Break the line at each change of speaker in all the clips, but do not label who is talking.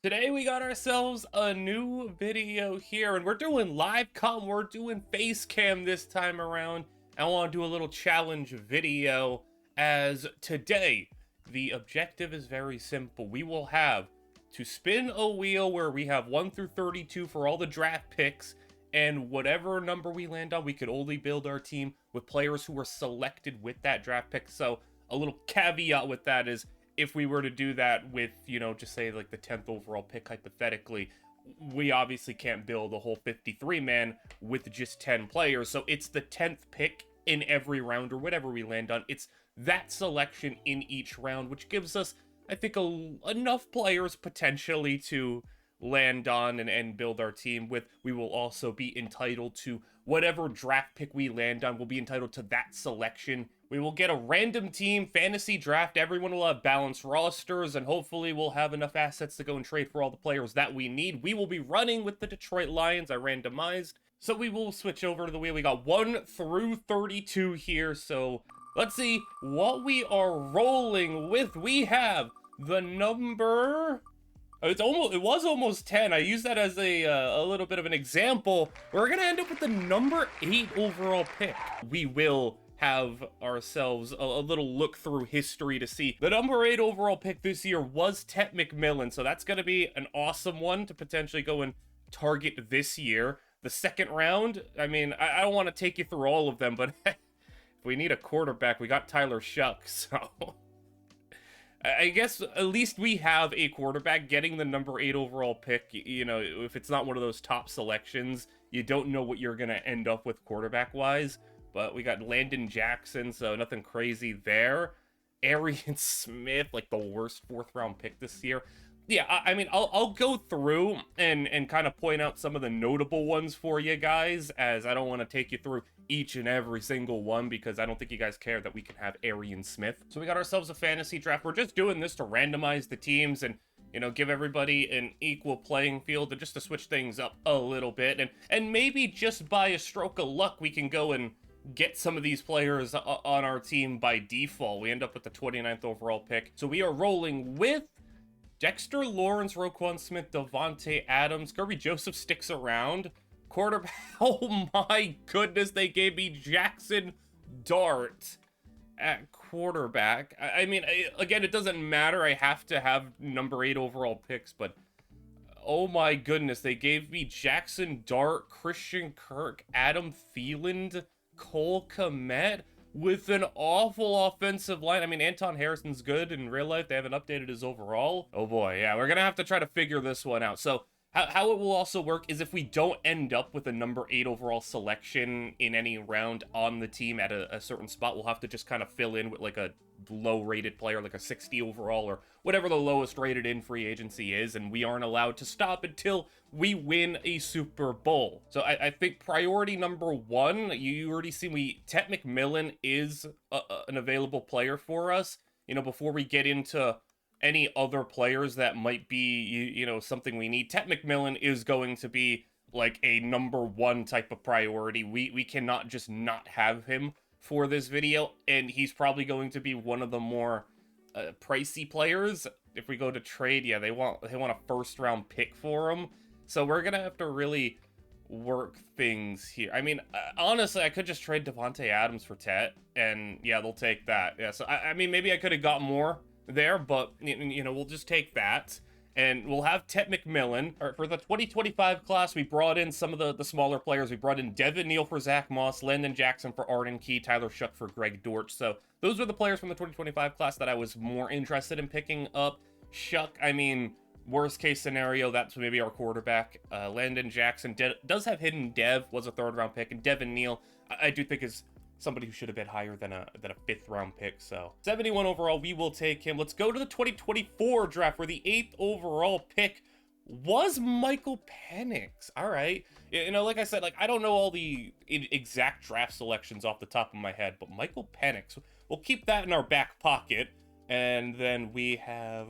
Today we got ourselves a new video here, and we're doing live cam, we're doing face cam this time around. I want to do a little challenge video, as today the objective is very simple. We will have to spin a wheel where we have 1 through 32 for all the draft picks, and whatever number we land on, we could only build our team with players who were selected with that draft pick. So a little caveat with that is, if we were to do that with, just say like the 10th overall pick hypothetically, we obviously can't build a whole 53 man with just 10 players. So it's the 10th pick in every round or whatever we land on. It's that selection in each round, which gives us, I think, enough players potentially to land on and build our team with. We will also be entitled to whatever draft pick we land on. We'll be entitled to that selection. We will get a random team fantasy draft. Everyone will have balanced rosters, and hopefully we'll have enough assets to go and trade for all the players that we need. We will be running with the Detroit Lions. I randomized. So we will switch over to the wheel. We got 1 through 32 here. So let's see what we are rolling with. We have the number... It was almost 10. I use that as a little bit of an example. We're gonna end up with the number 8 overall pick. We will have ourselves a little look through history to see the number 8 overall pick this year was Tet McMillan. So that's gonna be an awesome one to potentially go and target this year. The second round, I mean, I don't want to take you through all of them, but if we need a quarterback, we got Tyler Shuck, so... I guess at least we have a quarterback. Getting the number 8 overall pick, if it's not one of those top selections, you don't know what you're going to end up with quarterback-wise. But we got Landon Jackson, so nothing crazy there. Arian Smith, like the worst 4th-round pick this year. Yeah, I mean, I'll go through and kind of point out some of the notable ones for you guys, as I don't want to take you through each and every single one, because I don't think you guys care that we can have Arian Smith. So we got ourselves a fantasy draft. We're just doing this to randomize the teams and, give everybody an equal playing field, and just to switch things up a little bit. And maybe just by a stroke of luck, we can go and get some of these players on our team by default. We end up with the 29th overall pick. So we are rolling with Dexter Lawrence, Roquan Smith, Devontae Adams. Kirby Joseph sticks around. Quarterback. Oh my goodness, they gave me Jackson Dart at quarterback. I mean, again, it doesn't matter. I have to have number 8 overall picks, but oh my goodness, they gave me Jackson Dart, Christian Kirk, Adam Thielen, Cole Kmet, with an awful offensive line. I mean, Anton Harrison's good in real life. They haven't updated his overall. Oh boy, yeah, we're gonna have to try to figure this one out. So how it will also work is, if we don't end up with a number 8 overall selection in any round on the team at a certain spot, we'll have to just kind of fill in with like a low rated player, like a 60 overall or whatever the lowest rated in free agency is, and we aren't allowed to stop until we win a Super Bowl. So I think priority number 1, you already see Tet McMillan is an available player for us. Before we get into any other players that might be, something we need, Tet McMillan is going to be like a number 1 type of priority. We cannot just not have him for this video, and he's probably going to be one of the more pricey players. If we go to trade, yeah, they want a 1st round pick for him. So we're gonna have to really work things here. I mean, honestly, I could just trade Devontae Adams for Tet, and yeah, they'll take that. Yeah, so I mean, maybe I could have got more there, but we'll just take that. And we'll have Tet McMillan. All right, for the 2025 class, we brought in some of the smaller players. We brought in Devin Neal for Zach Moss, Landon Jackson for Arden Key, Tyler Shuck for Greg Dortch. So those were the players from the 2025 class that I was more interested in picking up. Shuck, I mean, worst case scenario, that's maybe our quarterback. Landon Jackson does have hidden Dev, was a 3rd round pick, and Devin Neal, I do think is somebody who should have been higher than a 5th round pick. So 71 overall, we will take him. Let's go to the 2024 draft, where the 8th overall pick was Michael Penix. All right, like I said, I don't know all the exact draft selections off the top of my head, but Michael Penix, we'll keep that in our back pocket. And then we have,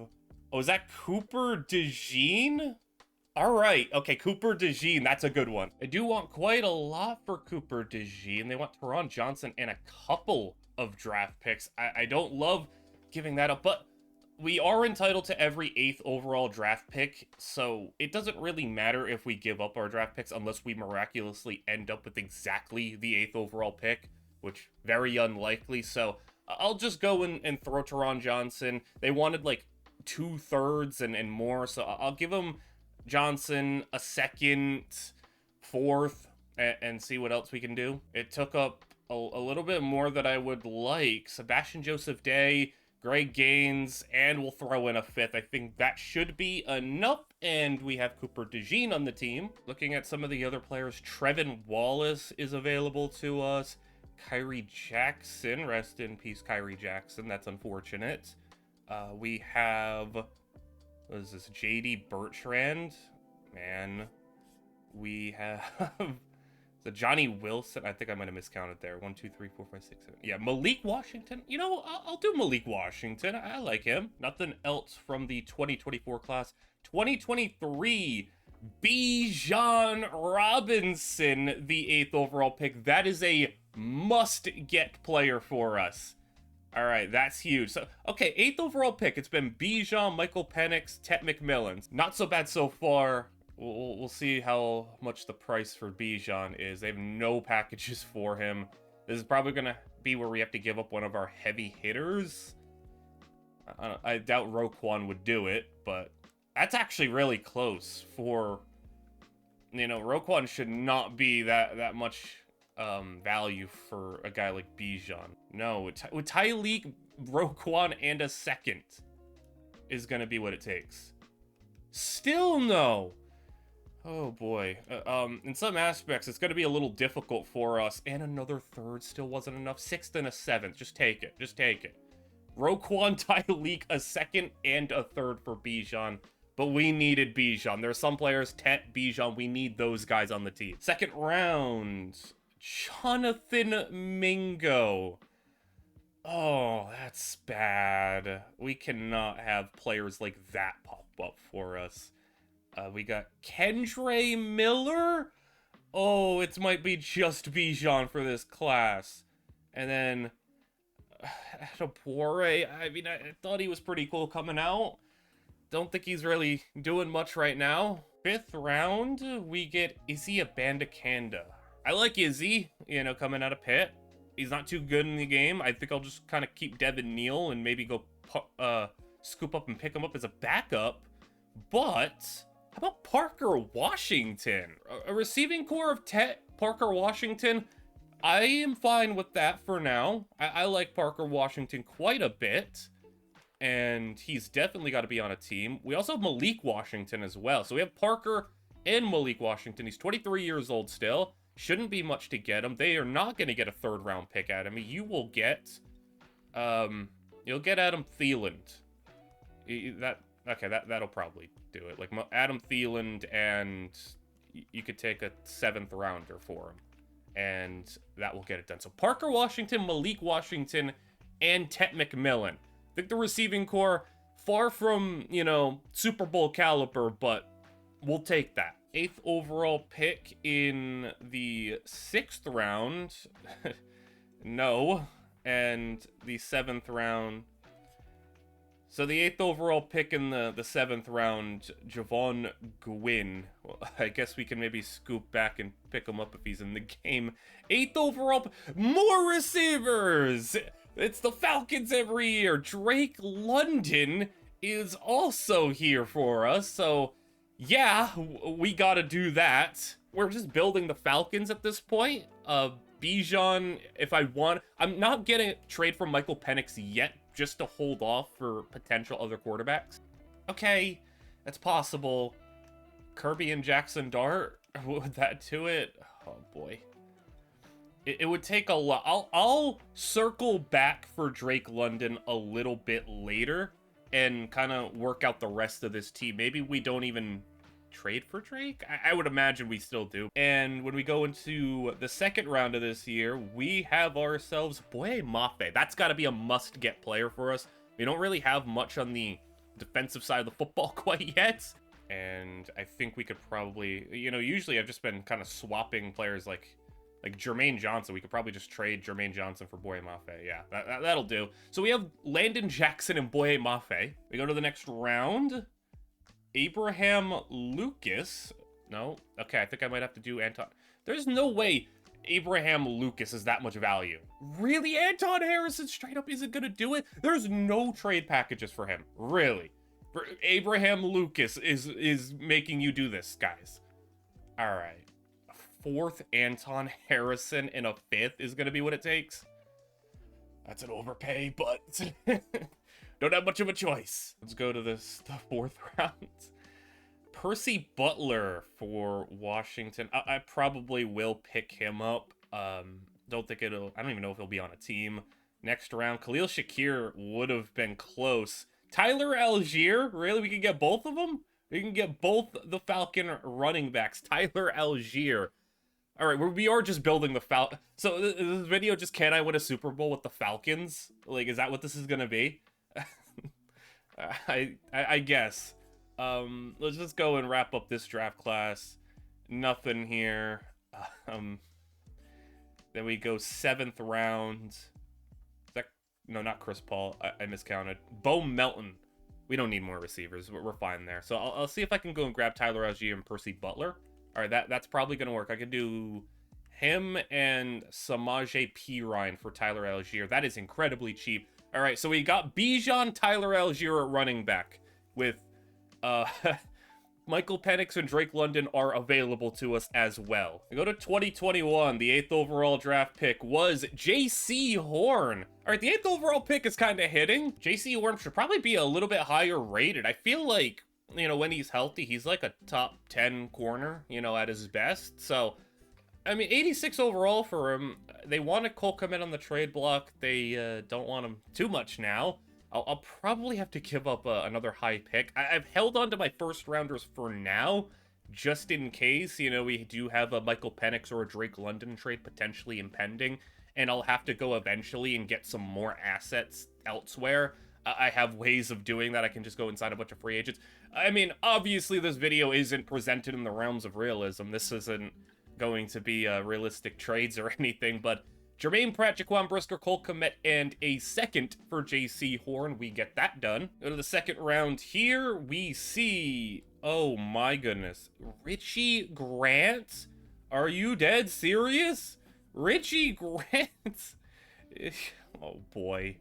oh, is that Cooper DeJean? All right, okay, Cooper DeJean, that's a good one. I do want quite a lot for Cooper DeJean. They want Teron Johnson and a couple of draft picks. I don't love giving that up, but we are entitled to every 8th overall draft pick, so it doesn't really matter if we give up our draft picks unless we miraculously end up with exactly the 8th overall pick, which very unlikely. So I'll just go and throw Teron Johnson. They wanted like 2/3 and more, so I'll give them Johnson a second, 4th, and see what else we can do. It took up a little bit more than I would like. Sebastian Joseph Day, Greg Gaines, and we'll throw in a 5th. I think that should be enough, and we have Cooper DeJean on the team. Looking at some of the other players, Trevin Wallace is available to us. Kyrie Jackson, rest in peace, Kyrie Jackson. That's unfortunate. We have, what is this, JD Bertrand? Man, we have the Johnny Wilson. I think I might have miscounted there. 1, 2, 3, 4, 5, 6, 7. Yeah, Malik Washington. You know, I'll do Malik Washington. I like him. Nothing else from the 2024 class. 2023, Bijan Robinson, the 8th overall pick. That is a must-get player for us. All right, that's huge. So, okay, 8th overall pick. It's been Bijan, Michael Penix, Tet McMillan. Not so bad so far. We'll see how much the price for Bijan is. They have no packages for him. This is probably going to be where we have to give up one of our heavy hitters. I doubt Roquan would do it, but that's actually really close for, you know, Roquan should not be that much value for a guy like Bijan. No, with Tyreek, Roquan, and a second is going to be what it takes. Still no. Oh boy. In some aspects, it's going to be a little difficult for us. And another 3rd still wasn't enough. 6th and a 7th. Just take it. Just take it. Roquan, Tyreek, a 2nd and a 3rd for Bijan. But we needed Bijan. There are some players, Tet, Bijan, we need those guys on the team. 2nd round, Jonathan Mingo. Oh, that's bad. We cannot have players like that pop up for us. We got Kendre Miller. Oh, it might be just Bijan for this class. And then Adebore. I mean, I thought he was pretty cool coming out. Don't think he's really doing much right now. 5th round, we get Izzy Abandakanda. I like Izzy, you know, coming out of Pitt. He's not too good in the game. I think I'll just kind of keep Devin Neal and maybe go scoop up and pick him up as a backup. But how about Parker Washington? A receiving core of Tet, Parker Washington. I am fine with that for now. I like Parker Washington quite a bit. And he's definitely got to be on a team. We also have Malik Washington as well. So we have Parker and Malik Washington. He's 23 years old still. Shouldn't be much to get him. They are not going to get a 3rd round pick out of me. You will get, you'll get Adam Thielen. That'll probably do it. Like Adam Thielen, and you could take a 7th rounder for him. And that will get it done. So Parker Washington, Malik Washington, and Tet McMillan. I think the receiving core, far from, you know, Super Bowl caliber, but we'll take that. 8th overall pick in the 6th round. No. And the 7th round. So the 8th overall pick in the 7th round, Javon Gwynn. Well, I guess we can maybe scoop back and pick him up if he's in the game. 8th overall, more receivers! It's the Falcons every year. Drake London is also here for us, so yeah, we gotta do that. We're just building the Falcons at this point. Bijan, if I want, I'm not getting a trade from Michael Penix yet, just to hold off for potential other quarterbacks. Okay, that's possible. Kirby and Jackson Dart, would that do it? Oh boy. It would take a lot. I'll circle back for Drake London a little bit later and kind of work out the rest of this team. Maybe we don't even trade for Drake? I would imagine we still do. And when we go into the 2nd round of this year, we have ourselves Boye Mafe. That's got to be a must-get player for us. We don't really have much on the defensive side of the football quite yet. And I think we could probably, you know, usually I've just been kind of swapping players like Like Jermaine Johnson, we could probably just trade Jermaine Johnson for Boye Mafe. Yeah, that'll do. So we have Landon Jackson and Boye Mafe. We go to the next round. Abraham Lucas. No. Okay, I think I might have to do Anton. There's no way Abraham Lucas is that much value. Really? Anton Harrison straight up isn't going to do it? There's no trade packages for him. Really? For Abraham Lucas is making you do this, guys. All right. A 4th Anton Harrison and a 5th is going to be what it takes. That's an overpay, but don't have much of a choice. Let's go to the 4th round. Percy Butler for Washington. I probably will pick him up. Don't think it'll... I don't even know if he'll be on a team. Next round, Khalil Shakir would have been close. Tyler Algier? Really? We can get both of them? We can get both the Falcon running backs. Tyler Algier. All right, we are just building the Falcon. So this video just, can I win a Super Bowl with the Falcons? Like, is that what this is going to be? I guess. Let's just go and wrap up this draft class. Nothing here. Then we go 7th round. No, not Chris Paul. I miscounted. Bo Melton. We don't need more receivers. We're fine there. So I'll see if I can go and grab Tyler Algier and Percy Butler. All right, that's probably going to work. I could do him and Samaje Perine for Tyler Algier. That is incredibly cheap. All right, so we got Bijan, Tyler Algier at running back with Michael Penix and Drake London are available to us as well. We go to 2021. The 8th overall draft pick was J.C. Horn. All right, the 8th overall pick is kind of hitting. J.C. Horn should probably be a little bit higher rated. I feel like, you know, when he's healthy, he's like a top 10 corner, you know, at his best. So, I mean, 86 overall for him. They wanted Cole Kmet on the trade block. They don't want him too much now. I'll probably have to give up another high pick. I've held on to my first rounders for now, just in case, you know, we do have a Michael Penix or a Drake London trade potentially impending, and I'll have to go eventually and get some more assets elsewhere. I have ways of doing that. I can just go and sign a bunch of free agents. I mean, obviously this video isn't presented in the realms of realism. This isn't going to be realistic trades or anything, but Jermaine Pratt, Jaquan Brisker, Cole Kmet, and a 2nd for J.C. Horn. We get that done. Go to the 2nd round here. We see... Oh my goodness. Richie Grant? Are you dead serious? Richie Grant? Oh boy.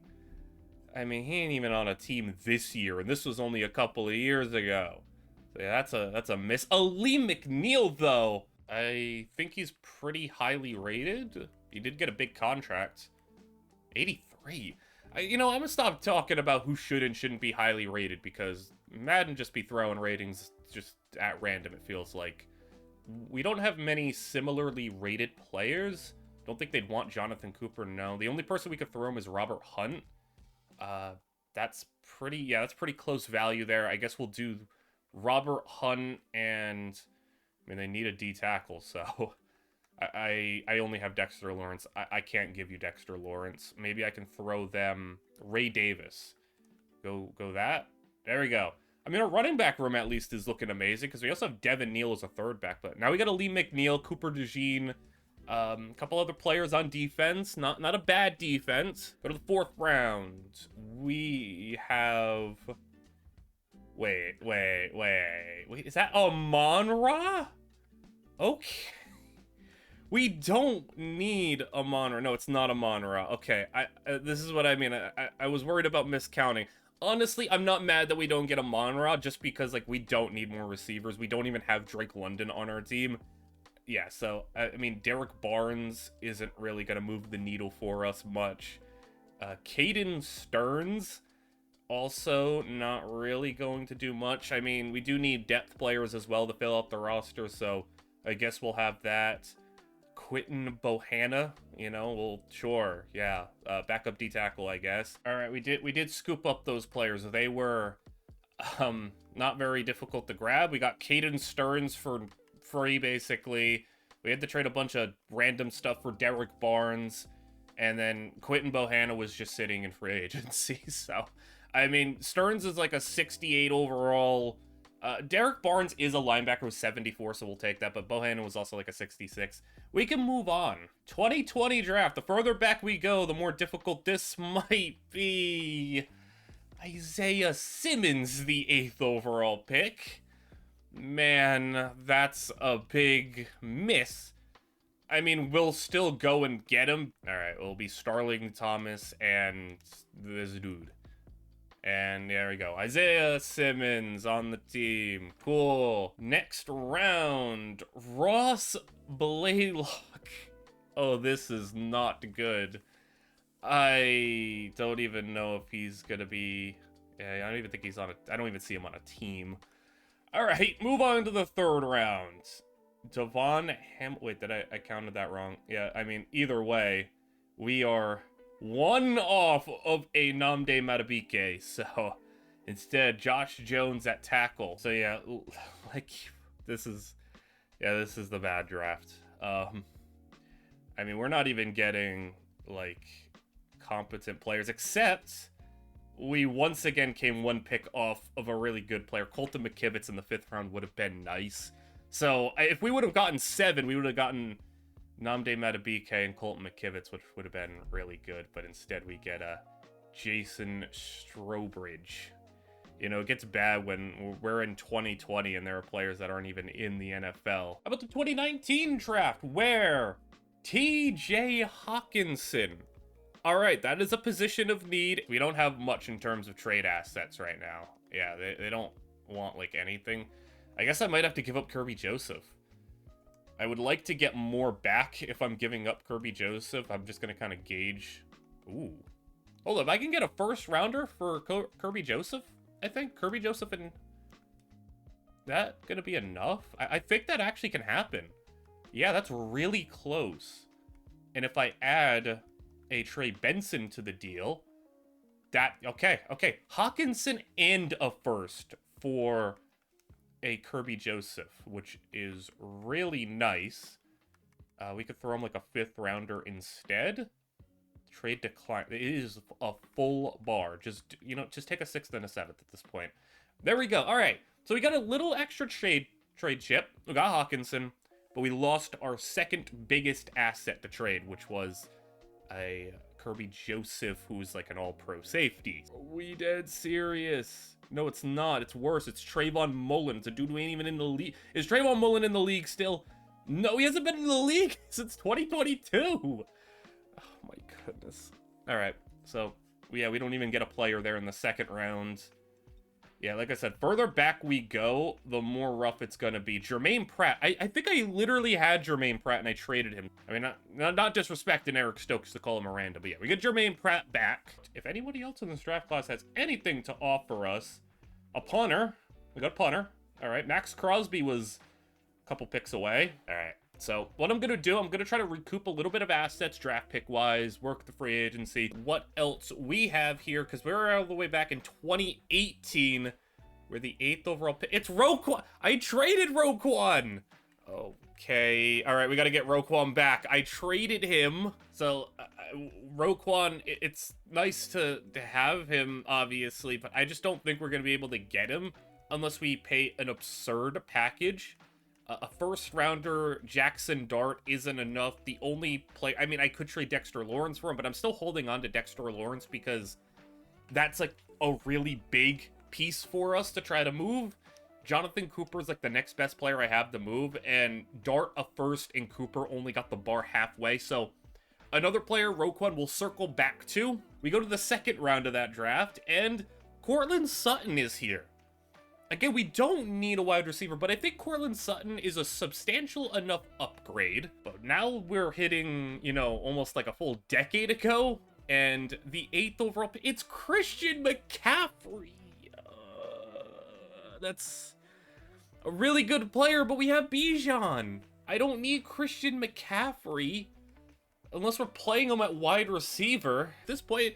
I mean, he ain't even on a team this year, and this was only a couple of years ago. So yeah, that's a miss. Lee McNeil, though. I think he's pretty highly rated. He did get a big contract. 83. You know, I'm gonna stop talking about who should and shouldn't be highly rated, because Madden just be throwing ratings just at random, it feels like. We don't have many similarly rated players. Don't think they'd want Jonathan Cooper, no. The only person we could throw him is Robert Hunt. That's pretty close value there. I guess we'll do Robert Hunt, and I mean, they need a D tackle, so I only have Dexter Lawrence. I can't give you Dexter Lawrence. Maybe I can throw them Ray Davis. Go that. There we go. I mean, our running back room at least is looking amazing, because we also have Devin Neal as a 3rd back. But now we got a Lee McNeil, Cooper DeJean, a couple other players on defense. Not a bad defense. Go to the 4th round. We have... Wait. Is that Amon-Ra? Okay. We don't need Amon-Ra. No, it's not Amon-Ra. Okay, this is what I mean. I was worried about miscounting. Honestly, I'm not mad that we don't get Amon-Ra, just because, like, we don't need more receivers. We don't even have Drake London on our team. Yeah, so, I mean, Derek Barnes isn't really going to move the needle for us much. Caden Stearns, also not really going to do much. I mean, we do need depth players as well to fill out the roster, so I guess we'll have that. Quentin Bohanna, you know, well, sure, yeah, backup D tackle, I guess. All right, we did scoop up those players. They were not very difficult to grab. We got Caden Stearns for free, basically. We had to trade a bunch of random stuff for Derek Barnes, and then Quentin Bohanna was just sitting in free agency. So, I mean, Stearns is like a 68 overall Derek Barnes is a linebacker with 74, so we'll take that, but Bohannon was also like a 66. We can move on. 2020 draft. The further back we go, the more difficult this might be. Isaiah Simmons, the 8th overall pick. Man, that's a big miss. I mean, we'll still go and get him. All right, it'll be Starling Thomas and this dude. And there we go. Isaiah Simmons on the team. Cool. Next round, Ross Blaylock. Oh, this is not good. I don't even know if he's gonna be... Yeah, I don't even think he's on a... I don't even see him on a team. All right, move on to the 3rd round. Devon Ham... Wait, did I counted that wrong? Yeah, I mean, either way, we are one off of a Nnamdi Madubuike. So, instead, Josh Jones at tackle. So, yeah, like, this is... Yeah, this is the bad draft. I mean, we're not even getting, like, competent players, except we once again came one pick off of a really good player. Colton McKivitz in the 5th round would have been nice. So if we would have gotten 7, we would have gotten Nnamdi Madubuike and Colton McKivitz, which would have been really good. But instead we get a Jason Strobridge. You know, it gets bad when we're in 2020 and there are players that aren't even in the NFL. How about the 2019 draft, where TJ Hawkinson. All right, that is a position of need. We don't have much in terms of trade assets right now. Yeah, they don't want, like, anything. I guess I might have to give up Kirby Joseph. I would like to get more back if I'm giving up Kirby Joseph. I'm just going to kind of gauge. Ooh. Hold up, I can get a 1st rounder for Kirby Joseph, I think. Kirby Joseph and... That going to be enough? I think that actually can happen. Yeah, that's really close. And if I add a Trey Benson to the deal, that... Okay. Hawkinson and a 1st for a Kirby Joseph, which is really nice. We could throw him like a 5th rounder instead. Trade decline. It is a full bar. Just, you know, just take a 6th and a 7th at this point. There we go. All right. So we got a little extra trade chip. We got Hawkinson, but we lost our 2nd biggest asset to trade, which was a Kirby Joseph, who's like an all-pro safety. Are we dead serious? No, it's not. It's worse. It's Trayvon Mullen. It's a dude who ain't even in the league. Is Trayvon Mullen in the league still? No, he hasn't been in the league since 2022. Oh my goodness. All right. So, yeah, we don't even get a player there in the 2nd round. Yeah, like I said, further back we go, the more rough it's going to be. Jermaine Pratt. I think I literally had Jermaine Pratt and I traded him. I mean, not disrespecting Eric Stokes to call him Miranda, but yeah, we get Jermaine Pratt back. If anybody else in this draft class has anything to offer us, a punter. We got a punter. All right, Max Crosby was a couple picks away. All right. So what I'm going to do, I'm going to try to recoup a little bit of assets draft pick-wise, work the free agency. What else we have here, because we're all the way back in 2018. We're the 8th overall pick. It's Roquan. I traded Roquan. Okay. All right, we got to get Roquan back. I traded him. So Roquan, it's nice to have him, obviously, but I just don't think we're going to be able to get him unless we pay an absurd package. A 1st rounder, Jackson Dart, isn't enough. The only play... I mean, I could trade Dexter Lawrence for him, but I'm still holding on to Dexter Lawrence because that's, like, a really big piece for us to try to move. Jonathan Cooper's, like, the next best player I have to move, and Dart, a 1st, and Cooper only got the bar halfway, so another player Roquan will circle back to. We go to the 2nd round of that draft, and Courtland Sutton is here. Again, we don't need a wide receiver, but I think Courtland Sutton is a substantial enough upgrade. But now we're hitting, you know, almost like a full decade ago. And the 8th overall, it's Christian McCaffrey. That's a really good player, but we have Bijan. I don't need Christian McCaffrey unless we're playing him at wide receiver. At this point,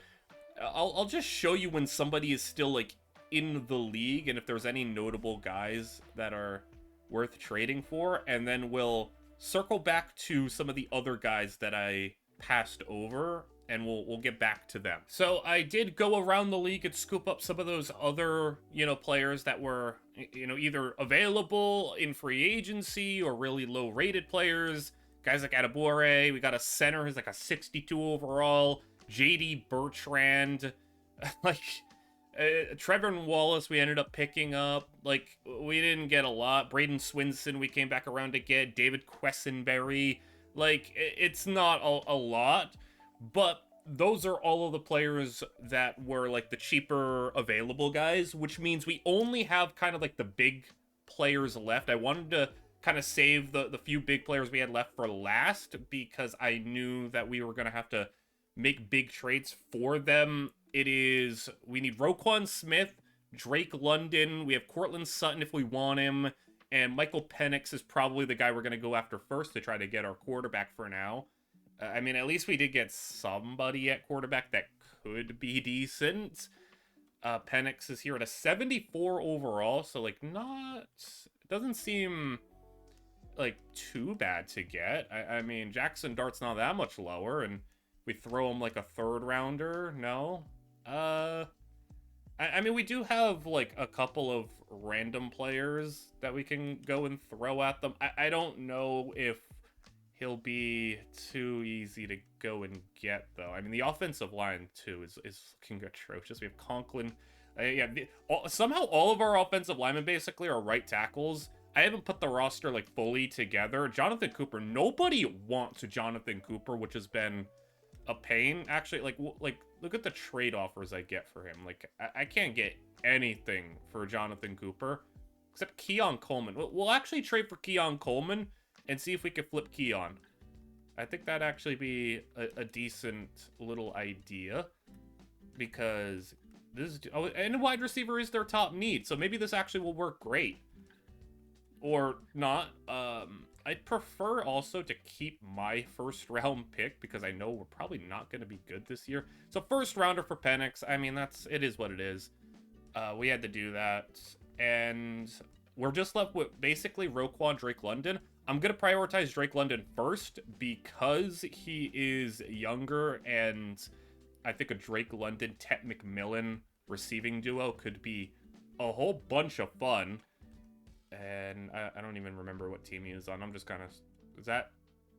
I'll just show you when somebody is still, like, in the league and if there's any notable guys that are worth trading for, and then we'll circle back to some of the other guys that I passed over and we'll get back to them. So I did go around the league and scoop up some of those other, players that were, either available in free agency or really low rated players. Guys like Adebore, we got a center who's like a 62 overall, JD Bertrand, like Trevor Wallace we ended up picking up. Like, we didn't get a lot. Braden Swinson we came back around to get. David Quessenberry. Like, it's not a lot, but those are all of the players that were, like, the cheaper available guys, which means we only have kind of, like, the big players left. I wanted to kind of save the few big players we had left for last, because I knew that we were going to have to make big trades for them. We need Roquan Smith, Drake London, we have Cortland Sutton if we want him, and Michael Penix is probably the guy we're going to go after first to try to get our quarterback for now. I mean, at least we did get somebody at quarterback that could be decent. Penix is here at a 74 overall, so, like, it doesn't seem, like, too bad to get. I mean, Jackson Dart's not that much lower, and we throw him, like, a third rounder? No? I mean, we do have, like, a couple of random players that we can go and throw at them. I don't know if he'll be too easy to go and get, though. I mean, the offensive line, too, is looking atrocious. We have Conklin. Somehow all of our offensive linemen, basically, are right tackles. I haven't put the roster, like, fully together. Jonathan Cooper. Nobody wants Jonathan Cooper, which has been a pain. Actually, like, look at the trade offers I get for him. Like, I can't get anything for Jonathan Cooper except Keon Coleman. We'll actually trade for Keon Coleman and see if we can flip Keon. I think that'd actually be a decent little idea, because and wide receiver is their top need, so maybe this actually will work great. Or not. I'd prefer also to keep my first round pick, because I know we're probably not going to be good this year. So first rounder for Penix. I mean, it is what it is. We had to do that. And we're just left with basically Roquan, Drake London. I'm going to prioritize Drake London first because he is younger, and I think a Drake London, Tet McMillan receiving duo could be a whole bunch of fun. And I don't even remember what team he is on. I'm just kind of... Is that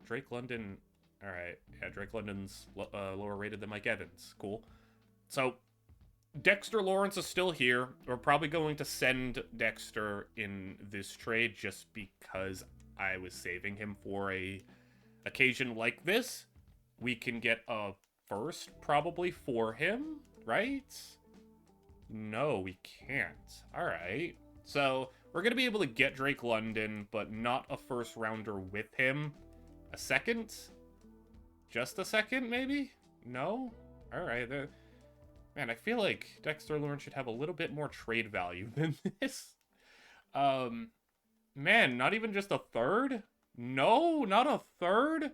Drake London? All right. Yeah, Drake London's lower rated than Mike Evans. Cool. So, Dexter Lawrence is still here. We're probably going to send Dexter in this trade just because I was saving him for a occasion like this. We can get a first probably for him, right? No, we can't. All right. So... we're going to be able to get Drake London, but not a first rounder with him. A second? Just a second, maybe? No? Alright. Man, I feel like Dexter Lawrence should have a little bit more trade value than this. Man, not even just a third? No, not a third?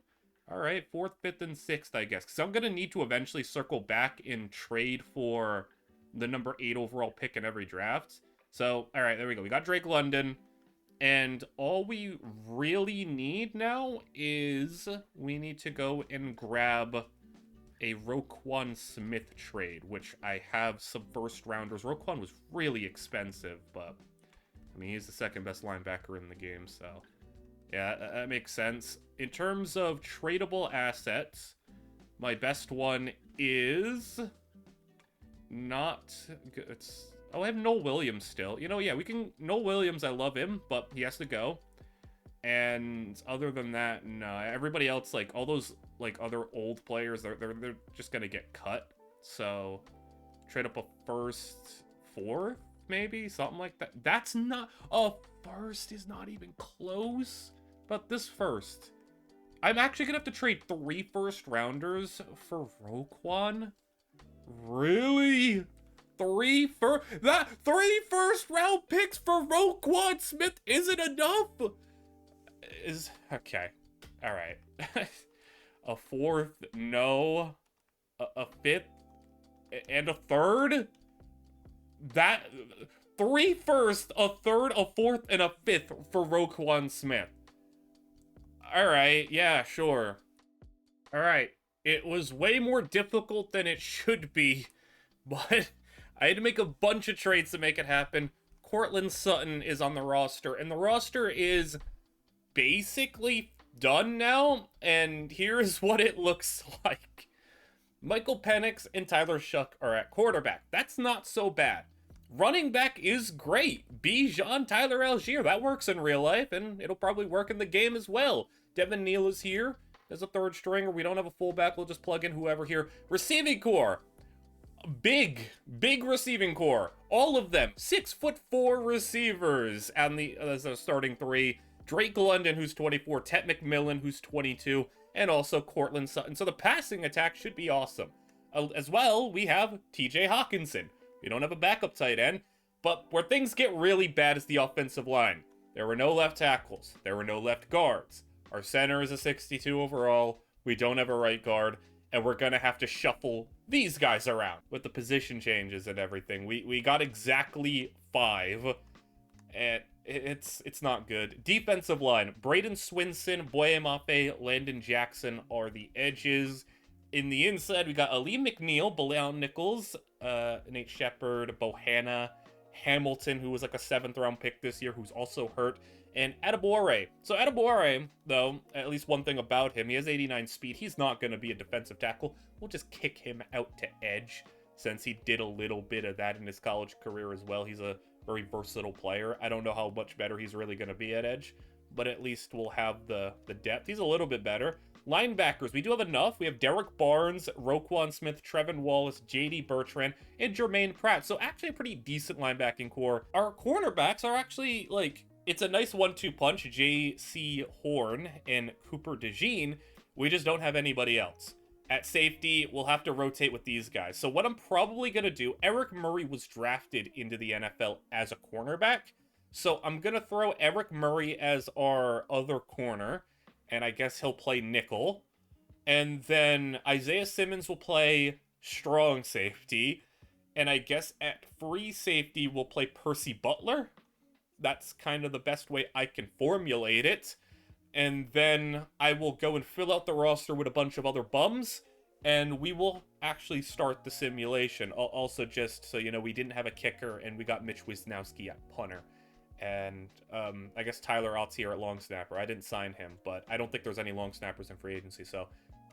Alright, fourth, fifth, and sixth, I guess. Because I'm going to need to eventually circle back and trade for the number 8 overall pick in every draft. So, all right, there we go. We got Drake London, and all we really need now is we need to go and grab a Roquan Smith trade, which I have some first rounders. Roquan was really expensive, but I mean, he's the second best linebacker in the game, so yeah, that makes sense. In terms of tradable assets, my best one is not good. Oh, I have Noel Williams still. Yeah, we can... Noel Williams, I love him, but he has to go. And other than that, no. Everybody else, like, all those, like, other old players, they're just gonna get cut. So, trade up a first, fourth, maybe? Something like that. That's not... A first is not even close. But this first. I'm actually gonna have to trade 3 first rounders for Roquan? Really? 3 first round picks for Roquan Smith isn't enough? Okay. All right. A fourth, no. A fifth, and a third? 3 first, a third, a fourth, and a fifth for Roquan Smith. All right. Yeah, sure. All right. It was way more difficult than it should be, but I had to make a bunch of trades to make it happen. Cortland Sutton is on the roster, and the roster is basically done now, and here's what it looks like. Michael Penix and Tyler Shuck are at quarterback. That's not so bad. Running back is great. Bijan, Tyler Algier, that works in real life, and it'll probably work in the game as well. Devin Neal is here as a third stringer. We don't have a fullback. We'll just plug in whoever here. Receiving core. Big receiving core. All of them. 6'4" receivers. And as the starting three. Drake London, who's 24. Tet McMillan, who's 22. And also Cortland Sutton. So the passing attack should be awesome. As well, we have TJ Hawkinson. We don't have a backup tight end. But where things get really bad is the offensive line. There were no left tackles. There were no left guards. Our center is a 62 overall. We don't have a right guard. And we're going to have to shuffle these guys around with the position changes and everything. We got exactly 5. And it's not good. Defensive line. Braden Swinson, Boye Mafe, Landon Jackson are the edges. In the inside, we got Ali McNeil, Bilal Nichols, Nate Shepard, Bohanna, Hamilton, who was like a 7th round pick this year, who's also hurt, and Adebawore. So Adebawore, though, at least one thing about him, he has 89 speed. He's not going to be a defensive tackle. We'll just kick him out to edge, since he did a little bit of that in his college career as well. He's a very versatile player. I don't know how much better he's really going to be at edge, but at least we'll have the depth. He's a little bit better. Linebackers, we do have enough. We have Derek Barnes, Roquan Smith, Trevin Wallace, JD Bertrand, and Jermaine Pratt. So actually a pretty decent linebacking core. Our cornerbacks are actually, like, it's a nice 1-2 punch. J.C. Horn and Cooper DeJean. We just don't have anybody else. At safety, we'll have to rotate with these guys. So what I'm probably going to do, Eric Murray was drafted into the NFL as a cornerback. So I'm going to throw Eric Murray as our other corner. And I guess he'll play nickel. And then Isaiah Simmons will play strong safety. And I guess at free safety, we'll play Percy Butler. That's kind of the best way I can formulate it. And then I will go and fill out the roster with a bunch of other bums. And we will actually start the simulation. Also, just so you know, we didn't have a kicker, and we got Mitch Wisnowski at punter. And I guess Tyler Ott's here at long snapper. I didn't sign him, but I don't think there's any long snappers in free agency, so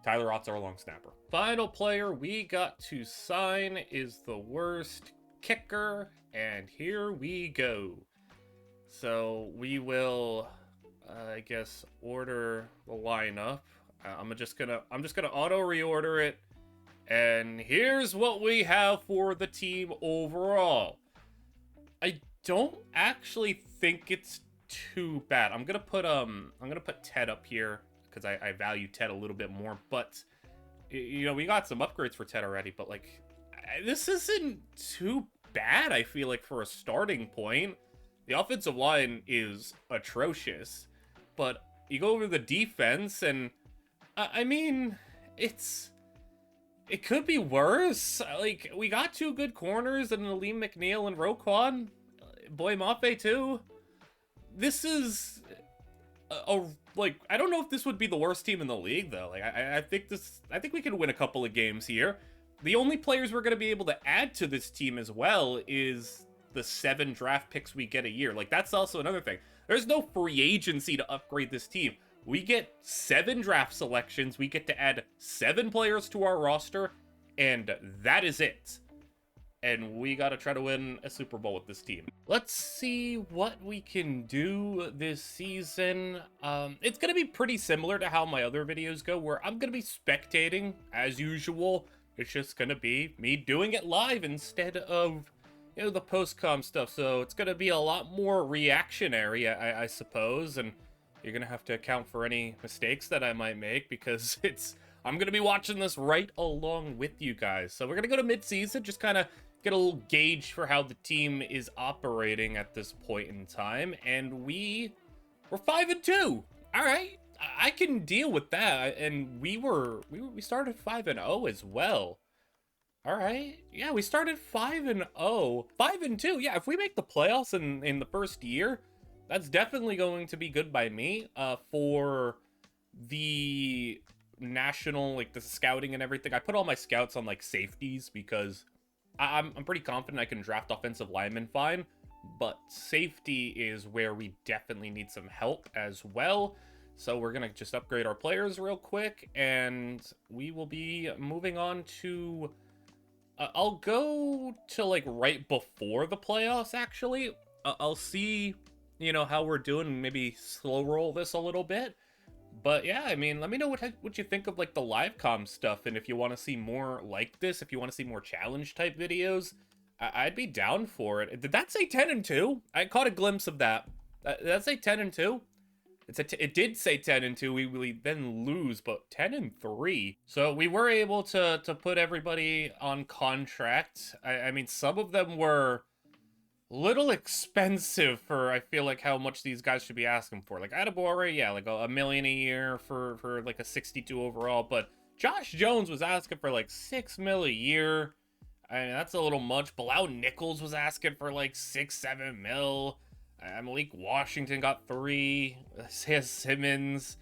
Tyler Ott's our long snapper. Final player we got to sign is the worst kicker, and here we go. So we will, I guess, order the lineup. I'm just gonna auto reorder it, and here's what we have for the team overall. I don't actually think it's too bad. I'm gonna put Ted up here because I value Ted a little bit more. But you know, we got some upgrades for Ted already. But like, this isn't too bad. I feel like for a starting point, the offensive line is atrocious. But you go over the defense, and I mean, it could be worse. Like, we got 2 good corners and Aleem McNeil and Roquan. Boye Mafe too. This is like, I don't know if this would be the worst team in the league though. Like, I think we can win a couple of games here. The only players we're going to be able to add to this team as well is the 7 draft picks we get a year. Like, that's also another thing. There's no free agency to upgrade this team. We get 7 draft selections. We get to add 7 players to our roster, and that is it. And we got to try to win a Super Bowl with this team. Let's see what we can do this season. It's going to be pretty similar to how my other videos go, where I'm going to be spectating as usual. It's just going to be me doing it live instead of, you know, the post-com stuff. So it's going to be a lot more reactionary, I suppose. And you're going to have to account for any mistakes that I might make, because I'm going to be watching this right along with you guys. So we're going to go to mid-season, just kind of get a little gauge for how the team is operating at this point in time. And we're 5-2. All right, I can deal with that. And we started 5-0 as well. All right, yeah, we started 5-0, 5-2. Yeah, if we make the playoffs in the first year, that's definitely going to be good by me. For the national, like the scouting and everything, I put all my scouts on like safeties because I'm pretty confident I can draft offensive linemen fine, but safety is where we definitely need some help as well. So we're gonna just upgrade our players real quick, and we will be moving on to. I'll go to like right before the playoffs. Actually, I'll see, how we're doing. Maybe slow roll this a little bit. But yeah, I mean, let me know what you think of like the live com stuff, and if you want to see more like this, if you want to see more challenge type videos, I'd be down for it. Did that say 10-2? I caught a glimpse of that. Did that say 10-2? It did say 10-2. We then lose, but 10-3. So we were able to put everybody on contract. I mean, some of them were little expensive for, I feel like, how much these guys should be asking for. Like Adebawore, yeah, like a million a year for like a 62 overall, but Josh Jones was asking for like 6 mil a year. I mean, that's a little much. Bilal Nichols was asking for like 6-7 mil. Malik Washington got 3. Isaiah Simmons.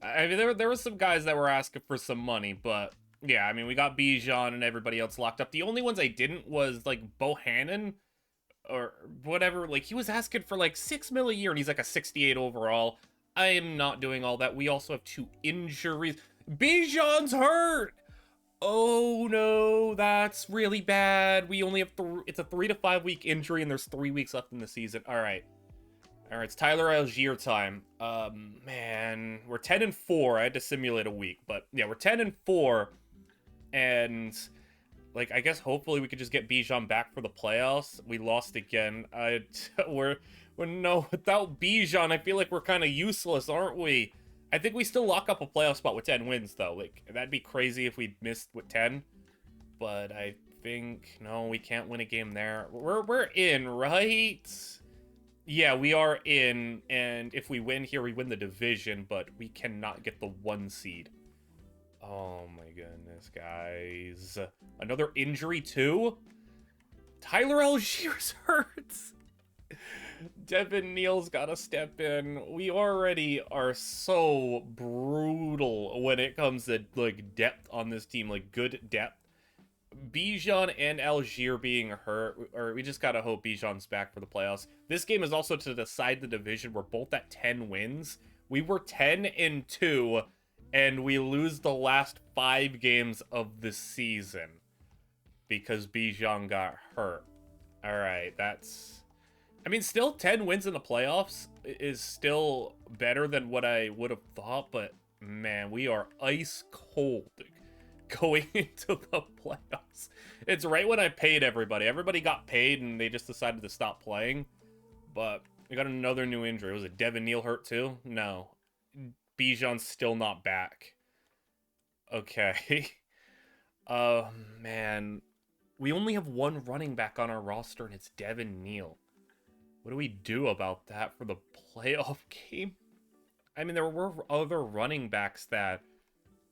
I mean, there was some guys that were asking for some money, but yeah, I mean, we got Bijan and everybody else locked up. The only ones I didn't was like Bohannon or whatever. Like, he was asking for like 6 mil a year, and he's like a 68 overall. I am not doing all that. We also have 2 injuries. Bijan's hurt. Oh no, that's really bad. We only have it's a 3 to 5 week injury, and there's 3 weeks left in the season. All right, it's Tyler Algier time. Man, we're 10-4. I had to simulate a week, but yeah, we're 10-4, and like, I guess hopefully we could just get Bijan back for the playoffs. We lost again. We're no, without Bijan, I feel like we're kind of useless, aren't we? I think we still lock up a playoff spot with 10 wins, though. Like, that'd be crazy if we missed with 10. But I think, no, we can't win a game there. We're in, right? Yeah, we are in, and if we win here, we win the division, but we cannot get the 1 seed. Oh my goodness, guys. Another injury, too? Tyler Algier's hurt. Devin Neal's gotta step in. We already are so brutal when it comes to, like, depth on this team, like, good depth. Bijan and Algier being hurt, or we just gotta hope Bijan's back for the playoffs. This game is also to decide the division. We're both at 10 wins. We were 10-2, and we lose the last 5 games of the season because Bijan got hurt. All right, that's... I mean, still 10 wins in the playoffs is still better than what I would have thought, but man, we are ice cold going into the playoffs. It's right when I paid everybody. Everybody got paid and they just decided to stop playing, but we got another new injury. Was it Devin Neal hurt too? No. Bijan's still not back. Okay. Man. We only have 1 running back on our roster, and it's Devin Neal. What do we do about that for the playoff game? I mean, there were other running backs that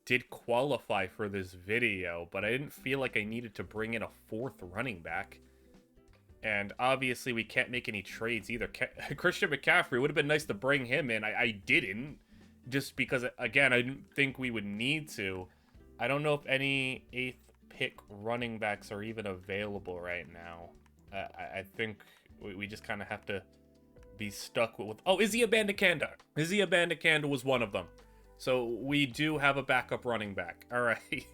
did qualify for this video, but I didn't feel like I needed to bring in a 4th running back. And obviously, we can't make any trades either. Christian McCaffrey, would have been nice to bring him in. I didn't, just because, again, I didn't think we would need to. I don't know if any 8th pick running backs are even available right now. I think we just kind of have to be stuck with... Oh, Izzy Abanikanda. Izzy Abanikanda was one of them. So we do have a backup running back. All right.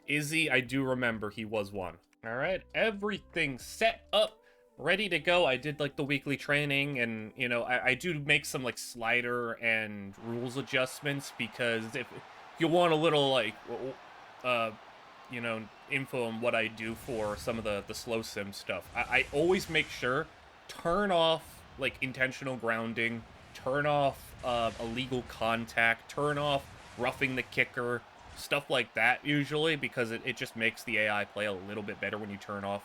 Izzy, I do remember he was one. All right. Everything set up, ready to go. I did like the weekly training, and, I do make some like slider and rules adjustments, because if you want a little like, info on what I do for some of the slow sim stuff, I always make sure turn off like intentional grounding, turn off illegal contact, turn off roughing the kicker, stuff like that usually, because it just makes the AI play a little bit better when you turn off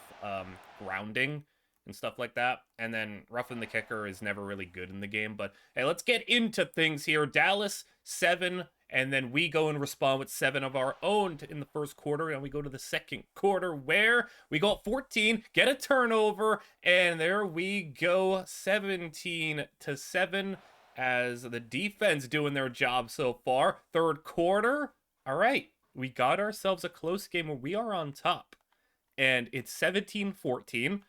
grounding and stuff like that. And then roughing the kicker is never really good in the game. But hey, let's get into things here. Dallas 7, and then we go and respond with 7 of our own in the first quarter, and we go to the second quarter where we go up 14, get a turnover, and there we go, 17-7, as the defense doing their job so far. Third quarter, All right, we got ourselves a close game where we are on top, and it's 17-14.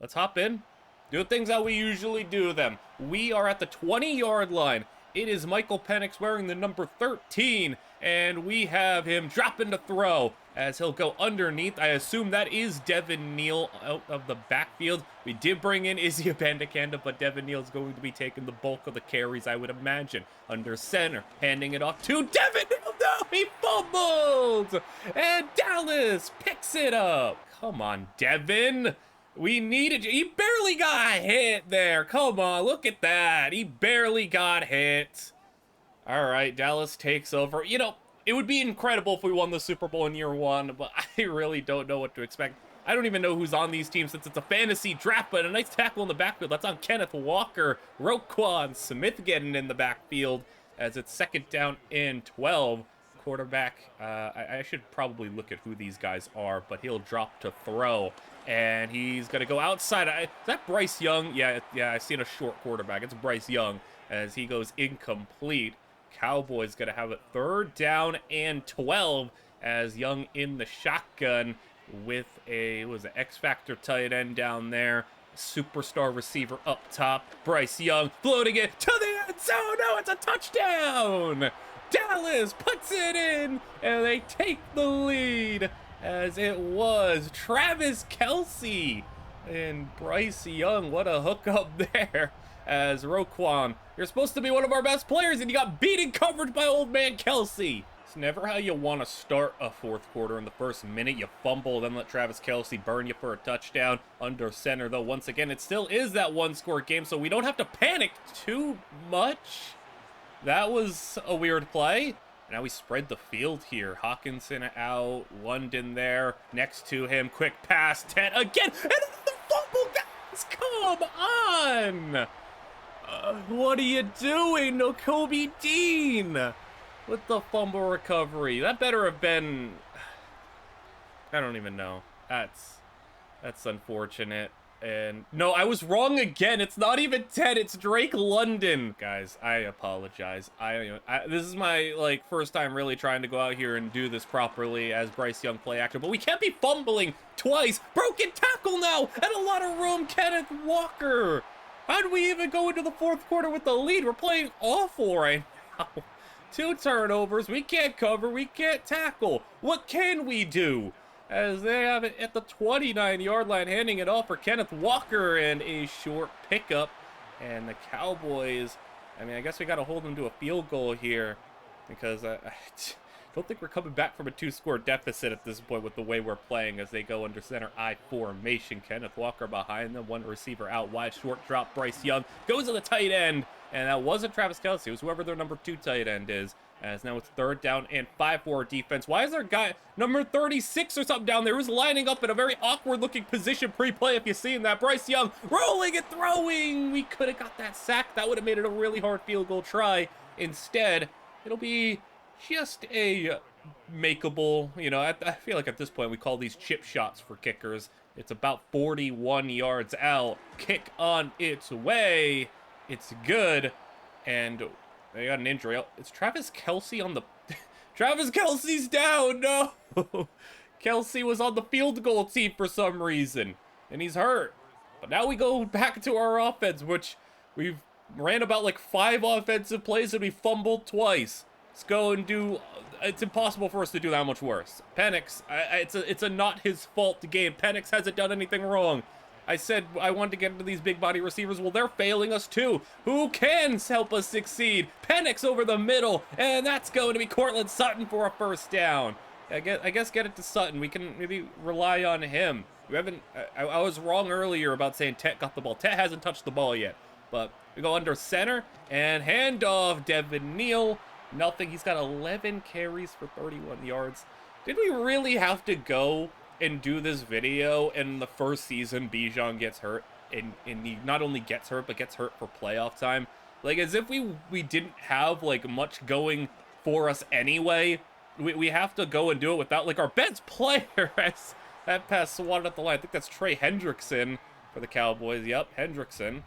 Let's hop in. Do things how we usually do them. We are at the 20-yard line. It is Michael Penix wearing the number 13, and we have him dropping to throw as he'll go underneath. I assume that is Devin Neal out of the backfield. We did bring in Izzy Abandakanda, but Devin Neal is going to be taking the bulk of the carries, I would imagine. Under center, handing it off to Devin Neal. No, he fumbled! And Dallas picks it up. Come on, Devin. We needed you. He barely got hit there. Come on, look at that. He barely got hit. All right, Dallas takes over. You know, it would be incredible if we won the Super Bowl in year one, but I really don't know what to expect. I don't even know who's on these teams since it's a fantasy draft, but a nice tackle in the backfield. That's on Kenneth Walker. Roquan Smith getting in the backfield as it's 2nd down and 12. Quarterback, I should probably look at who these guys are, but he'll drop to throw. And he's going to go outside. Is that Bryce Young? Yeah, I've seen a short quarterback. It's Bryce Young as he goes incomplete. Cowboys going to have it 3rd down and 12 as Young in the shotgun with an X-Factor tight end down there. Superstar receiver up top. Bryce Young floating it to the end zone. No, it's a touchdown. Dallas puts it in, and they take the lead as it was Travis Kelce and Bryce Young. What a hookup there as Roquan. You're supposed to be one of our best players, and you got beat in coverage by old man Kelce. It's never how you want to start a 4th quarter. In the first minute, you fumble, then let Travis Kelce burn you for a touchdown. Under center, though, once again, it still is that 1-score game, so we don't have to panic too much. That was a weird play. Now we spread the field here. Hawkinson out, London there next to him. Quick pass, 10 again, and the fumble, guys, come on! What are you doing, no Kobe Dean? With the fumble recovery. That better have been, I don't even know. That's unfortunate. And no, I was wrong again. It's not even 10. It's Drake London. Guys, I apologize. This is my first time really trying to go out here and do this properly as Bryce Young play actor, but we can't be fumbling twice. Broken tackle now and a lot of room. Kenneth Walker. How do we even go into the 4th quarter with the lead? We're playing awful right now. 2 turnovers. We can't cover. We can't tackle. What can we do? As they have it at the 29-yard line, handing it off for Kenneth Walker and a short pickup. And the Cowboys, I guess we got to hold them to a field goal here because I don't think we're coming back from a 2-score deficit at this point with the way we're playing as they go under center I formation. Kenneth Walker behind them, 1 receiver out wide, short drop. Bryce Young goes to the tight end, and that wasn't Travis Kelce. It was whoever their number 2 tight end is. As now it's 3rd down and 5 for our defense. Why is our guy number 36 or something down there who's lining up in a very awkward looking position pre-play if you've seen that? Bryce Young rolling and throwing. We could have got that sack. That would have made it a really hard field goal try. Instead, it'll be just a makeable, I feel like at this point we call these chip shots for kickers. It's about 41 yards out. Kick on its way. It's good. And they got an injury. Oh, it's Travis Kelce on the... Travis Kelce's down! No! Kelce was on the field goal team for some reason, and he's hurt. But now we go back to our offense, which we've ran about 5 offensive plays and we fumbled twice. Let's go and do... It's impossible for us to do that much worse. Penix, it's a not his fault game. Penix hasn't done anything wrong. I said I wanted to get into these big body receivers. Well, they're failing us too. Who can help us succeed? Penix over the middle, and that's going to be Cortland Sutton for a 1st down. I guess get it to Sutton. We can maybe rely on him. We haven't. I was wrong earlier about saying Tet got the ball. Tet hasn't touched the ball yet. But we go under center and handoff. Devin Neal. Nothing. He's got 11 carries for 31 yards. Did we really have to go and do this video in the first season Bijan gets hurt and he not only gets hurt but gets hurt for playoff time? As if we didn't have much going for us anyway. We have to go and do it without our best player. That pass swatted at the line. I think that's Trey Hendrickson for the Cowboys. Yep, Hendrickson.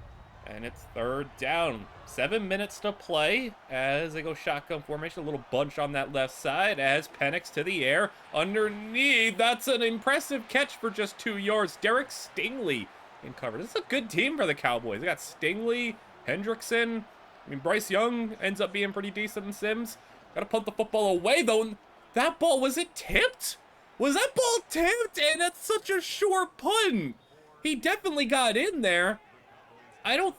And it's third down. 7 minutes to play as they go shotgun formation. A little bunch on that left side as Penix to the air. Underneath, that's an impressive catch for just 2 yards. Derek Stingley in cover. This is a good team for the Cowboys. They got Stingley, Hendrickson. I mean, Bryce Young ends up being pretty decent in Sims. Got to punt the football away, though. That ball, was it tipped? Was that ball tipped? And that's such a short punt. He definitely got in there. I don't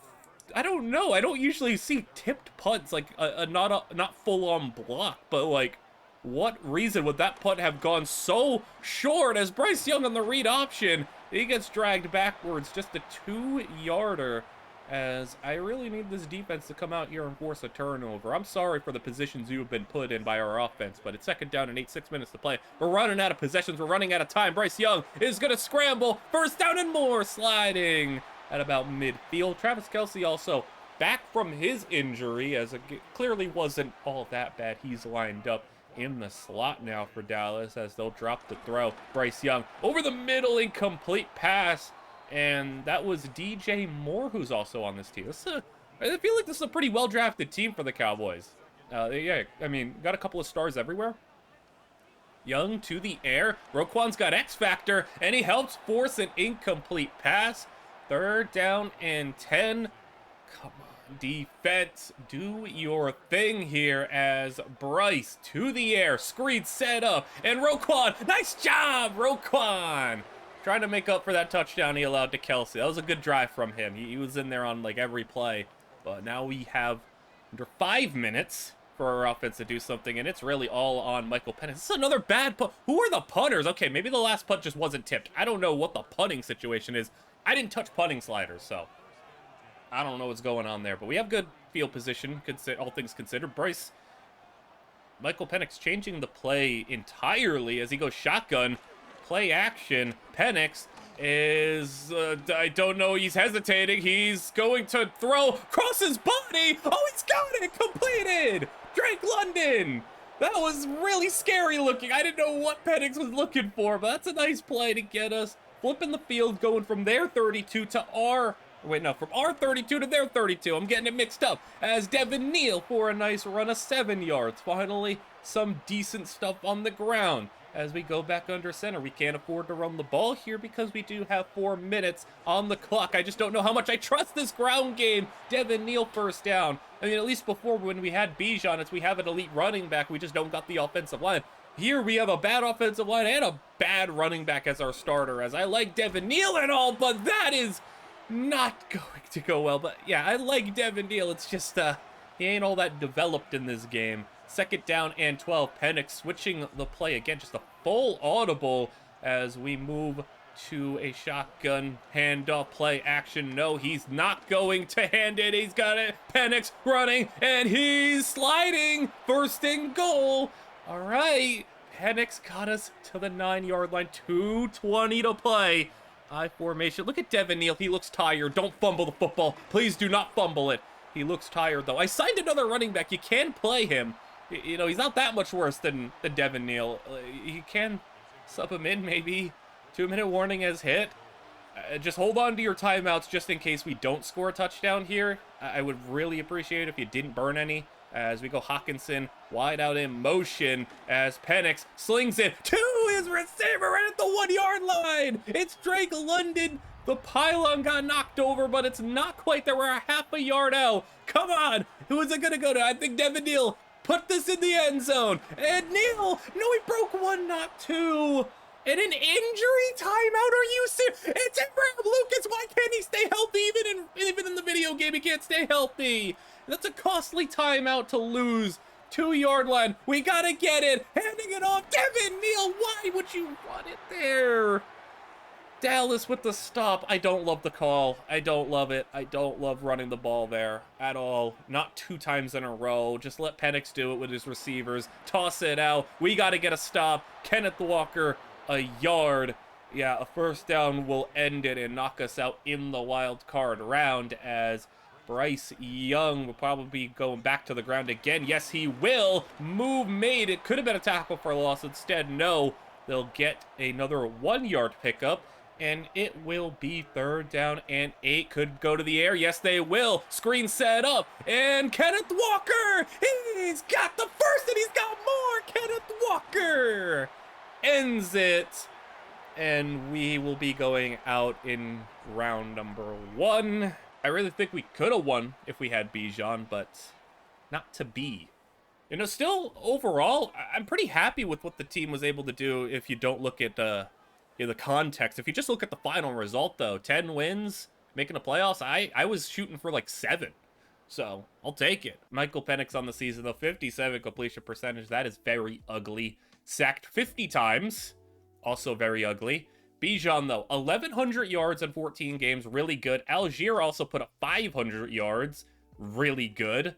know. I don't usually see tipped punts, like not full-on block, but like, what reason would that punt have gone so short as Bryce Young on the read option? He gets dragged backwards, just a 2-yarder, as I really need this defense to come out here and force a turnover. I'm sorry for the positions you have been put in by our offense, but it's second down and 6 minutes to play. We're running out of possessions. We're running out of time. Bryce Young is going to scramble. First down and more, sliding at about midfield. Travis Kelce also back from his injury, as it clearly wasn't all that bad. He's lined up in the slot now for Dallas as they'll drop the throw. Bryce Young over the middle, incomplete pass, and that was DJ Moore, who's also on this team. I feel like this is a pretty well-drafted team for the Cowboys. Yeah, I mean, got a couple of stars everywhere. Young to the air. Roquan's got X Factor, and he helps force an incomplete pass. Third down and 10. Come on, defense, do your thing here as Bryce to the air. Screen set up, and Roquan, nice job, Roquan. Trying to make up for that touchdown he allowed to Kelce. That was a good drive from him. He was in there on like every play. But now we have under 5 minutes for our offense to do something, and it's really all on Michael Penix. This is another bad punt. Who are the punters? Okay, maybe the last punt just wasn't tipped. I don't know what the punting situation is. I didn't touch punting sliders, so I don't know what's going on there. But we have good field position, all things considered. Michael Penix changing the play entirely as he goes shotgun. Play action. Penix is, I don't know, he's hesitating. He's going to throw across his body. Oh, he's got it. Completed. Drake London. That was really scary looking. I didn't know what Penix was looking for, but that's a nice play to get us flipping the field, going from their 32 to our, from our 32 to their 32. I'm getting it mixed up as Devin Neal for a nice run of 7 yards. Finally, some decent stuff on the ground. As we go back under center, we can't afford to run the ball here because we do have 4 minutes on the clock. I just don't know how much I trust this ground game. Devin Neal first down. I mean, at least before when we had Bijan, we have an elite running back. We just don't got the offensive line. Here we have a bad offensive line and a bad running back as our starter. As I like Devin Neal and all, but that is not going to go well. But yeah, I like Devin Neal. It's just he ain't all that developed in this game. Second down and 12. Penix switching the play again, just a full audible as we move to a shotgun handoff play action. No, he's not going to hand it. He's got it. Penix running and he's sliding. First and goal. All right. Penix got us to the 9-yard line. 2:20 to play. I formation. Look at Devin Neal. He looks tired. Don't fumble the football. Please do not fumble it. He looks tired though. I signed another running back. You can play him. You know, he's not that much worse than Devin Neal. You can sub him in, maybe. 2-minute warning has hit. Just hold on to your timeouts just in case we don't score a touchdown here. I would really appreciate it if you didn't burn any. As we go Hawkinson wide out in motion as Penix slings it to his receiver right at the 1-yard line. It's Drake London. The pylon got knocked over, but it's not quite there. We're a half a yard out. Come on. Who is it going to go to? I think Devin Neal. Put this in the end zone. And Neal, no, he broke one, not two. And an injury timeout? Are you serious? It's Abraham Lucas. Why can't he stay healthy? Even in the video game, he can't stay healthy. That's a costly timeout to lose. 2-yard line. We gotta get it. Handing it off. Devin Neal, why would you run it there? Dallas with the stop. I don't love the call. I don't love it. I don't love running the ball there at all. Not 2 times in a row. Just let Penix do it with his receivers. Toss it out. We got to get a stop. Kenneth Walker, a yard. Yeah, a first down will end it and knock us out in the wild card round as Bryce Young will probably be going back to the ground again. Yes, he will. Move made. It could have been a tackle for a loss. Instead, no. They'll get another 1-yard pickup. And it will be 3rd down and 8. Could go to the air. Yes, they will. Screen set up. And Kenneth Walker, he's got the first and he's got more. Kenneth Walker ends it. And we will be going out in round number 1. I really think we could have won if we had Bijan, but not to be. You know, still overall, I'm pretty happy with what the team was able to do if you don't look at the context. If you just look at the final result, though, 10 wins, making the playoffs, I was shooting for like 7. So, I'll take it. Michael Penix on the season, though, 57 completion percentage. That is very ugly. Sacked 50 times. Also very ugly. Bijan, though, 1,100 yards in 14 games. Really good. Algier also put up 500 yards. Really good.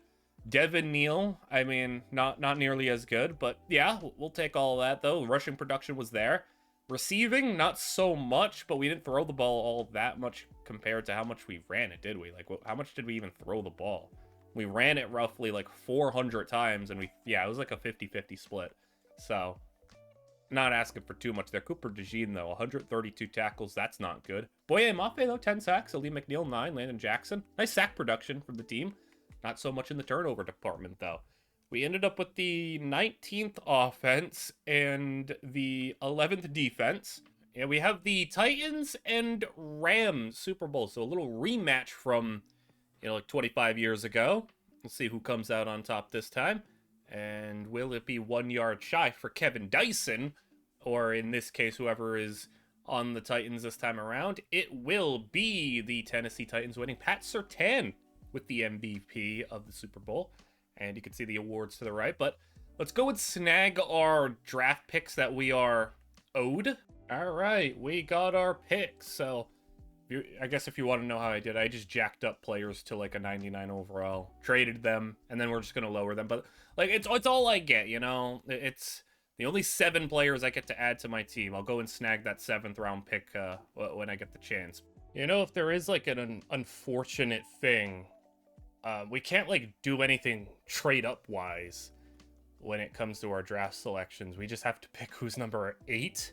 Devin Neal, I mean, not nearly as good, but yeah, we'll take all of that, though. Rushing production was there. Receiving, not so much, but we didn't throw the ball all that much compared to how much we ran it, did we? Like, how much did we even throw the ball? We ran it roughly like 400 times, and it was like a 50-50 split. So, not asking for too much there. Cooper DeJean, though, 132 tackles. That's not good. Boye Mafe, though, 10 sacks. Ali McNeil, 9. Landon Jackson. Nice sack production from the team. Not so much in the turnover department, though. We ended up with the 19th offense and the 11th defense. And we have the Titans and Rams Super Bowl. So a little rematch from, like 25 years ago. We'll see who comes out on top this time. And will it be 1 yard shy for Kevin Dyson? Or in this case, whoever is on the Titans this time around. It will be the Tennessee Titans winning. Pat Surtain with the MVP of the Super Bowl. And you can see the awards to the right. But let's go and snag our draft picks that we are owed. All right, we got our picks. So I guess if you want to know how I did, I just jacked up players to like a 99 overall, traded them, and then we're just going to lower them. But like it's all I get, It's the only 7 players I get to add to my team. I'll go and snag that 7th round pick when I get the chance. If there is like an unfortunate thing, we can't like do anything trade up wise when it comes to our draft selections. We just have to pick who's number 8.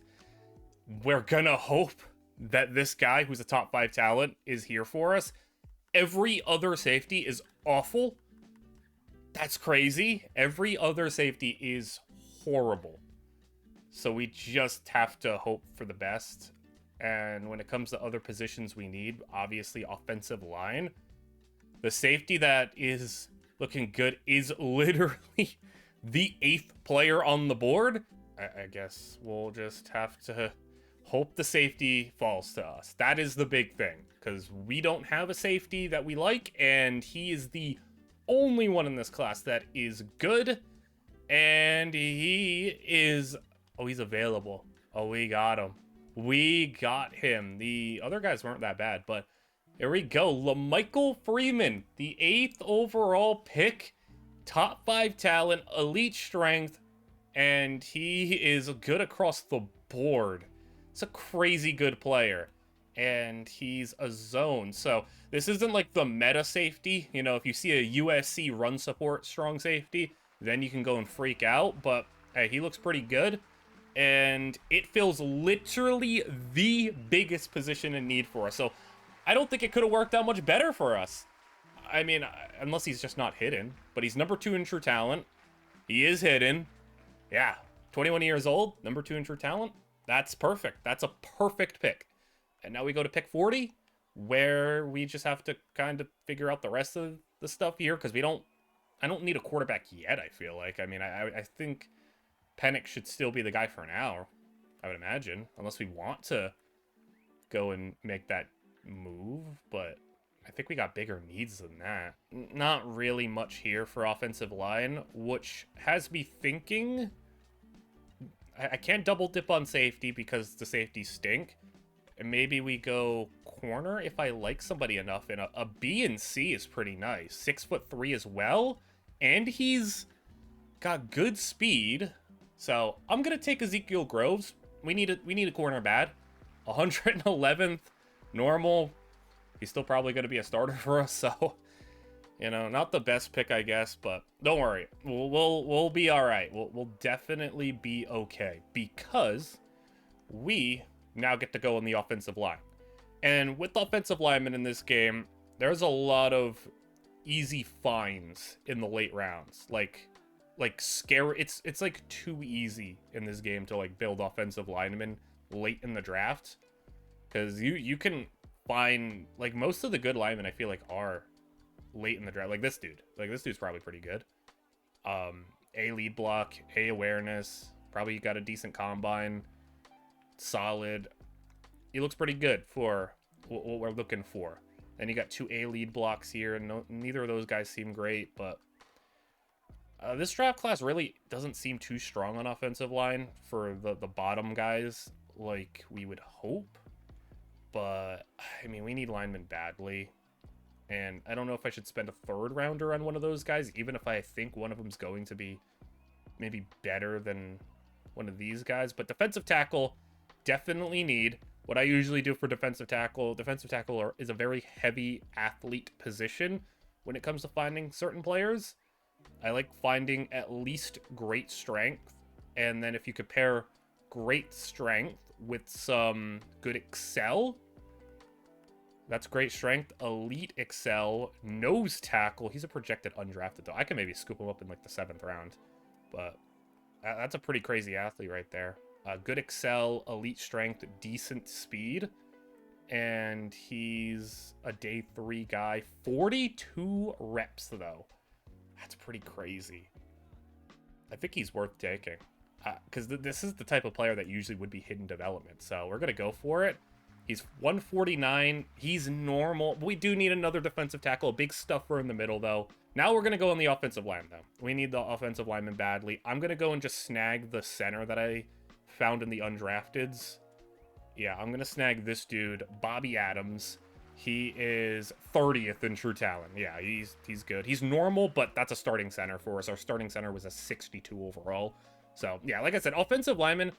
We're gonna hope that this guy who's a top 5 talent is here for us. Every other safety is awful. That's crazy. Every other safety is horrible. So we just have to hope for the best. And when it comes to other positions we need, obviously offensive line, the safety that is looking good is literally the 8th player on the board. I guess we'll just have to hope the safety falls to us. That is the big thing, because we don't have a safety that we like, and he is the only one in this class that is good, and he is... Oh, he's available. Oh, we got him. We got him. The other guys weren't that bad, but here we go. LaMichael Freeman, the 8th overall pick, top 5 talent, elite strength, and he is good across the board. It's a crazy good player, and he's a zone. So this isn't like the meta safety. If you see a USC run support strong safety, then you can go and freak out. But hey, he looks pretty good, and it fills literally the biggest position in need for us. So I don't think it could have worked out much better for us. I mean, unless he's just not hidden. But he's number 2 in true talent. He is hidden. Yeah, 21 years old, number 2 in true talent. That's perfect. That's a perfect pick. And now we go to pick 40, where we just have to kind of figure out the rest of the stuff here, because I don't need a quarterback yet, I feel like. I mean, I think Penix should still be the guy for now, I would imagine, unless we want to go and make that move, but I think we got bigger needs than that. Not really much here for offensive line, which has me thinking... I can't double dip on safety because the safeties stink. And maybe we go corner if I like somebody enough. And a B and C is pretty nice. 6'3" as well. And he's got good speed. So I'm going to take Ezekiel Groves. We need a corner bad. 111th normal. He's still probably going to be a starter for us. So, not the best pick, I guess, but don't worry. We'll be all right. We'll definitely be okay, because we now get to go in the offensive line. And with offensive linemen in this game, there's a lot of easy finds in the late rounds. Like scary. It's like too easy in this game to like build offensive linemen late in the draft, because you can find like most of the good linemen I feel like are late in the draft. Like this dude's probably pretty good. A lead block, A awareness, probably got a decent combine, solid. He looks pretty good for what we're looking for. Then you got 2 A lead blocks here, and neither of those guys seem great, but this draft class really doesn't seem too strong on offensive line for the bottom guys like we would hope. But, I mean, we need linemen badly. And I don't know if I should spend a 3rd rounder on one of those guys, even if I think one of them's going to be maybe better than one of these guys. But defensive tackle, definitely need. What I usually do for defensive tackle is a very heavy athlete position when it comes to finding certain players. I like finding at least great strength, and then if you compare great strength with some good excel, that's great strength, elite excel, nose tackle. He's a projected undrafted though. I can maybe scoop him up in like the 7th round, but that's a pretty crazy athlete right there. Good excel, elite strength, decent speed, and he's a day 3 guy. 42 reps though. That's pretty crazy. I think he's worth taking, because this is the type of player that usually would be hidden development. So we're gonna go for it. He's 149. He's normal. We do need another defensive tackle, a big stuffer in the middle, though. Now we're going to go on the offensive line, though. We need the offensive lineman badly. I'm going to go and just snag the center that I found in the undrafteds. Yeah, I'm going to snag this dude, Bobby Adams. He is 30th in true talent. Yeah, he's good. He's normal, but that's a starting center for us. Our starting center was a 62 overall. So, yeah, like I said, offensive lineman,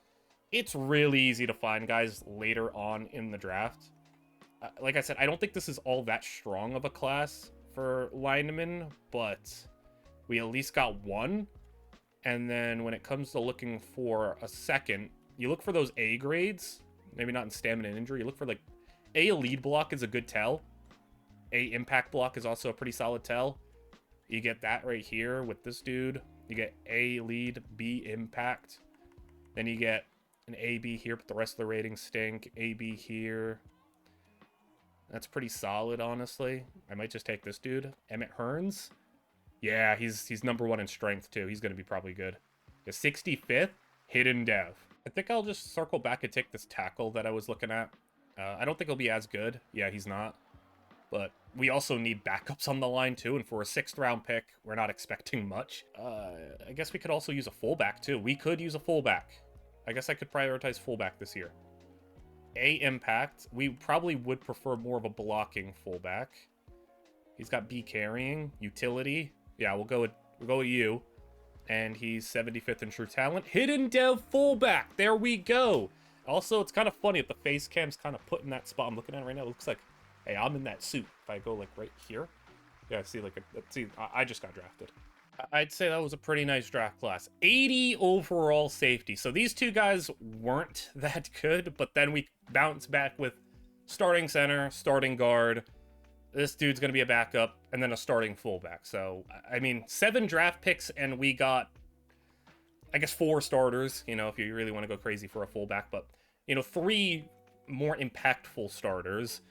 it's really easy to find guys later on in the draft. Like I said, I don't think this is all that strong of a class for linemen, but we at least got one. And then when it comes to looking for a second, you look for those A grades. Maybe not in stamina and injury. You look for like A lead block is a good tell. A impact block is also a pretty solid tell. You get that right here with this dude. You get A lead, B impact. Then you get an AB here, but the rest of the ratings stink. AB here. That's pretty solid, honestly. I might just take this dude. Emmett Hearns. Yeah, he's number 1 in strength, too. He's going to be probably good. The 65th, hidden dev. I think I'll just circle back and take this tackle that I was looking at. I don't think he'll be as good. Yeah, he's not. But we also need backups on the line, too. And for a 6th round pick, we're not expecting much. I guess we could also use a fullback, too. We could use a fullback. I guess I could prioritize fullback this year. A impact. We probably would prefer more of a blocking fullback. He's got B carrying, utility. Yeah, we'll go with you. And he's 75th in true talent. Hidden dev fullback. There we go. Also, it's kind of funny if the face cam's kind of put in that spot I'm looking at right now. It looks like, hey, I'm in that suit. If I go like right here, yeah, see, like, see, I just got drafted. I'd say that was a pretty nice draft class. 80 overall safety. So these two guys weren't that good, but then we bounced back with starting center, starting guard. This dude's going to be a backup, and then a starting fullback. So, I mean, 7 draft picks, and we got, I guess, 4 starters, you know, if you really want to go crazy for a fullback. But, you know, 3 more impactful starters.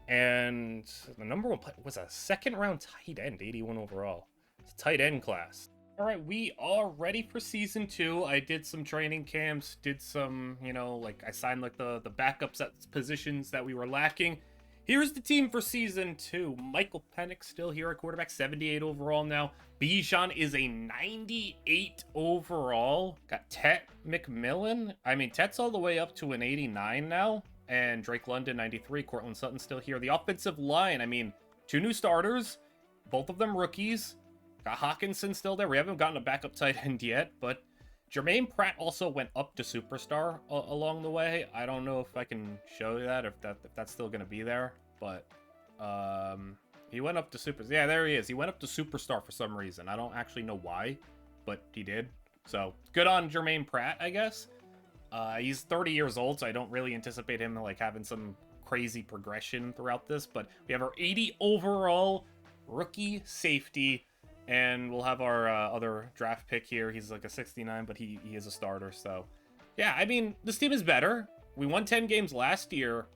And the number 1 player was a 2nd round tight end, 81 overall. It's a tight end class. All right, we are ready for season 2. I did some training camps, did some, you know, like I signed like the backups at positions that we were lacking. Here's the team for season 2. Michael Penix still here at quarterback, 78 overall now. Bijan is a 98 overall. Got Tet McMillan. I mean, Tet's all the way up to an 89 now. And Drake London, 93. Cortland Sutton still here. The offensive line, I mean, 2 new starters. Both of them rookies. Got Hawkinson still there. We haven't gotten a backup tight end yet, but Jermaine Pratt also went up to superstar along the way. I don't know if I can show you that, if that's still going to be there, but he went up to super. Yeah, there he is. He went up to superstar for some reason. I don't actually know why, but he did. So good on Jermaine Pratt, I guess. He's 30 years old, so I don't really anticipate him like having some crazy progression throughout this. But we have our 80 overall rookie safety, and we'll have our other draft pick here. He's like a 69, but he is a starter. So, yeah, I mean, this team is better. We won 10 games last year.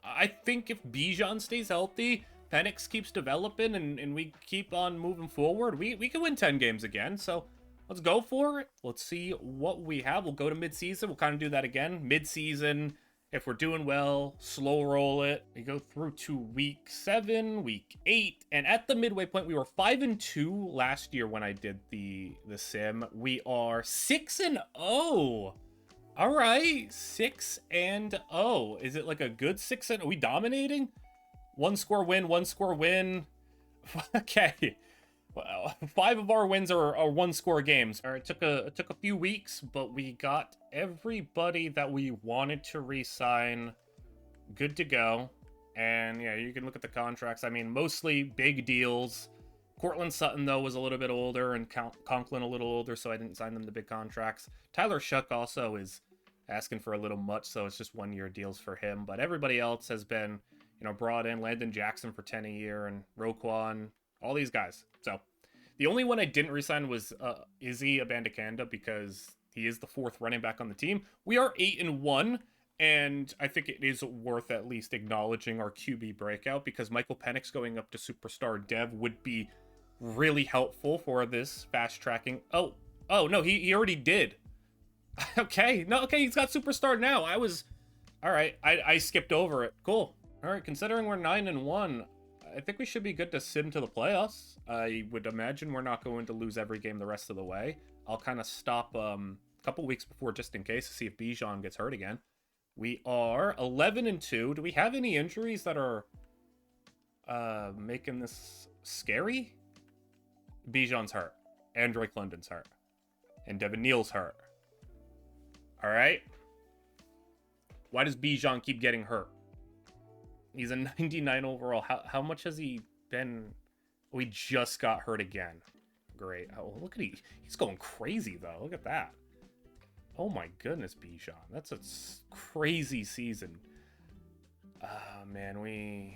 I think if Bijan stays healthy, Penix keeps developing, and we keep on moving forward, we can win 10 games again. So let's go for it. Let's see what we have. We'll go to midseason. We'll kind of do that again. Midseason, if we're doing well, slow roll it. We go through to week 7, week 8, and at the midway point, we were 5-2 last year when I did the sim. We are 6-0. All right, 6-0. Is it like a good 6-0? Are we dominating? One score win. Okay. Well, 5 of our wins are one-score games. All right, it took a few weeks, but we got everybody that we wanted to re-sign good to go. And yeah, you can look at the contracts. I mean, mostly big deals. Cortland Sutton, though, was a little bit older, and Conklin a little older, so I didn't sign them to big contracts. Tyler Shuck also is asking for a little much, so it's just 1-year deals for him. But everybody else has been, brought in. Landon Jackson for 10 a year, and Roquan, all these guys. So the only one I didn't resign was Izzy Abandakanda, because he is the 4th running back on the team. We are 8-1, and I think it is worth at least acknowledging our QB breakout, because Michael Penix going up to superstar dev would be really helpful for this fast tracking. Oh no, he already did. Okay, he's got superstar now. All right, I skipped over it. Cool. All right, considering we're 9-1, I think we should be good to sim to the playoffs. I would imagine we're not going to lose every game the rest of the way. I'll kind of stop a couple weeks before just in case to see if Bijan gets hurt again. We are 11-2. Do we have any injuries that are making this scary? Bijan's hurt. Andrew Clendon's hurt. And Devin Neal's hurt. All right. Why does Bijan keep getting hurt? He's a 99 overall. How much has he been? We just got hurt again. Great. Oh, look at he's going crazy though. Look at that. Oh my goodness, Bijan. That's a crazy season. Man, I mean,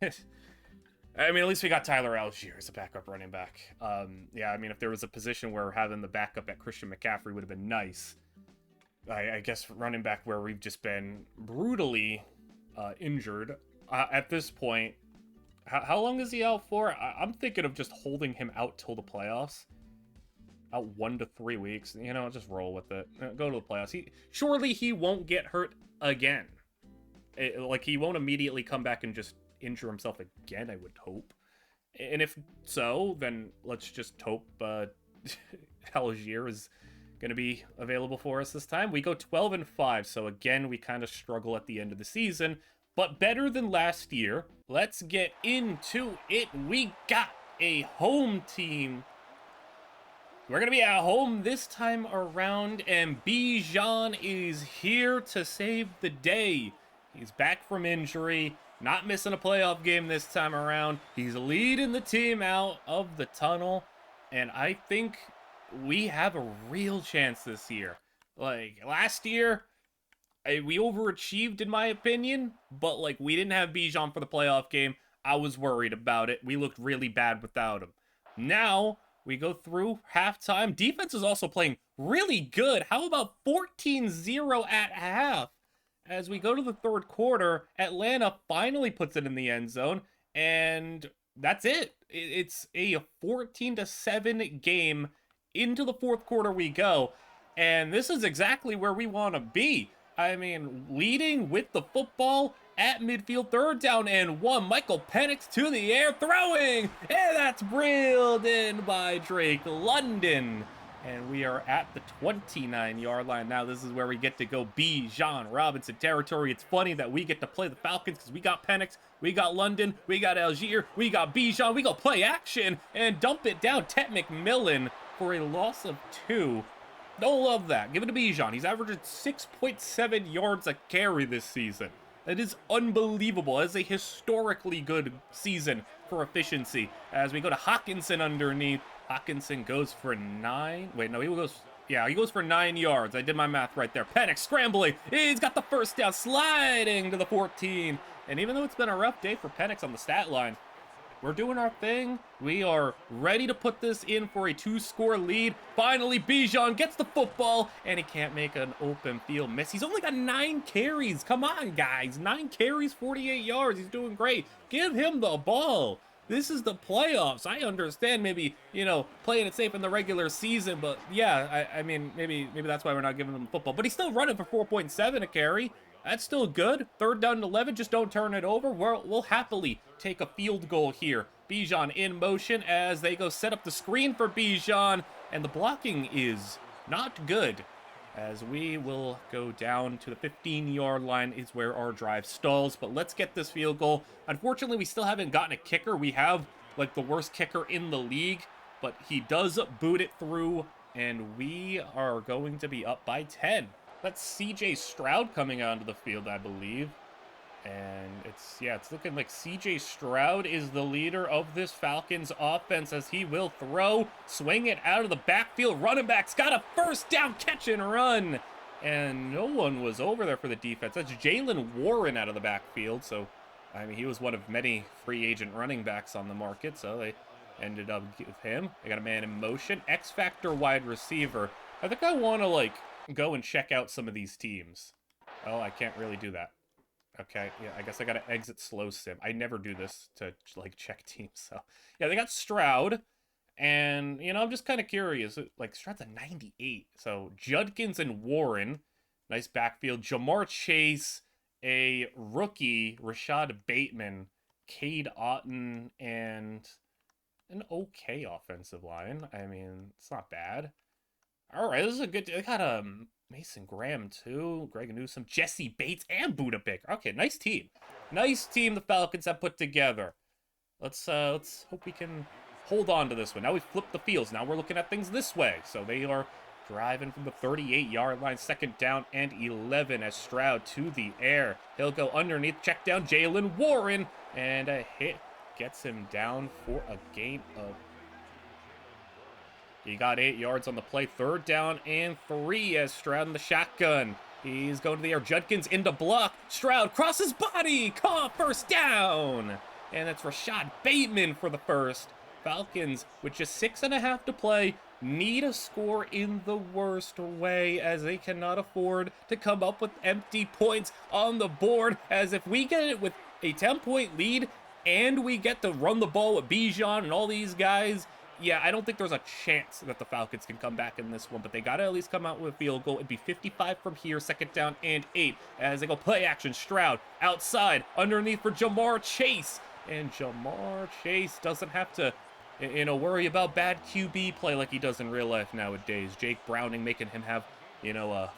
at least we got Tyler Algier as a backup running back. Yeah, I mean, if there was a position where having the backup at Christian McCaffrey would have been nice. I guess running back where we've just been brutally injured. At this point, how long is he out for? I'm thinking of just holding him out till the playoffs. Out 1 to 3 weeks. Just roll with it. Go to the playoffs. Surely he won't get hurt again. He won't immediately come back and just injure himself again, I would hope. And if so, then let's just hope Algier is going to be available for us this time. We go 12-5, so again, we kind of struggle at the end of the season, but better than last year. Let's get into it. We got a home team. We're going to be at home this time around, and Bijan is here to save the day. He's back from injury, not missing a playoff game this time around. He's leading the team out of the tunnel, and I think we have a real chance this year. Like, last year, we overachieved in my opinion, but we didn't have Bijan for the playoff game. I was worried about it. We looked really bad without him. Now, we go through halftime. Defense is also playing really good. How about 14-0 at half? As we go to the third quarter, Atlanta finally puts it in the end zone, and that's it. It's a 14-7 game. Into the fourth quarter we go, and this is exactly where we want to be. I mean, leading with the football at midfield, 3rd down and 1. Michael Penix to the air, throwing, and that's reeled in by Drake London. And we are at the 29-yard line now. This is where we get to go Bijan Robinson territory. It's funny that we get to play the Falcons because we got Penix, we got London, we got Algier, we got Bijan. We go play action and dump it down. Tet McMillan for a loss of 2. Don't love that. Give it to Bijan. He's averaging 6.7 yards a carry this season. That is unbelievable. That is a historically good season for efficiency. As we go to Hawkinson underneath. Hawkinson goes for 9. Wait, no, he goes Yeah, he goes for 9 yards. I did my math right there. Penix scrambling. He's got the first down, sliding to the 14. And even though it's been a rough day for Penix on the stat line, we're doing our thing. We are ready to put this in for a 2-score lead. Finally, Bijan gets the football, and he can't make an open field miss. He's only got 9 carries. Come on, guys. 9 carries, 48 yards. He's doing great. Give him the ball. This is the playoffs. I understand maybe, playing it safe in the regular season, but yeah, I mean, maybe that's why we're not giving him the football. But he's still running for 4.7 a carry. That's still good. 3rd down and 11, just don't turn it over. We'll happily take a field goal here. Bijan in motion as they go set up the screen for Bijan, and the blocking is not good. As we will go down to the 15-yard line is where our drive stalls, but let's get this field goal. Unfortunately, we still haven't gotten a kicker. We have, like, the worst kicker in the league, but he does boot it through, and we are going to be up by 10. That's CJ Stroud coming onto the field, I believe. And it's looking like CJ Stroud is the leader of this Falcons offense as he will throw, swing it out of the backfield. Running back's got a first down catch and run. And no one was over there for the defense. That's Jaylen Warren out of the backfield. So, I mean, he was one of many free agent running backs on the market. So they ended up with him. They got a man in motion. X Factor wide receiver. I think I want to, go and check out some of these teams. Oh, I can't really do that. Okay, yeah, I guess I gotta exit slow sim. I never do this to, check teams, so. Yeah, they got Stroud, and, I'm just kind of curious. Stroud's a 98, so Judkins and Warren, nice backfield. Jamar Chase, a rookie, Rashad Bateman, Cade Otton, and an okay offensive line. I mean, it's not bad. All right, this is a good. They got Mason Graham too, Greg Newsome, Jesse Bates, and Buda Baker. Okay, nice team. Nice team the Falcons have put together. Let's hope we can hold on to this one. Now we flip the fields. Now we're looking at things this way. So they are driving from the 38-yard line, 2nd down and 11 as Stroud to the air. He'll go underneath, check down Jaylen Warren, and a hit gets him down for a gain of. He got 8 yards on the play. 3rd down and 3 as Stroud in the shotgun. He's going to the air. Judkins into block. Stroud crosses body. Caught, first down. And that's Rashad Bateman for the first. Falcons, with just 6.5 to play, need a score in the worst way as they cannot afford to come up with empty points on the board. As if we get it with a 10-point lead and we get to run the ball with Bijan and all these guys, yeah, I don't think there's a chance that the Falcons can come back in this one, but they got to at least come out with a field goal. It'd be 55 from here, 2nd down and 8 as they go play action. Stroud outside, underneath for Jamar Chase. And Jamar Chase doesn't have to, worry about bad QB play like he does in real life nowadays. Jake Browning making him have,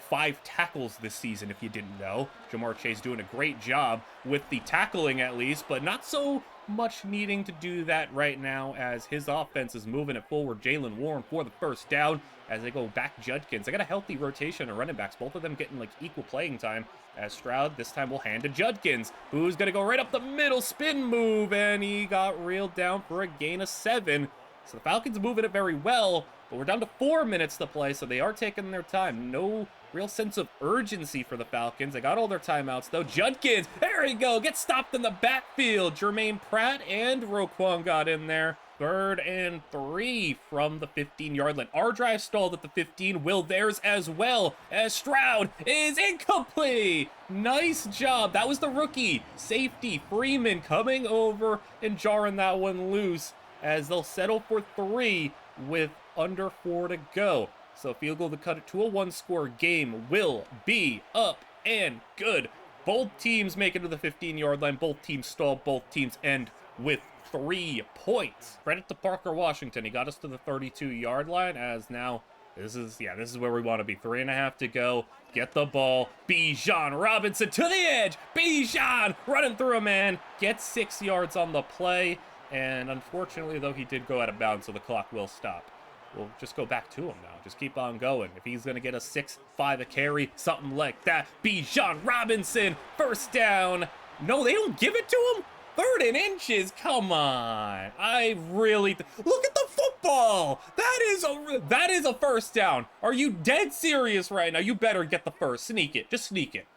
5 tackles this season, if you didn't know. Jamar Chase doing a great job with the tackling at least, but not so much needing to do that right now as his offense is moving it forward. Jaylen Warren for the first down as they go back Judkins. They got a healthy rotation of running backs, both of them getting equal playing time as Stroud this time will hand to Judkins, who's going to go right up the middle, spin move, and he got reeled down for a gain of 7. So the Falcons moving it very well, but we're down to 4 minutes to play, so they are taking their time. No real sense of urgency for the Falcons. They got all their timeouts, though. Judkins, there we go, gets stopped in the backfield. Jermaine Pratt and Roquan got in there. 3rd and 3 from the 15-yard line. Our drive stalled at the 15. Will theirs as well as Stroud is incomplete. Nice job. That was the rookie safety Freeman coming over and jarring that one loose as they'll settle for 3 with under 4 to go. So field goal to cut it to a 1-score game will be up and good. Both teams make it to the 15-yard line. Both teams stall. Both teams end with 3 points. Credit to Parker Washington. He got us to the 32-yard line as now this is where we want to be. 3.5 to go. Get the ball. Bijan Robinson to the edge. Bijan running through a man. Gets 6 yards on the play. And unfortunately, though, he did go out of bounds, so the clock will stop. We'll just go back to him now. Just keep on going. If he's going to get a 6-5 a carry, something like that. Bijan Robinson, first down. No, they don't give it to him? 3rd and inches. Come on. I really... Look at the football. football. That is a first down. Are you dead serious right now? You better get the first. Sneak it. Just sneak it.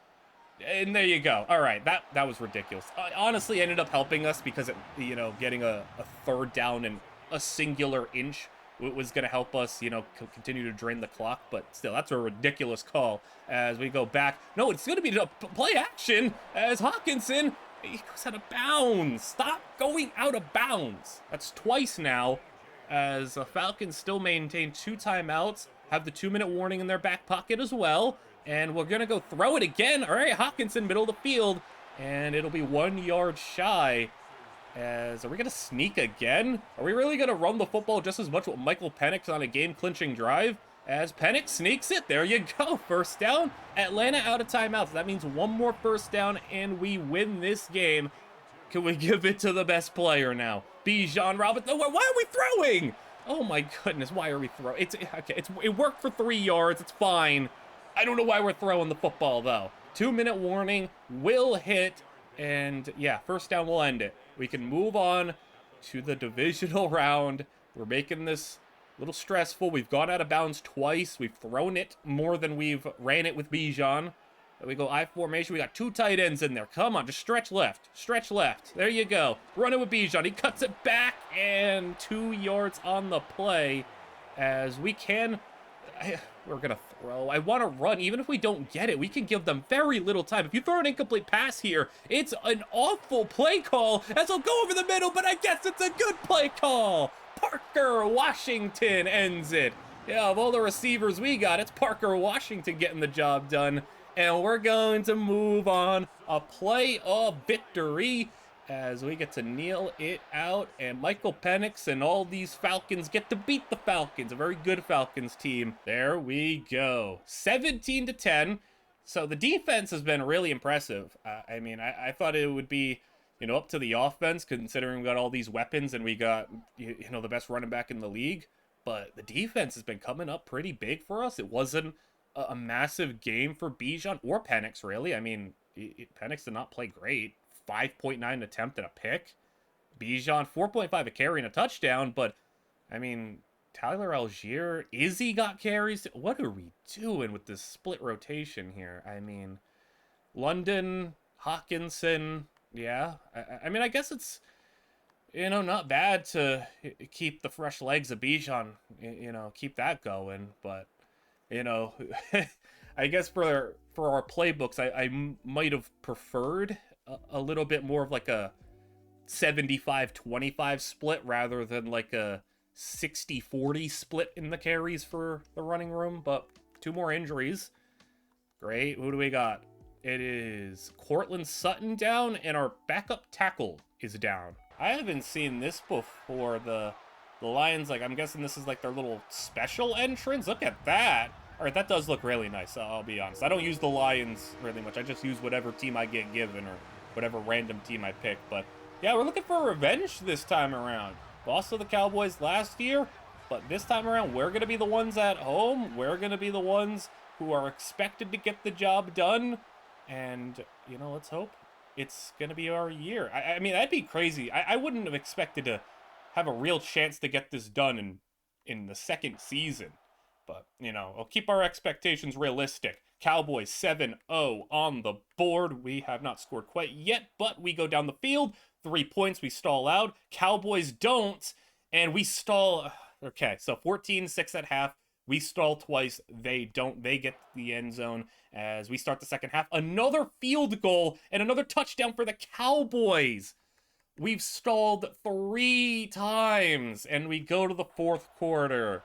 And there you go. All right, that was ridiculous. Honestly, ended up helping us because it, getting a third down and a singular inch was going to help us, continue to drain the clock. But still, that's a ridiculous call as we go back. No, it's going to be a play action as Hawkinson, he goes out of bounds. Stop going out of bounds. That's twice now as the Falcons still maintain 2 timeouts, have the 2-minute warning in their back pocket as well. And we're going to go throw it again. All right, Hawkinson, middle of the field. And it'll be 1 yard shy. Are we going to sneak again? Are we really going to run the football just as much with Michael Penix on a game-clinching drive? As Penix sneaks it. There you go. First down. Atlanta out of timeouts. That means 1 more first down, and we win this game. Can we give it to the best player now? Bijan Robinson. Why are we throwing? Oh, my goodness. Why are we throwing? It worked for 3 yards. It's fine. I don't know why we're throwing the football, though. 2-minute warning will hit, and yeah, first down will end it. We can move on to the divisional round. We're making this a little stressful. We've gone out of bounds twice. We've thrown it more than we've ran it with Bijan. We go I formation. We got 2 tight ends in there. Come on, just stretch left. Stretch left. There you go. Run it with Bijan. He cuts it back, and 2 yards on the play as we can... We're going to throw. I want to run. Even if we don't get it, we can give them very little time. If you throw an incomplete pass here, it's an awful play call as they'll go over the middle, but I guess it's a good play call. Parker Washington ends it. Yeah, of all the receivers we got, it's Parker Washington getting the job done. And we're going to move on. A play of victory as we get to kneel it out, and Michael Penix and all these Falcons get to beat the Falcons, a very good Falcons team. There we go. 17-10. So the defense has been really impressive. I thought it would be, up to the offense, considering we got all these weapons and we got, the best running back in the league. But the defense has been coming up pretty big for us. It wasn't a massive game for Bijan or Penix, really. Penix did not play great. 5.9 attempt and a pick. Bijan, 4.5 a carry and a touchdown, but, Tyler Algier, Izzy got carries. What are we doing with this split rotation here? London, Hawkinson, yeah. I guess it's, not bad to keep the fresh legs of Bijan, keep that going, but, I guess for our playbooks, I might have preferred a little bit more of like a 75-25 split rather than like a 60-40 split in the carries for the running room, but 2 more injuries. Great. Who do we got? It is Cortland Sutton down, and our backup tackle is down. I haven't seen this before. The Lions, I'm guessing this is like their little special entrance. Look at that. All right, that does look really nice, I'll be honest. I don't use the Lions really much. I just use whatever team I get given or whatever random team I pick. But, yeah, we're looking for revenge this time around. Lost to the Cowboys last year, but this time around, we're going to be the ones at home. We're going to be the ones who are expected to get the job done. And, let's hope it's going to be our year. That'd be crazy. I wouldn't have expected to have a real chance to get this done in the second season. But, I'll keep our expectations realistic. Cowboys 7-0 on the board. We have not scored quite yet, but we go down the field. 3 points, we stall out. Cowboys don't, and we stall. Okay, so 14-6 at half. We stall twice. They don't. They get the end zone as we start the second half. Another field goal and another touchdown for the Cowboys. We've stalled 3 times, and we go to the fourth quarter.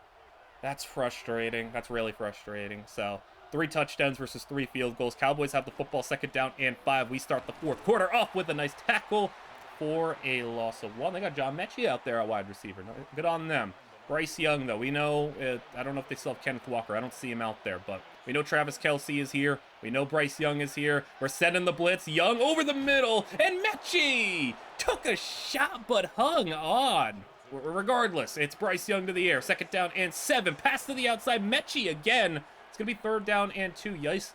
That's frustrating. That's really frustrating. So 3 touchdowns versus 3 field goals. Cowboys have the football, 2nd down and 5. We start the fourth quarter off with a nice tackle for a loss of 1. They got John Mechie out there at wide receiver. Good on them. Bryce Young, though, we know, I don't know if they still have Kenneth Walker. I don't see him out there, but we know Travis Kelce is here. We know Bryce Young is here. We're setting the blitz. Young over the middle, and Mechie took a shot but hung on. Regardless, it's Bryce Young to the air. 2nd down and 7. Pass to the outside. Mechie again. It's going to be 3rd down and 2. Yikes.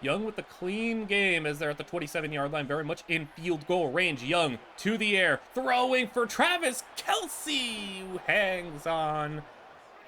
Young with the clean game as they're at the 27-yard line, very much in field goal range. Young to the air, throwing for Travis Kelce, who hangs on.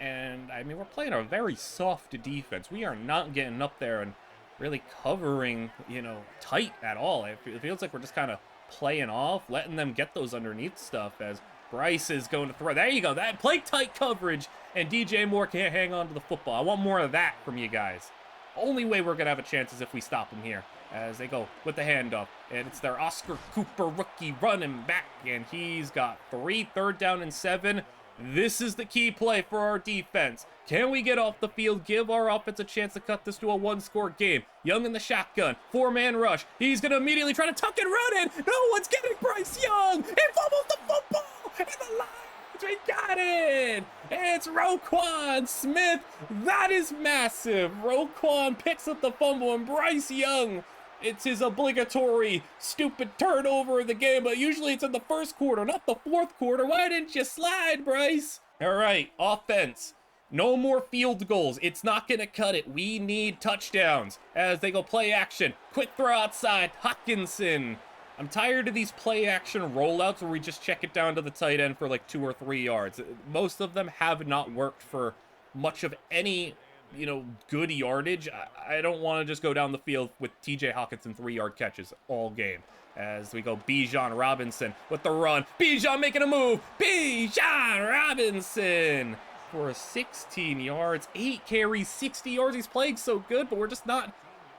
And, I mean, we're playing a very soft defense. We are not getting up there and really covering, you know, tight at all. It feels like we're just kind of playing off, letting them get those underneath stuff as Bryce is going to throw. There you go. That play tight coverage, and DJ Moore can't hang on to the football. I want more of that from you guys. Only way we're going to have a chance is if we stop them here as they go with the handoff. And it's their Oscar Cooper rookie running back, and he's got 3, 3rd down and 7. This is the key play for our defense. Can we get off the field, give our offense a chance to cut this to a 1-score game? Young in the shotgun, 4-man rush. He's going to immediately try to tuck and run it. No one's getting Bryce Young. He fumbles the football. And the Lions, we got it. It's Roquan Smith. That is massive. Roquan picks up the fumble, and Bryce Young, it's his obligatory stupid turnover of the game, but usually it's in the first quarter, not the fourth quarter. Why didn't you slide, Bryce? All right, offense. No more field goals. It's not going to cut it. We need touchdowns as they go play action. Quick throw outside. Hockenson. I'm tired of these play action rollouts where we just check it down to the tight end for like 2 or 3 yards. Most of them have not worked for much of any, you know, good yardage. I don't want to just go down the field with TJ Hockenson 3-yard catches all game. As we go Bijan Robinson with the run. Bijan making a move. Bijan Robinson for 16 yards, 8 carries, 60 yards. He's playing so good, but we're just not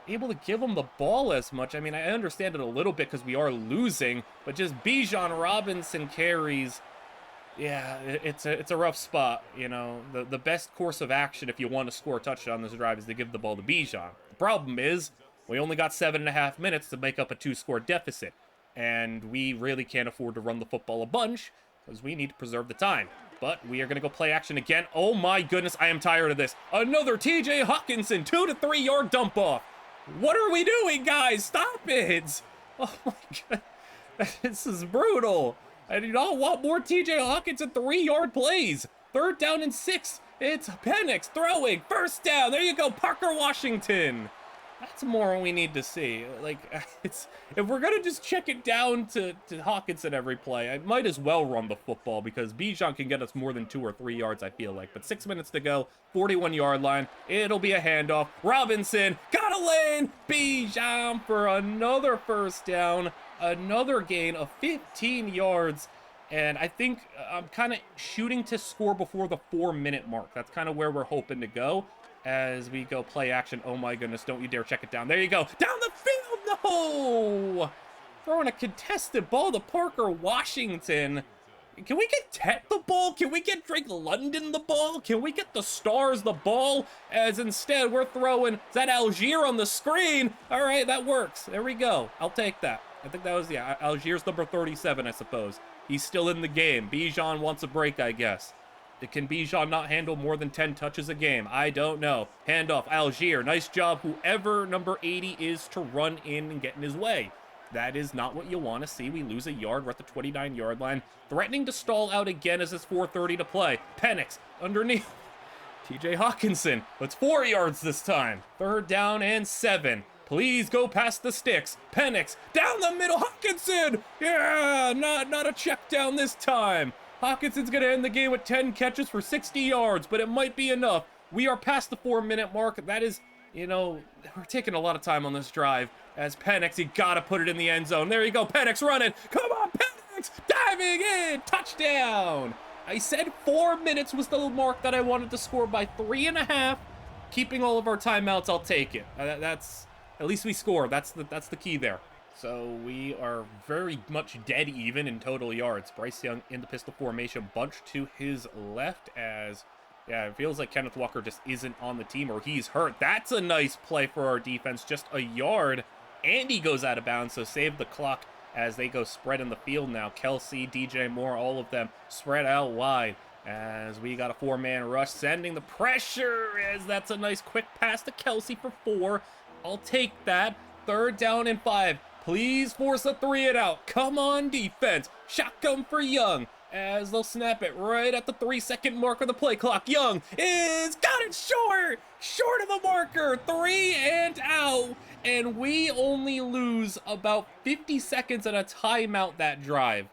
able to give him the ball as much. I mean, I understand it a little bit because we are losing, but just Bijan Robinson carries. Yeah, it's a rough spot. You know, the best course of action if you want to score a touchdown on this drive is to give the ball to Bijan. The problem is we only got 7.5 minutes to make up a 2-score deficit, and we really can't afford to run the football a bunch because we need to preserve the time. But we are going to go play action again. Oh my goodness, I am tired of this. Another TJ Hockenson 2 to 3 yard dump off. What are we doing, guys? Stop it. Oh my god. This is brutal. I do not want more TJ Hockenson 3-yard plays. 3rd down and 6. It's Penix throwing. 1st down. There you go, Parker Washington. That's more we need to see. Like, it's if we're gonna just check it down to Hockenson every play, I might as well run the football because Bijan can get us more than 2 or 3 yards, I feel like. But 6 minutes to go, 41-yard line. It'll be a handoff. Robinson got a lane. Bijan for another 1st down, another gain of 15 yards. And I think I'm kind of shooting to score before the 4-minute mark. That's kind of where we're hoping to go. As we go play action. Oh my goodness, don't you dare check it down. There you go. Down the field. No! Throwing a contested ball to Parker Washington. Can we get Tet the ball? Can we get Drake London the ball? Can we get the Stars the ball? As instead we're throwing, is that Algier on the screen? All right, that works. There we go. I'll take that. I think that was, yeah, Algier's number 37, I suppose. He's still in the game. Bijan wants a break, I guess. Can Bijan not handle more than 10 touches a game? I don't know. Handoff, Algier. Nice job, whoever number 80 is, to run in and get in his way. That is not what you want to see. We lose a yard. We're at the 29-yard line. Threatening to stall out again as it's 4:30 to play. Penix underneath. TJ Hockenson. It's 4 yards this time. 3rd down and 7. Please go past the sticks. Penix down the middle. Hockenson. Yeah, not a check down this time. Hawkinson's going to end the game with 10 catches for 60 yards, but it might be enough. We are past the 4-minute mark. That is, you know, we're taking a lot of time on this drive. As Penix, you got to put it in the end zone. There you go, Penix running. Come on, Penix, diving in. Touchdown. I said 4 minutes was the mark that I wanted to score by 3.5. Keeping all of our timeouts, I'll take it. That's, at least we score. That's the key there. So we are very much dead even in total yards. Bryce Young in the pistol formation, bunch to his left as, yeah, it feels like Kenneth Walker just isn't on the team or he's hurt. That's a nice play for our defense, just a yard. And he goes out of bounds, so save the clock as they go spread in the field now. Kelce, DJ Moore, all of them spread out wide as we got a 4-man rush, sending the pressure as that's a nice quick pass to Kelce for 4. I'll take that. 3rd down and 5. Please force a 3 and out. Come on, defense. Shotgun for Young as they'll snap it right at the 3-second mark of the play clock. Young is got it short of the marker. 3 and out. and we only lose about 50 seconds and a timeout that drive.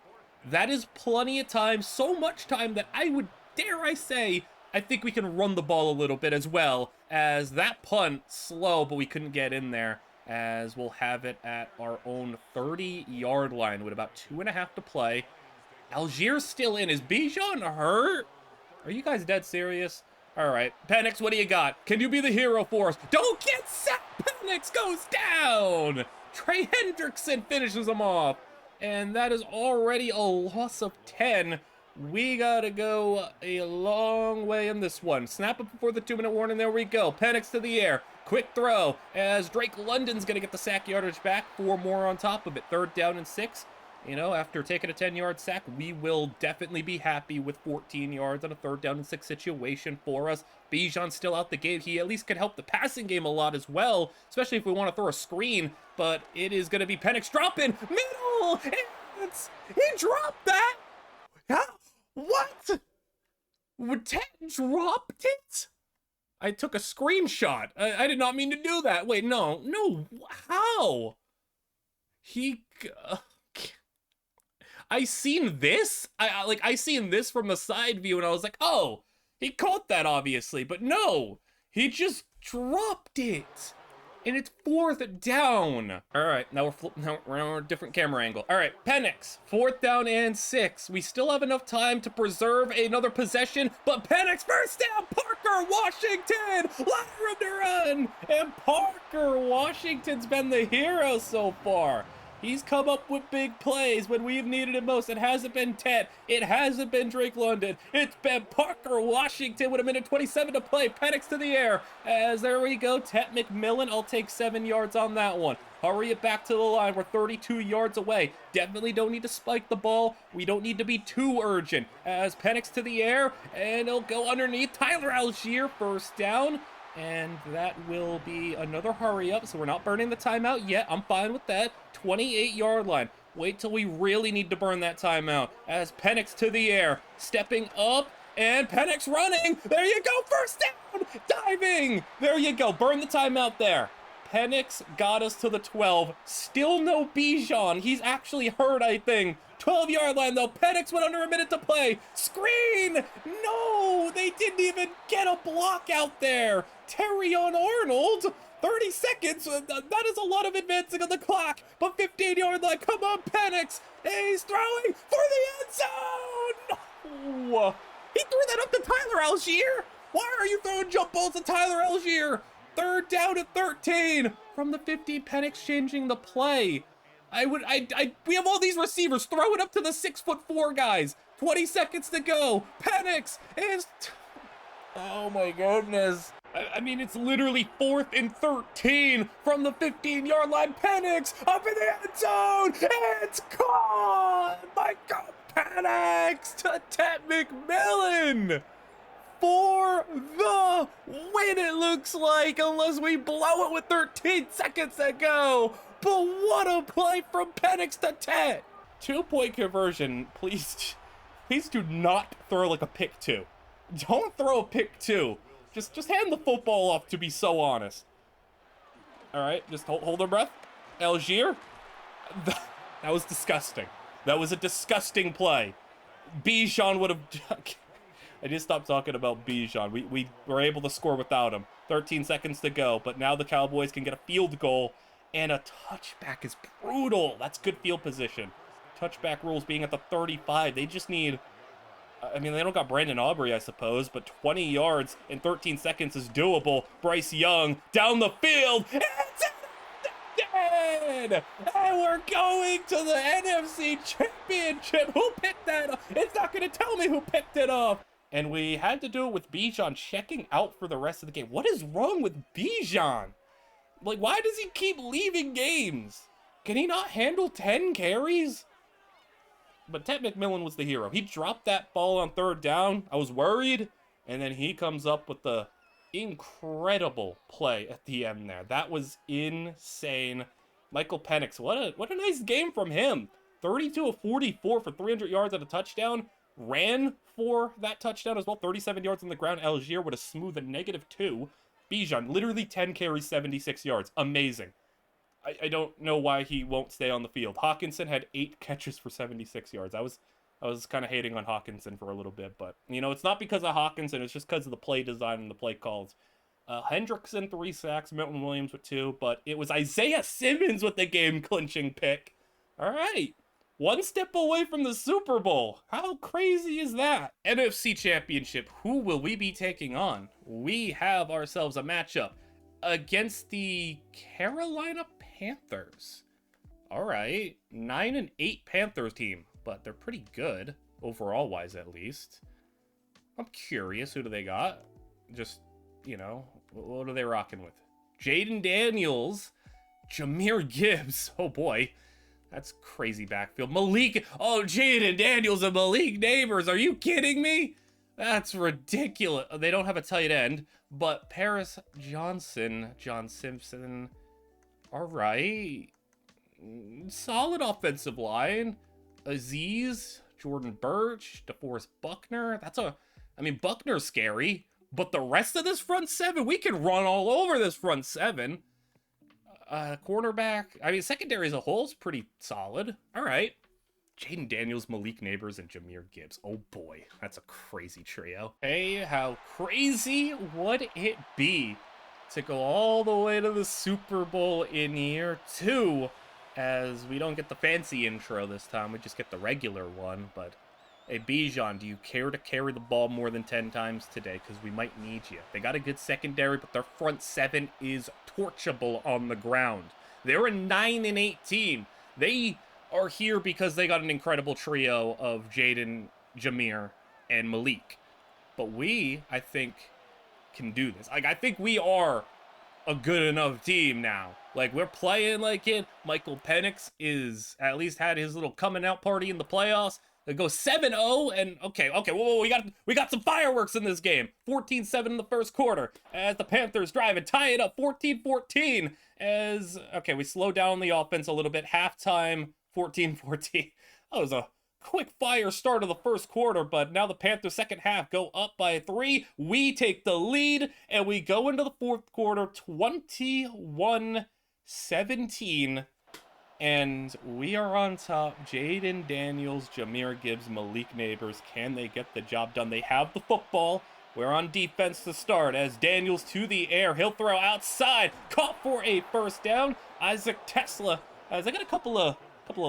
That is plenty of time, so much time that I would, dare I say, I think we can run the ball a little bit as well, as that punt, slow, but we couldn't get in there, as we'll have it at our own 30-yard line with about 2.5 to play. Algier's still in. Is Bijan hurt? Are you guys dead serious? All right, Penix, what do you got? Can you be the hero for us? Don't get sacked! Penix goes down! Trey Hendrickson finishes him off. And that is already a loss of 10. We gotta go a long way in this one. Snap it before the 2-minute warning. There we go. Penix to the air. Quick throw as Drake London's gonna get the sack yardage back. 4 more on top of it. 3rd down and 6. You know, after taking a 10-yard sack, we will definitely be happy with 14 yards on a 3rd down and 6 situation for us. Bijan's still out the gate. He at least can help the passing game a lot as well, especially if we want to throw a screen. But it is going to be Penix dropping middle. He dropped that. Huh? What? Ted dropped it? I took a screenshot. I did not mean to do that. Wait, no. How? I seen this. I seen this from the side view, and I was like, oh, he caught that obviously, but no, he just dropped it, and it's 4th down. All right, now we're on a different camera angle. All right, Penix, 4th down and 6. We still have enough time to preserve another possession, but Penix 1st down. Parker Washington, lot to run, and Parker Washington's been the hero so far. He's come up with big plays when we've needed it most. It hasn't been Ted. It hasn't been Drake London. It's been Parker Washington with 1:27 to play. Penix to the air. As there we go. Ted McMillan. I'll take 7 yards on that one. Hurry it back to the line. We're 32 yards away. Definitely don't need to spike the ball. We don't need to be too urgent. As Penix to the air. And it'll go underneath. Tyler Algier 1st down. And that will be another hurry up, so we're not burning the timeout yet. I'm fine with that. 28-yard line. Wait till we really need to burn that timeout. As Penix to the air, stepping up, and Penix running. There you go, 1st down, diving. There you go, burn the timeout there. Penix got us to the 12. Still no Bijan. He's actually hurt, I think. 12-yard line, though. Penix went under a minute to play. Screen! No! They didn't even get a block out there. Terry on Arnold. 30 seconds. That is a lot of advancing on the clock. But 15-yard line. Come on, Penix. He's throwing for the end zone. No! He threw that up to Tyler Algier. Why are you throwing jump balls to Tyler Algier? 3rd down at 13 from the 50. Penix changing the play. We have all these receivers. Throw it up to the 6'4" guys. 20 seconds to go. Penix is. Oh my goodness. I mean, it's literally 4th and 13 from the 15-yard line. Penix up in the end zone. It's caught. My God, Penix to Ted McMillan for the win, it looks like, unless we blow it with 13 seconds to go. But what a play from Penix to Ted. 2-point conversion. Please do not throw like a pick 2. Don't throw a pick 2. Just hand the football off, to be so honest. All right, just hold our breath. Algier. That was disgusting. That was a disgusting play. Bijan would have. I just stopped talking about Bijan. We were able to score without him. 13 seconds to go, but now the Cowboys can get a field goal, and a touchback is brutal. That's good field position. Touchback rules being at the 35. They just need, I mean, they don't got Brandon Aubrey, I suppose, but 20 yards in 13 seconds is doable. Bryce Young down the field. It's dead! And we're going to the NFC Championship. Who picked that up? It's not going to tell me who picked it up. And we had to do it with Bijan checking out for the rest of the game. What is wrong with Bijan? Like, why does he keep leaving games? Can he not handle 10 carries? But Ted McMillan was the hero. He dropped that ball on 3rd down. I was worried. And then he comes up with the incredible play at the end there. That was insane. Michael Penix, what a nice game from him. 32 of 44 for 300 yards and a touchdown. Ran for that touchdown as well. 37 yards on the ground. Algier with a smooth -2. Bijan, literally 10 carries, 76 yards. Amazing. I don't know why he won't stay on the field. Hawkinson had 8 catches for 76 yards. I was kind of hating on Hawkinson for a little bit, but it's not because of Hawkinson. It's just because of the play design and the play calls. Hendrickson 3 sacks, Milton Williams with 2, but it was Isaiah Simmons with the game clinching pick. All right. One step away from the Super Bowl. How crazy is that? NFC Championship, who will we be taking on? We have ourselves a matchup against the Carolina Panthers. All right, 9-8 Panthers team, but they're pretty good, overall wise at least. I'm curious, who do they got? Just, what are they rocking with? Jaden Daniels, Jahmyr Gibbs, oh boy. That's crazy backfield. Jaden Daniels and Malik Neighbors. Are you kidding me? That's ridiculous. They don't have a tight end, but Paris Johnson, John Simpson. All right. Solid offensive line. Aziz, Jordan Birch, DeForest Buckner. Buckner's scary, but the rest of this front seven, we can run all over this front seven. Cornerback, secondary as a whole is pretty solid. All right. Jaden Daniels, Malik Neighbors, and Jahmyr Gibbs. Oh boy, that's a crazy trio. Hey, how crazy would it be to go all the way to the Super Bowl in year 2, as we don't get the fancy intro this time, we just get the regular one. But hey, Bijan, do you care to carry the ball more than 10 times today? Because we might need you. They got a good secondary, but their front seven is torchable on the ground. They're a 9-8 team. They are here because they got an incredible trio of Jaden, Jahmyr, and Malik. But we, I think, can do this. I think we are a good enough team now. We're playing like it. Michael Penix is at least had his little coming out party in the playoffs. They go 7-0, and okay, whoa, we got some fireworks in this game. 14-7 in the first quarter as the Panthers drive and tie it up 14-14 we slow down the offense a little bit. Halftime, 14-14. That was a quick fire start of the first quarter, but now the Panthers second half go up by 3. We take the lead, and we go into the fourth quarter 21-17. And we are on top. Jaden Daniels, Jahmyr Gibbs, Malik Neighbors. Can they get the job done? They have the football. We're on defense to start as Daniels to the air. He'll throw outside. Caught for a first down. Isaac Tesla. As I got a couple of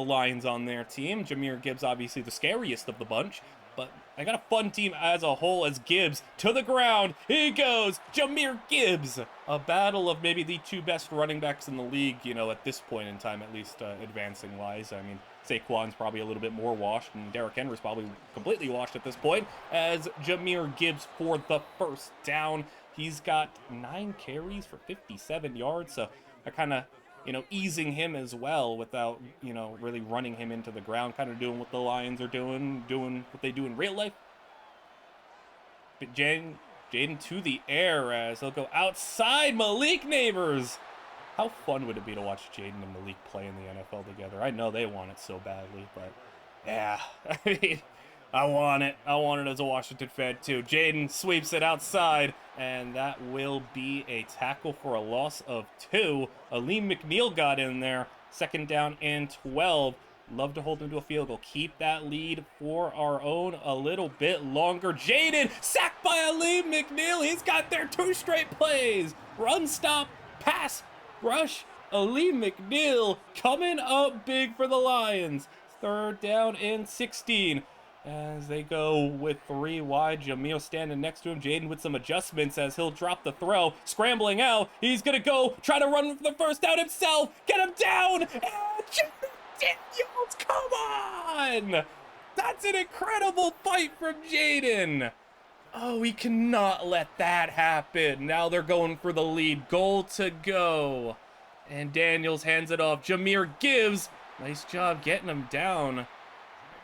lines on their team. Jahmyr Gibbs, obviously the scariest of the bunch. But I got a fun team as a whole as Gibbs to the ground. He goes, Jahmyr Gibbs. A battle of maybe the 2 best running backs in the league, at this point in time, at least advancing wise. Saquon's probably a little bit more washed, and Derrick Henry's probably completely washed at this point, as Jahmyr Gibbs for the first down. He's got 9 carries for 57 yards, so I kind of, easing him as well without, really running him into the ground, kind of doing what the Lions are doing what they do in real life. But Jaden to the air as they'll go outside. Malik Neighbors. How fun would it be to watch Jaden and Malik play in the NFL together? I know they want it so badly, but yeah, I want it. I want it as a Washington fan too. Jaden sweeps it outside, and that will be a tackle for a loss of 2. Aleem McNeil got in there. Second down and 12. Love to hold him to a field goal. Keep that lead for our own a little bit longer. Jaden sacked by Aleem McNeil. He's got there 2 straight plays. Run, stop, pass, rush. Aleem McNeil coming up big for the Lions. Third down and 16. As they go with 3 wide, Jahmyr standing next to him. Jaden with some adjustments as he'll drop the throw. Scrambling out. He's going to go try to run for the first down himself. Get him down. And Jaden Daniels, come on. That's an incredible fight from Jaden. Oh, we cannot let that happen. Now they're going for the lead. Goal to go. And Daniels hands it off. Jahmyr Gibbs. Nice job getting him down.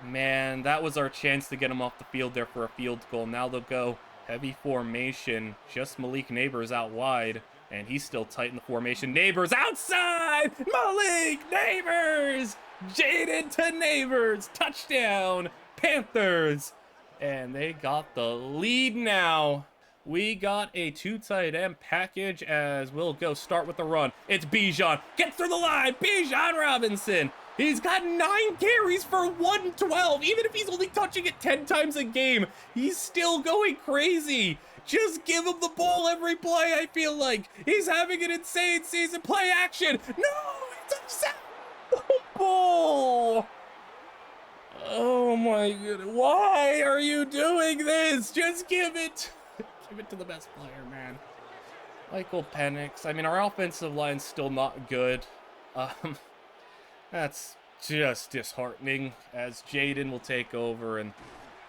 Man, that was our chance to get him off the field there for a field goal. Now they'll go heavy formation. Just Malik Neighbors out wide, and he's still tight in the formation. Neighbors outside! Malik Neighbors! Jaden to Neighbors! Touchdown! Panthers! And they got the lead now. We got a 2 tight end package as we'll go start with the run. It's Bijan. Gets through the line. Bijan Robinson. He's got 9 carries for 112. Even if he's only touching it 10 times a game, he's still going crazy. Just give him the ball every play, I feel like. He's having an insane season. Play action. No, it's upset. Ball. Oh my goodness. Why are you doing this? Just give it. Give it to the best player, man. Michael Penix. I mean, our offensive line's still not good. That's just disheartening as Jaden will take over, and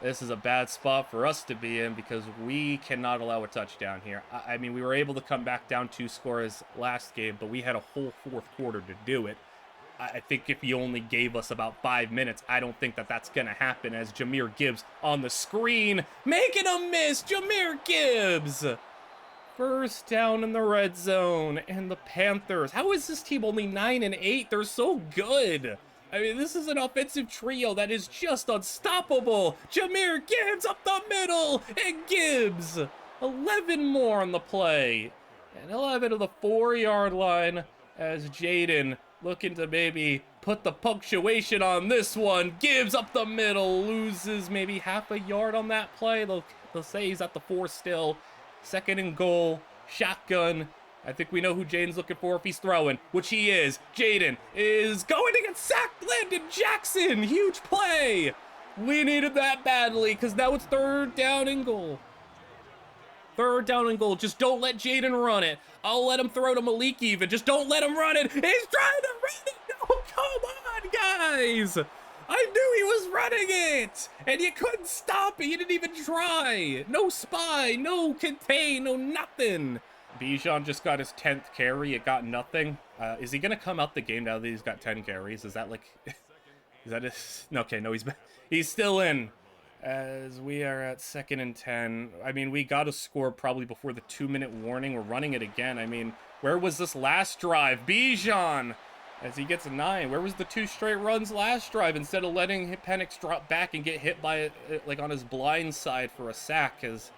this is a bad spot for us to be in because we cannot allow a touchdown here. I mean, we were able to come back down 2 scores last game, but we had a whole 4th quarter to do it. I think if he only gave us about 5 minutes, I don't think that that's going to happen as Jahmyr Gibbs on the screen, making a miss. Jahmyr Gibbs. First down in the red zone, and the Panthers. How is this team only 9-8? They're so good. I mean, this is an offensive trio that is just unstoppable. Jahmyr Gibbs up the middle, and Gibbs. 11 more on the play, and 11 to the 4-yard line as Jaden looking to maybe put the punctuation on this one. Gibbs up the middle, loses maybe half a yard on that play. They'll say he's at the 4 still. 2nd and goal, shotgun. I think we know who Jaden's looking for if he's throwing, which he is. Jaden is going to get sacked. Landon Jackson, huge play. We needed that badly because now it's 3rd down and goal. 3rd down and goal. Just don't let Jaden run it. I'll let him throw to Malik even. Just don't let him run it. He's trying to run it. No, come on, guys. I knew he was running it. And you couldn't stop it. You didn't even try. No spy, no contain, no nothing. Bijan just got his 10th carry. It got nothing. Is he going to come out the game now that he's got 10 carries? Is that like... is that his... Okay, no, he's still in. As we are at 2nd and 10. I mean, we got a score probably before the 2-minute warning. We're running it again. I mean, where was this last drive? Bijan, as he gets a 9. Where was the 2 straight runs last drive instead of letting Penix drop back and get hit by it, like on his blind side for a sack? Because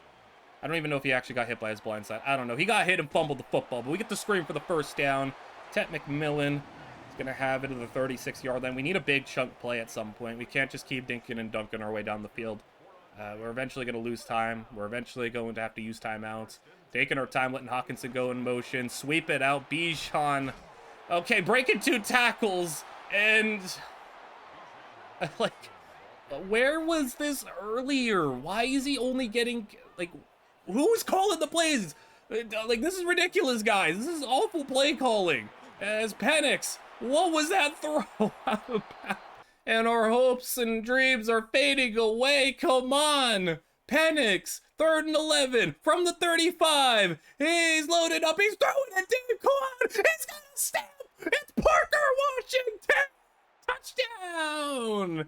I don't even know if he actually got hit by his blind side. I don't know. He got hit and fumbled the football, but we get the screen for the 1st down. Tet McMillan is going to have it to the 36-yard line. We need a big chunk play at some point. We can't just keep dinking and dunking our way down the field. We're eventually going to lose time. We're eventually going to have to use timeouts. Taking our time, letting Hawkinson go in motion. Sweep it out. Bijan. Okay, breaking 2 tackles. And, like, where was this earlier? Why is he only getting, like, who's calling the plays? Like, this is ridiculous, guys. This is awful play calling. As Penix, what was that throw? Out of bounds. And our hopes and dreams are fading away. Come on. Penix, 3rd and 11 from the 35. He's loaded up. He's throwing it deep. Come on. He's got a stamp. It's Parker Washington. Touchdown.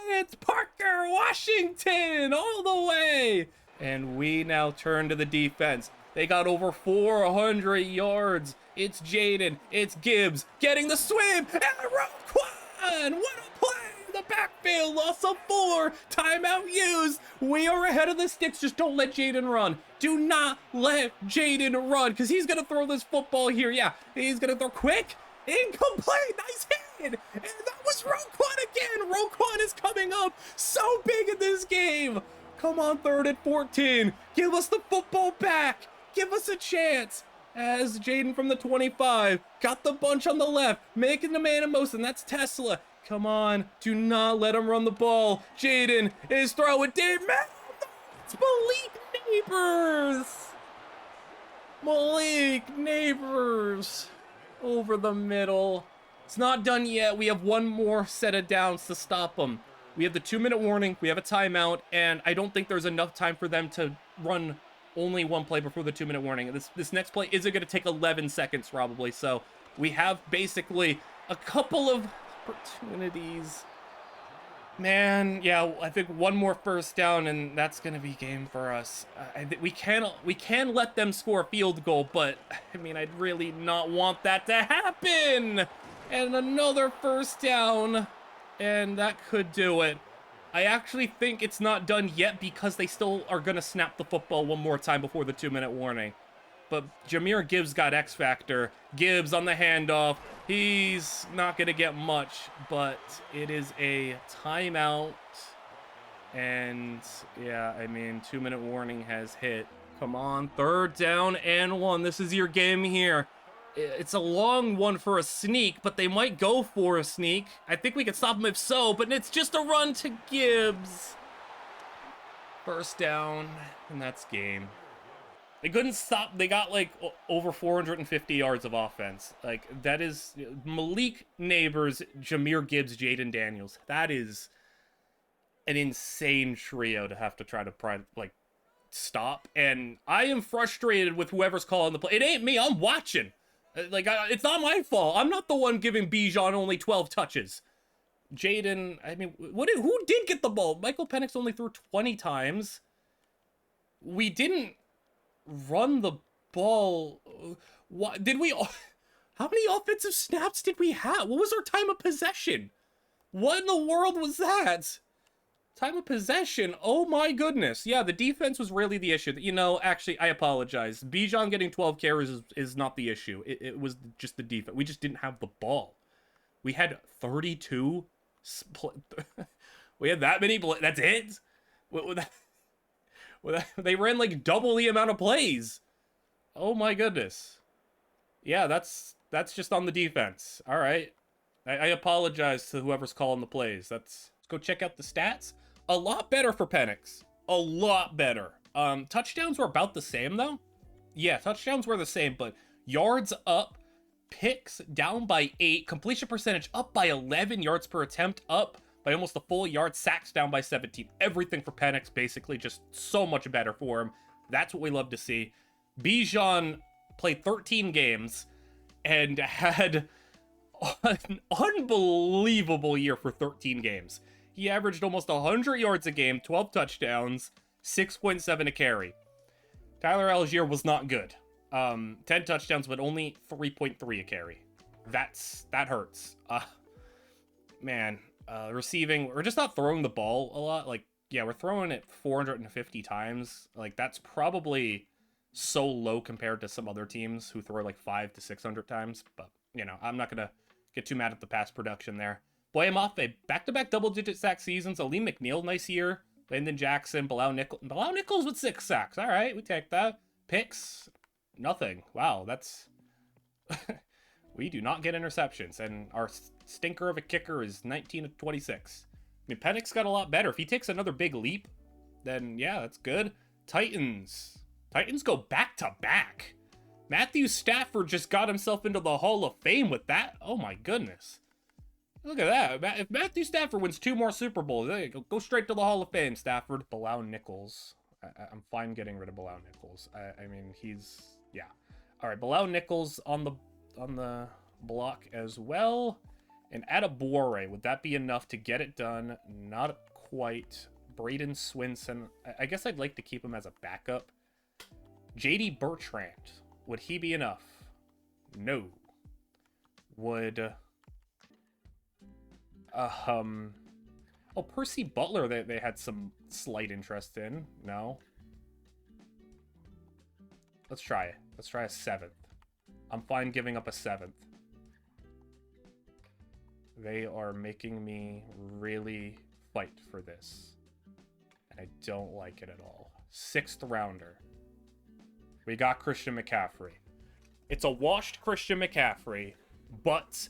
It's Parker Washington all the way. And we now turn to the defense. They got over 400 yards. It's Jaden. It's Gibbs getting the swim. And Roquan. What a play. The backfield. Loss of 4. Timeout used. We are ahead of the sticks. Just don't let Jaden run. Do not let Jaden run because he's going to throw this football here. Yeah, he's going to throw quick. Incomplete. Nice hit. And that was Roquan again. Roquan is coming up so big in this game. Come on, 3rd and 14. Give us the football back. Give us a chance. As Jaden from the 25 got the bunch on the left, making the man in motion. That's Tesla. Come on. Do not let him run the ball. Jaden is throwing deep. It's Malik Neighbors. Malik Neighbors over the middle. It's not done yet. We have one more set of downs to stop them. We have the 2-minute warning. We have a timeout, and I don't think there's enough time for them to run only one play before the 2-minute warning. This next play isn't going to take 11 seconds probably, so we have basically a couple of opportunities. Man, yeah, I think one more 1st down, and that's going to be game for us. We can let them score a field goal, but I mean, I'd really not want that to happen. And another 1st down, and that could do it. I actually think it's not done yet because they still are going to snap the football one more time before the 2-minute warning. But Jahmyr Gibbs got X Factor. Gibbs on the handoff. He's not going to get much, but it is a timeout. And yeah, I mean, 2-minute warning has hit. Come on, 3rd down and 1. This is your game here. It's a long one for a sneak, but they might go for a sneak. I think we can stop them if so, but it's just a run to Gibbs. 1st down, and that's game. They couldn't stop. They got like over 450 yards of offense. Like, that is Malik Neighbors, Jahmyr Gibbs, Jaden Daniels. That is an insane trio to have to try to stop. And I am frustrated with whoever's calling the play. It ain't me. I'm watching. Like, it's not my fault. I'm not the one giving Bijan only 12 touches. Jaden, I mean, who did get the ball? Michael Penix only threw 20 times. We didn't run the ball. What did we? How many offensive snaps did we have? What was our time of possession? What in the world was that? Time of possession. Oh my goodness. Yeah, the defense was really the issue. You know, actually, I apologize. Bijan getting 12 carries is not the issue. It was just the defense. We just didn't have the ball. We had 32. We had that many. That's it. They ran like double the amount of plays. Oh my goodness. Yeah, that's just on the defense. All right. I apologize to whoever's calling the plays. Let's go check out the stats. A lot better for Penix. A lot better. Touchdowns were about the same though. Yeah, touchdowns were the same, but yards up, picks down by 8, completion percentage up by 11, yards per attempt up by almost a full yard, sacks down by 17. Everything for Penix basically just so much better for him. That's what we love to see. Bijan played 13 games and had an unbelievable year for 13 games. He averaged almost 100 yards a game, 12 touchdowns, 6.7 a carry. Tyler Algier was not good. 10 touchdowns, but only 3.3 a carry. That hurts. Man, receiving, we're just not throwing the ball a lot. Like, yeah, we're throwing it 450 times. Like, that's probably so low compared to some other teams who throw like 500 to 600 times. But, you know, I'm not going to get too mad at the pass production there. Boye Mafe, back-to-back double-digit sack seasons. Aleem McNeil, nice year. Landon Jackson, Bilal Nichols with 6 sacks. All right, we take that. Picks, nothing. Wow, that's... We do not get interceptions, and our stinker of a kicker is 19 of 26. I mean, Penix got a lot better. If he takes another big leap, then yeah, that's good. Titans go back-to-back. Matthew Stafford just got himself into the Hall of Fame with that. Oh my goodness. Look at that. If Matthew Stafford wins 2 more Super Bowls, go straight to the Hall of Fame, Stafford. Bilal Nichols. I'm fine getting rid of Bilal Nichols. I mean, he's... Yeah. All right, Bilal Nichols on the block as well. And Adebawore, would that be enough to get it done? Not quite. Braden Swinson. I guess I'd like to keep him as a backup. JD Bertrand. Would he be enough? No. Would... Oh, Percy Butler, they had some slight interest in. No. Let's try it. Let's try a 7th. I'm fine giving up a 7th. They are making me really fight for this. And I don't like it at all. 6th rounder. We got Christian McCaffrey. It's a washed Christian McCaffrey, but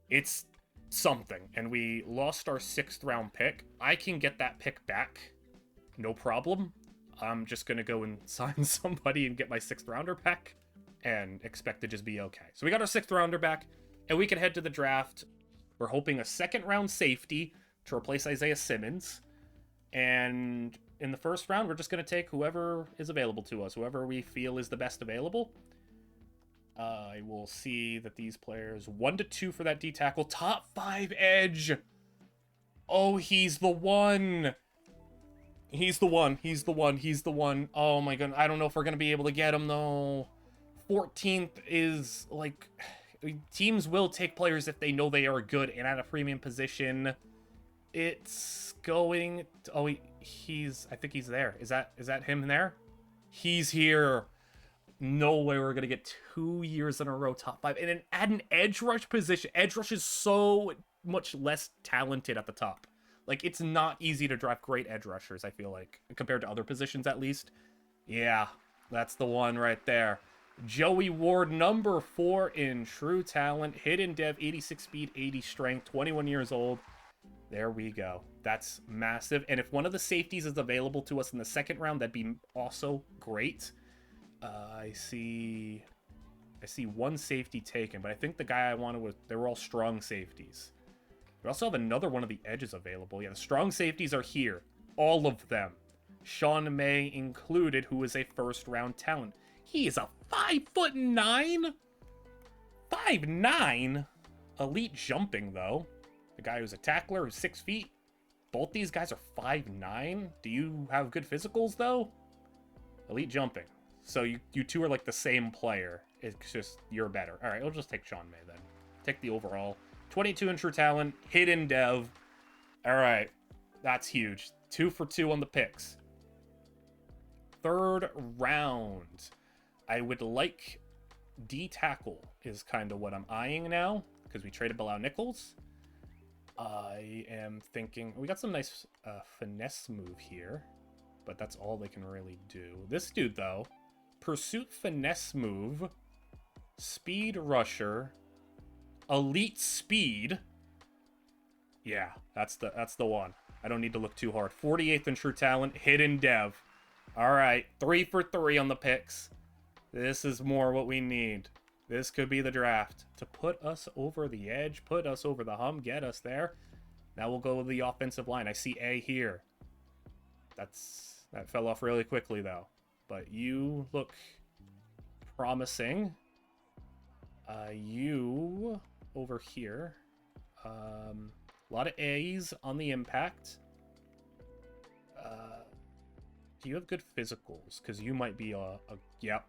it's something. And we lost our 6th round pick. I can get that pick back. No problem. I'm just going to go and sign somebody and get my 6th rounder back and expect to just be okay. So we got our 6th rounder back, and we can head to the draft. We're hoping a 2nd round safety to replace Isaiah Simmons. And in the 1st round, we're just going to take whoever is available to us, whoever we feel is the best available. I will see that these players, 1 to 2 for that D tackle, top 5 edge. Oh, he's the one. He's the one. He's the one. He's the one. Oh my goodness. I don't know if we're going to be able to get him though. 14th is like, teams will take players if they know they are good and at a premium position. It's going... Oh, he's... I think he's there. Is that him there? He's here. No way we're going to get 2 years in a row top 5. And at an edge rush position, edge rush is so much less talented at the top. Like, it's not easy to draft great edge rushers, I feel like, compared to other positions at least. Yeah, that's the one right there. Joey Ward, number 4 in true talent. Hidden dev, 86 speed, 80 strength, 21 years old. There we go. That's massive. And if one of the safeties is available to us in the second round, that'd be also great. I see one safety taken, but I think the guy I wanted was... They were all strong safeties. We also have another one of the edges available. Yeah, the strong safeties are here. All of them. Sean May included, who is a first-round talent. He is a 5'9"? 5'9"? Elite jumping, though. The guy who's a tackler who's 6 feet. Both these guys are 5'9". Do you have good physicals, though? Elite jumping. So you two are like the same player. It's just you're better. All right, I'll just take Sean May then. Take the overall. 22 in true talent. Hidden dev. All right, that's huge. 2 for 2 on the picks. Third round. I would like D-tackle is kind of what I'm eyeing now because we traded Bilal Nichols. I am thinking... We got some nice finesse move here, but that's all they can really do. This dude, though, pursuit finesse move, speed rusher, elite speed. Yeah, that's the one. I don't need to look too hard. 48th in true talent, hidden dev. All right, 3 for 3 on the picks. This is more what we need. This could be the draft to put us over the edge, put us over the hump, get us there. Now we'll go with the offensive line. I see A here. That fell off really quickly, though. But you look promising. You over here. A lot of A's on the impact. Do you have good physicals? Because you might be yep.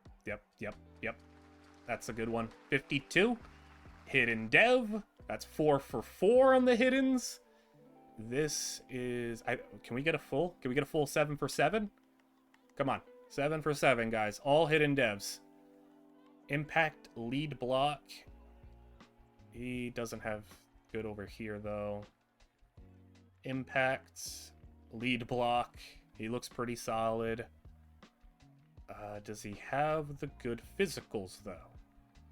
That's a good one. 52. Hidden dev. That's 4 for 4 on the hiddens. This is... Can we get a full? Can we get a full 7 for 7? Come on. 7 for 7, guys. All hidden devs. Impact, lead block. He doesn't have good over here, though. Impact, lead block. He looks pretty solid. Does he have the good physicals, though?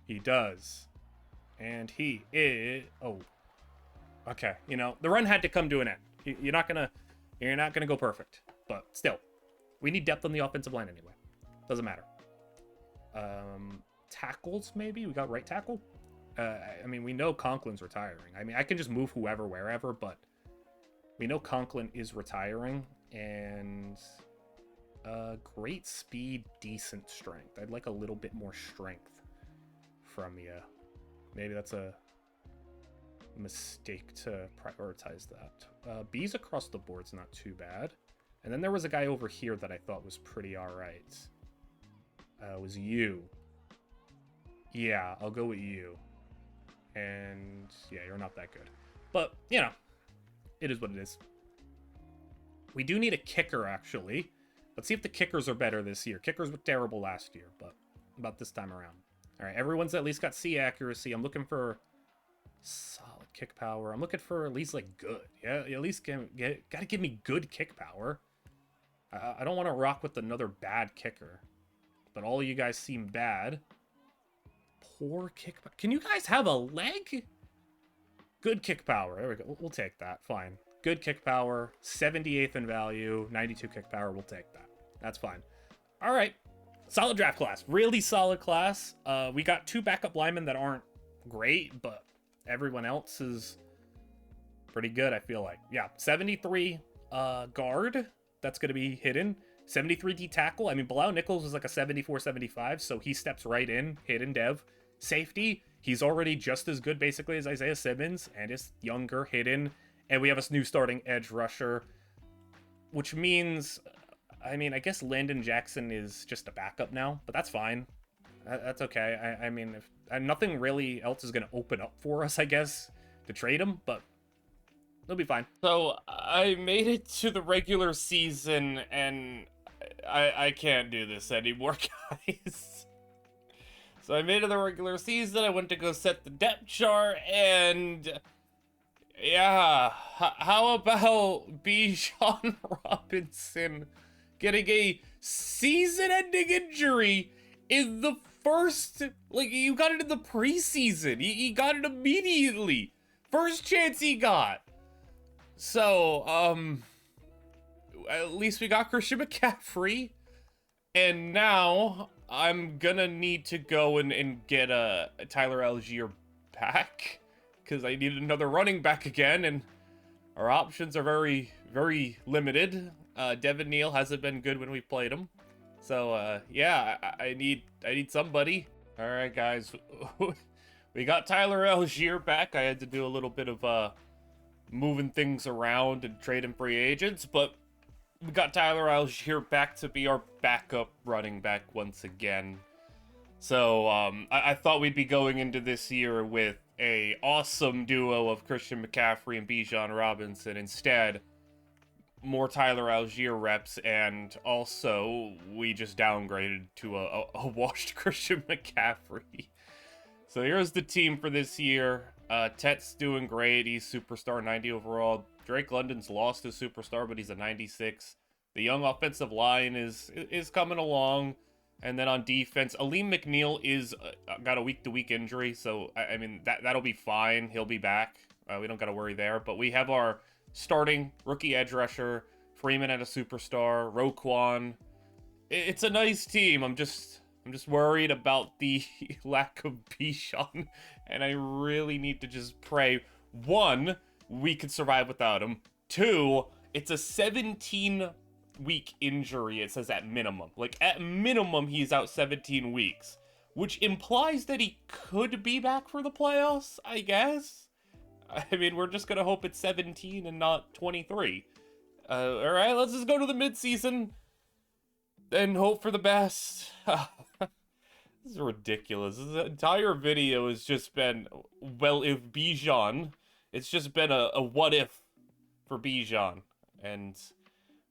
He does. And he is... Oh. Okay, you know, the run had to come to an end. You're not gonna go perfect. But still, we need depth on the offensive line anyway. Doesn't matter. Tackles, maybe? We got right tackle? I mean, we know Conklin's retiring. I mean, I can just move whoever, wherever, but we know Conklin is retiring, and great speed, decent strength. I'd like a little bit more strength from you. Maybe that's a mistake to prioritize that. B's across the board's not too bad. And then there was a guy over here that I thought was pretty alright. It was you. Yeah, I'll go with you. And yeah, you're not that good. But, you know, it is what it is. We do need a kicker, actually. Let's see if the kickers are better this year. Kickers were terrible last year, but about this time around. All right, everyone's at least got C accuracy. I'm looking for solid kick power. I'm looking for at least, like, good. Yeah, at least gotta give me good kick power. I don't want to rock with another bad kicker. But all of you guys seem bad. Poor kick power. Can you guys have a leg? Good kick power. There we go. We'll take that. Fine. Good kick power. 78th in value. 92 kick power. We'll take that. That's fine. All right. Solid draft class. Really solid class. We got 2 backup linemen that aren't great, but everyone else is pretty good, I feel like. Yeah. 73 guard. That's going to be hidden. 73 D tackle. I mean, Bilal Nichols is like a 74-75, so he steps right in. Hidden dev. Safety. He's already just as good, basically, as Isaiah Simmons, and is younger, hidden. And we have a new starting edge rusher, which means, I mean, I guess Landon Jackson is just a backup now, but that's fine. That's okay. I mean, nothing really else is going to open up for us, I guess, to trade him, but He'll be fine. So I made it to the regular season, and I can't do this anymore, guys. So I made it to the regular season. I went to go set the depth chart, and yeah, how about Bijan Robinson getting a season-ending injury in the first, like, you got it in the preseason. He got it immediately. First chance he got. So, at least we got Christian McCaffrey. And now I'm gonna need to go and get a Tyler Algier back, because I need another running back again, and our options are very, very limited. Devin Neal hasn't been good when we played him. So, yeah, I need somebody. All right, guys. We got Tyler Algier back. I had to do a little bit of, moving things around and trading free agents, but we got Tyler Algier back to be our backup running back once again. So, I thought we'd be going into this year with a awesome duo of Christian McCaffrey and Bijan Robinson. Instead, more Tyler Algier reps, and also we just downgraded to a washed Christian McCaffrey. So here's the team for this year. Tet's doing great. He's superstar, 90 overall. Drake London's lost his superstar, but he's a 96. The young offensive line is coming along. And then on defense, Aleem McNeil is got a week-to-week injury, so I mean that'll be fine. He'll be back. We don't got to worry there. But we have our starting rookie edge rusher, Freeman at a superstar, Roquan. It's a nice team. I'm just worried about the lack of Bijan, and I really need to just pray. 1, we could survive without him. 2, it's a 17-week injury, it says at minimum. Like, at minimum, he's out 17 weeks, which implies that he could be back for the playoffs, I guess. I mean, we're just gonna hope it's 17 and not 23. All right, let's just go to the midseason and hope for the best. This is ridiculous. This entire video has just been, well, if Bijan. It's just been a what if for Bijan. And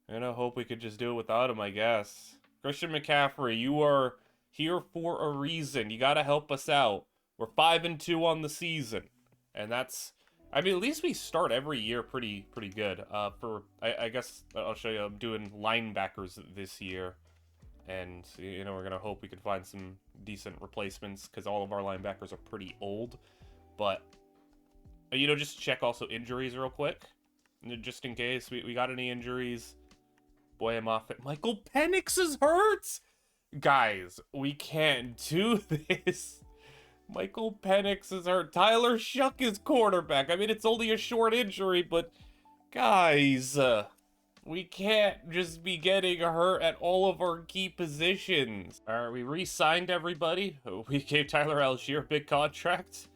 I'm gonna hope we could just do it without him, I guess. Christian McCaffrey, you are here for a reason. You gotta help us out. We're 5-2 on the season. And that's, I mean, at least we start every year pretty good. I guess I'll show you, I'm doing linebackers this year. And, you know, we're going to hope we can find some decent replacements, because all of our linebackers are pretty old. But, you know, just check also injuries real quick. Just in case we got any injuries. Boy, I'm off it. Michael Penix is hurt! Guys, we can't do this. Michael Penix is hurt. Tyler Shuck is quarterback. I mean, it's only a short injury, but guys, we can't just be getting hurt at all of our key positions. All right, we re-signed everybody. We gave Tyler Algier a big contract.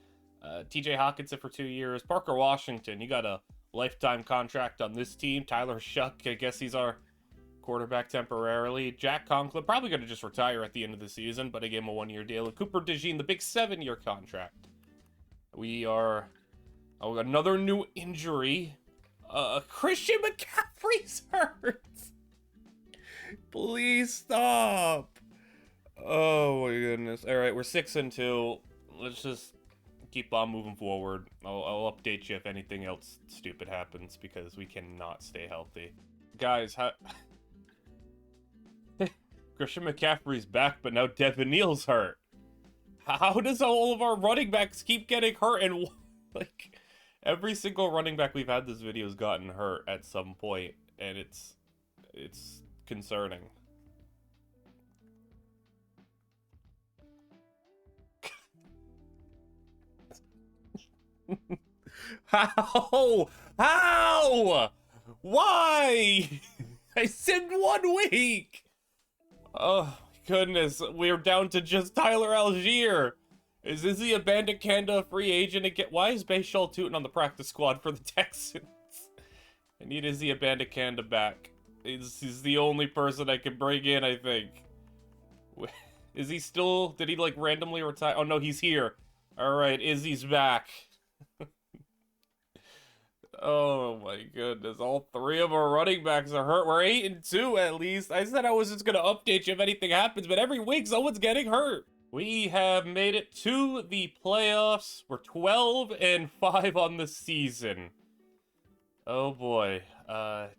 TJ Hawkinson for 2 years. Parker Washington, you got a lifetime contract on this team. Tyler Shuck, I guess he's our quarterback temporarily. Jack Conklin, probably going to just retire at the end of the season, but I gave him a 1-year deal. And Cooper DeJean, the big 7-year contract. We are... Oh, another new injury. Christian McCaffrey's hurt. Please stop. Oh my goodness. All right, we're 6-2. Let's just keep on moving forward. I'll update you if anything else stupid happens, because we cannot stay healthy. Guys, how... Christian McCaffrey's back, but now Devin Neal's hurt. How does all of our running backs keep getting hurt? And, like, every single running back we've had this video has gotten hurt at some point, and it's concerning. How? Why? I said 1 week. Oh, my goodness. We're down to just Tyler Algier. Is Izzy Abanikanda a free agent again? Why is Bashal Tootin on the practice squad for the Texans? I need Izzy Abanikanda back. He's the only person I can bring in, I think. Is he still... Did he, like, randomly retire? Oh, no, he's here. Alright, Izzy's back. Oh my goodness. All three of our running backs are hurt. We're 8-2 at least. I said I was just going to update you if anything happens, but every week someone's getting hurt. We have made it to the playoffs. We're 12-5 on the season. Oh boy.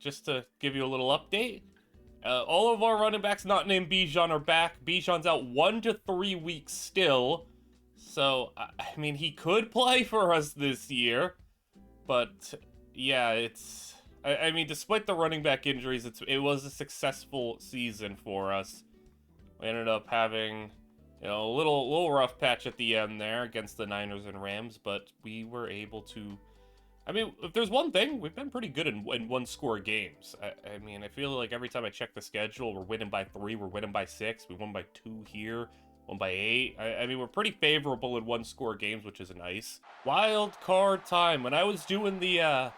Just to give you a little update, all of our running backs not named Bijan are back. Bijan's out 1 to 3 weeks still. So, I mean, he could play for us this year. But, yeah, it's... I mean, despite the running back injuries, it was a successful season for us. We ended up having, you know, a little rough patch at the end there against the Niners and Rams, but we were able to... I mean, if there's one thing, we've been pretty good in one-score games. I mean, I feel like every time I check the schedule, we're winning by 3, we're winning by 6, we won by 2 here, won by 8. I mean, we're pretty favorable in one-score games, which is nice. Wild card time. When I was doing the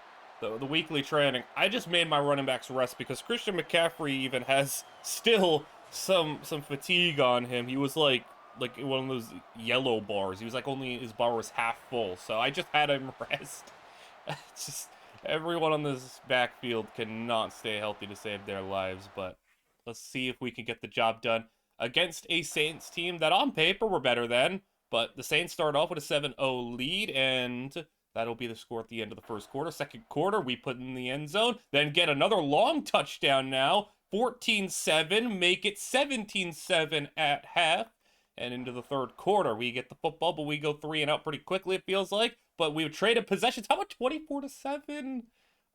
weekly training, I just made my running backs rest because Christian McCaffrey even has still some fatigue on him. He was like one of those yellow bars. He was like only his bar was half full, so I just had him rest. It's just everyone on this backfield cannot stay healthy to save their lives, but let's see if we can get the job done against a Saints team that on paper we're better than, but the Saints start off with a 7-0 lead, and that'll be the score at the end of the first quarter. Second quarter, we put in the end zone, then get another long touchdown now, 14-7, make it 17-7 at half. And into the third quarter, we get the football, but we go 3 and out pretty quickly, it feels like. But we've traded possessions. How about 24-7?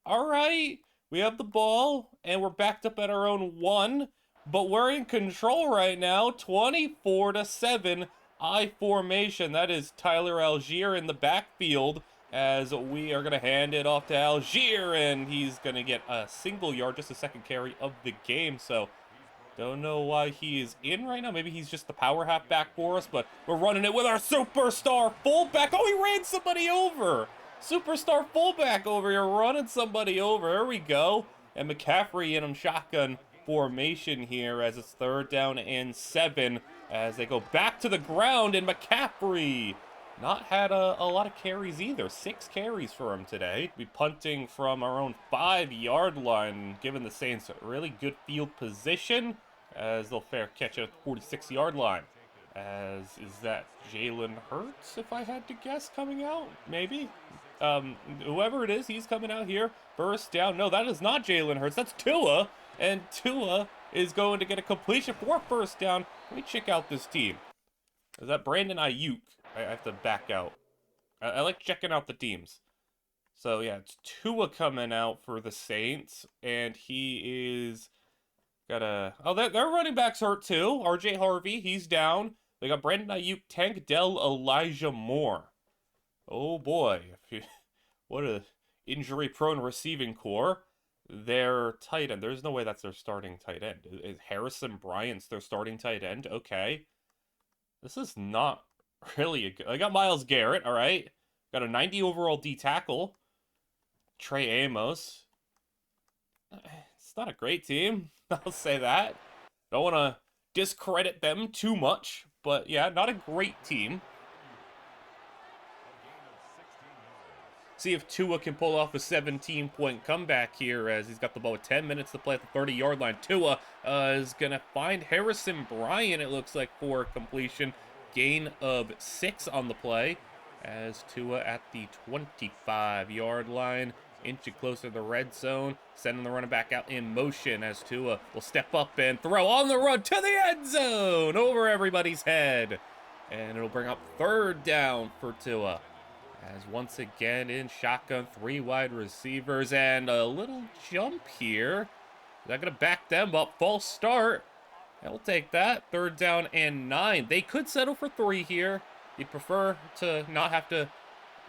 All right. We have the ball, and we're backed up at our own 1. But we're in control right now. 24-7. I formation. That is Tyler Algier in the backfield, as we are going to hand it off to Algier, and he's going to get a single yard, just a second carry of the game. So... don't know why he is in right now. Maybe he's just the power halfback for us, but we're running it with our superstar fullback. Oh, he ran somebody over. Superstar fullback over here running somebody over. There we go. And McCaffrey in him shotgun formation here as it's 3rd down and 7 as they go back to the ground, and McCaffrey not had a lot of carries either. 6 carries for him today. Be punting from our own 5-yard line, giving the Saints a really good field position as they'll fair catch at the 46-yard line. As is that Jalen Hurts, if I had to guess, coming out? Maybe. Whoever it is, he's coming out here. First down. No, that is not Jalen Hurts. That's Tua. And Tua is going to get a completion for first down. Let me check out this team. Is that Brandon Ayuk? I have to back out. I like checking out the teams. So, yeah, it's Tua coming out for the Saints. And he is got a... oh, their running back's hurt too. RJ Harvey, he's down. They got Brandon Ayuk, Tank Dell, Elijah Moore. Oh, boy. What a injury-prone receiving core. Their tight end. There's no way that's their starting tight end. Is Harrison Bryant's their starting tight end? Okay. This is not... really a good... I got Myles Garrett, all right. Got a 90 overall D tackle. Trey Amos. It's not a great team. I'll say that. Don't want to discredit them too much. But yeah, not a great team. See if Tua can pull off a 17-point comeback here as he's got the ball with 10 minutes to play at the 30-yard line. Tua is going to find Harrison Bryant, it looks like, for completion. Gain of 6 on the play as Tua at the 25-yard line, inching closer to the red zone, sending the running back out in motion as Tua will step up and throw on the run to the end zone over everybody's head. And it'll bring up 3rd down for Tua as once again in shotgun, 3 wide receivers and a little jump here. Is that going to back them up? False start. I'll take that. 3rd down and 9. They could settle for 3 here. You'd prefer to not have to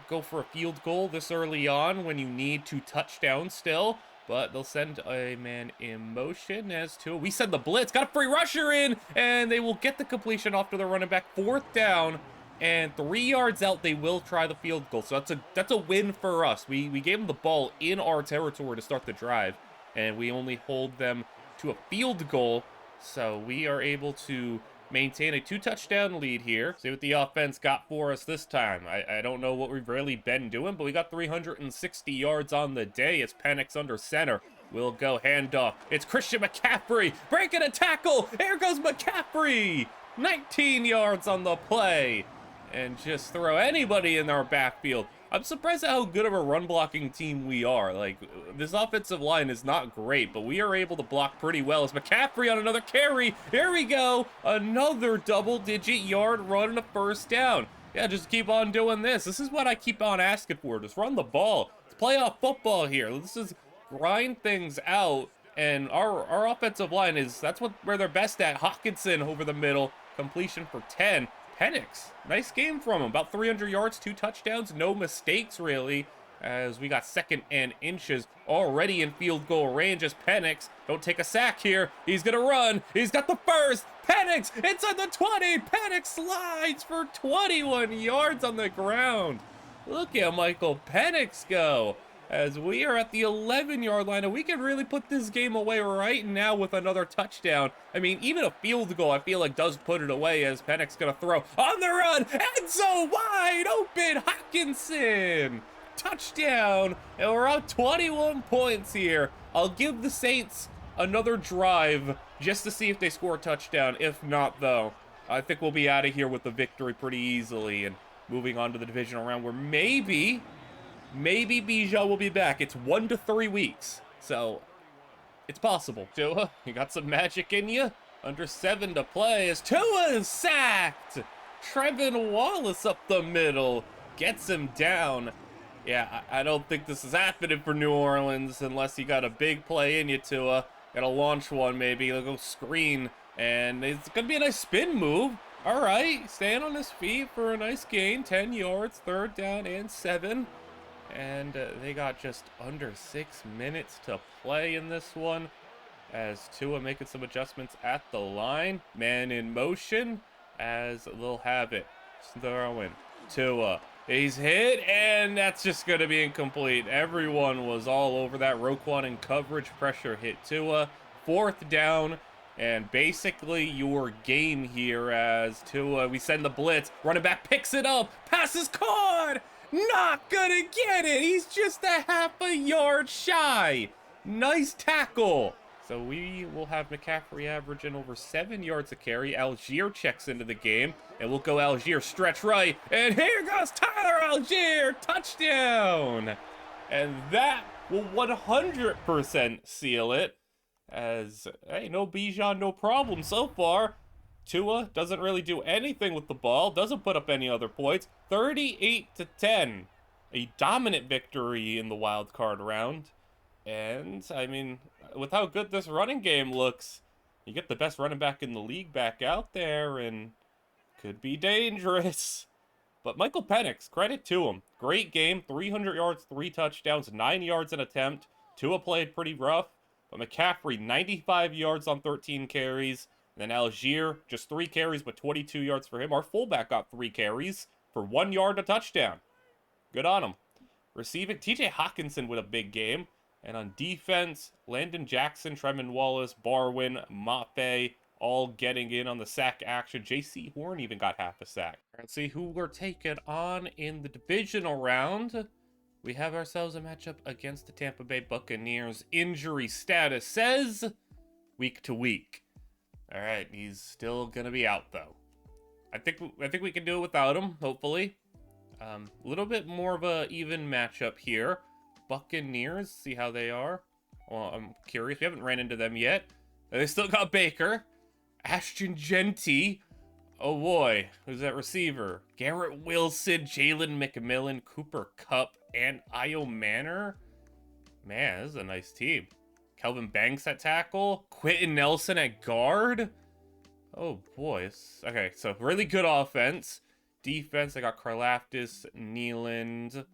go for a field goal this early on when you need 2 touchdowns still. But they'll send a man in motion as to... we send the blitz. Got a free rusher in. And they will get the completion off to the running back. 4th down. And 3 yards out, they will try the field goal. So that's a win for us. We gave them the ball in our territory to start the drive. And we only hold them to a field goal. So we are able to maintain a 2-touchdown lead here. See what the offense got for us this time. I don't know what we've really been doing, but we got 360 yards on the day. It's Penix under center. We'll go handoff. It's Christian McCaffrey breaking a tackle. Here goes McCaffrey. 19 yards on the play. And just throw anybody in our backfield. I'm surprised at how good of a run blocking team we are. Like, this offensive line is not great, but we are able to block pretty well. As McCaffrey on another carry. Here we go. Another double-digit yard run and a first down. Yeah, just keep on doing this. This is what I keep on asking for. Just run the ball. It's playoff football here. This is grind things out. And our offensive line that's where they're best at. Hawkinson over the middle. Completion for 10. Penix, nice game from him. About 300 yards, 2 touchdowns, no mistakes really, as we got 2nd and inches already in field goal range as Penix. Don't take a sack here. He's gonna run. He's got the first. Penix inside the 20. Penix slides for 21 yards on the ground. Look at Michael Penix go. As we are at the 11-yard line, and we can really put this game away right now with another touchdown. I mean, even a field goal, I feel like, does put it away as Penix gonna throw on the run. And so wide open, Hawkinson. Touchdown, and we're up 21 points here. I'll give the Saints another drive just to see if they score a touchdown. If not, though, I think we'll be out of here with the victory pretty easily and moving on to the divisional round where maybe Bijan will be back. It's 1 to 3 weeks, so it's possible. Tua, you got some magic in you? Under 7 to play as Tua is sacked. Trevin Wallace up the middle gets him down. Yeah, I don't think this is happening for New Orleans unless you got a big play in you, Tua. Gotta launch one maybe. They'll go screen, and it's gonna be a nice spin move. All right, staying on his feet for a nice gain. 10 yards, 3rd down and 7. And they got just under 6 minutes to play in this one as Tua making some adjustments at the line. Man in motion as they'll have it. Throwing Tua. He's hit, and that's just going to be incomplete. Everyone was all over that. Roquan in coverage. Pressure hit Tua. 4th down. And basically your game here as Tua, we send the blitz. Running back picks it up. Pass is caught. Not gonna get it. He's just a half a yard shy. Nice tackle. So we will have McCaffrey averaging over 7 yards a carry. Algier checks into the game, and we'll go Algier stretch right. And here goes Tyler Algier. Touchdown. And that will 100% seal it. As, hey, no Bijan, no problem so far. Tua doesn't really do anything with the ball, doesn't put up any other points. 38 to 10. A dominant victory in the wild card round. And, I mean, with how good this running game looks, you get the best running back in the league back out there, and could be dangerous. But Michael Penix, credit to him. Great game, 300 yards, 3 touchdowns, 9 yards an attempt. Tua played pretty rough, but McCaffrey, 95 yards on 13 carries. And then Algier, just 3 carries, but 22 yards for him. Our fullback got 3 carries for 1 yard a touchdown. Good on him. Receiving, TJ Hawkinson with a big game. And on defense, Landon Jackson, Trevin Wallace, Barwin, Mafe, all getting in on the sack action. J.C. Horn even got half a sack. Let's see who we're taking on in the divisional round. We have ourselves a matchup against the Tampa Bay Buccaneers. Injury status says week to week. All right, he's still gonna be out though. I think we can do it without him, hopefully. A little bit more of a even matchup here. Buccaneers, see how they are. Well, I'm curious. We haven't ran into them yet. They still got Baker, Ashton Genty. Oh boy, who's that receiver? Garrett Wilson, Jalen McMillan, Cooper Kupp, and Io Manor. Man, this is a nice team. Kelvin Banks at tackle. Quentin Nelson at guard. Oh, boy. Okay, so really good offense. Defense, I got Karlaftis, Nealand.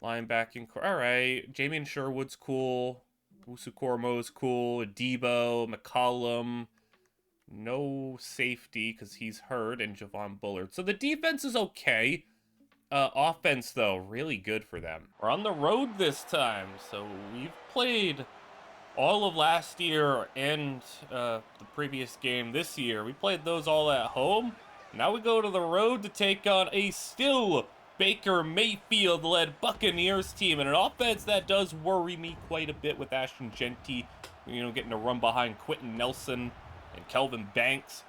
Linebacking. All right. Jamian Sherwood's cool. Usukormo's cool. Debo, McCollum. No safety because he's hurt. And Javon Bullard. So the defense is okay. Offense, though, really good for them. We're on the road this time. So we've played all of last year and the previous game this year, we played those all at home. Now we go to the road to take on a still Baker Mayfield-led Buccaneers team, and an offense that does worry me quite a bit with Ashton Genty, getting to run behind Quentin Nelson and Kelvin Banks.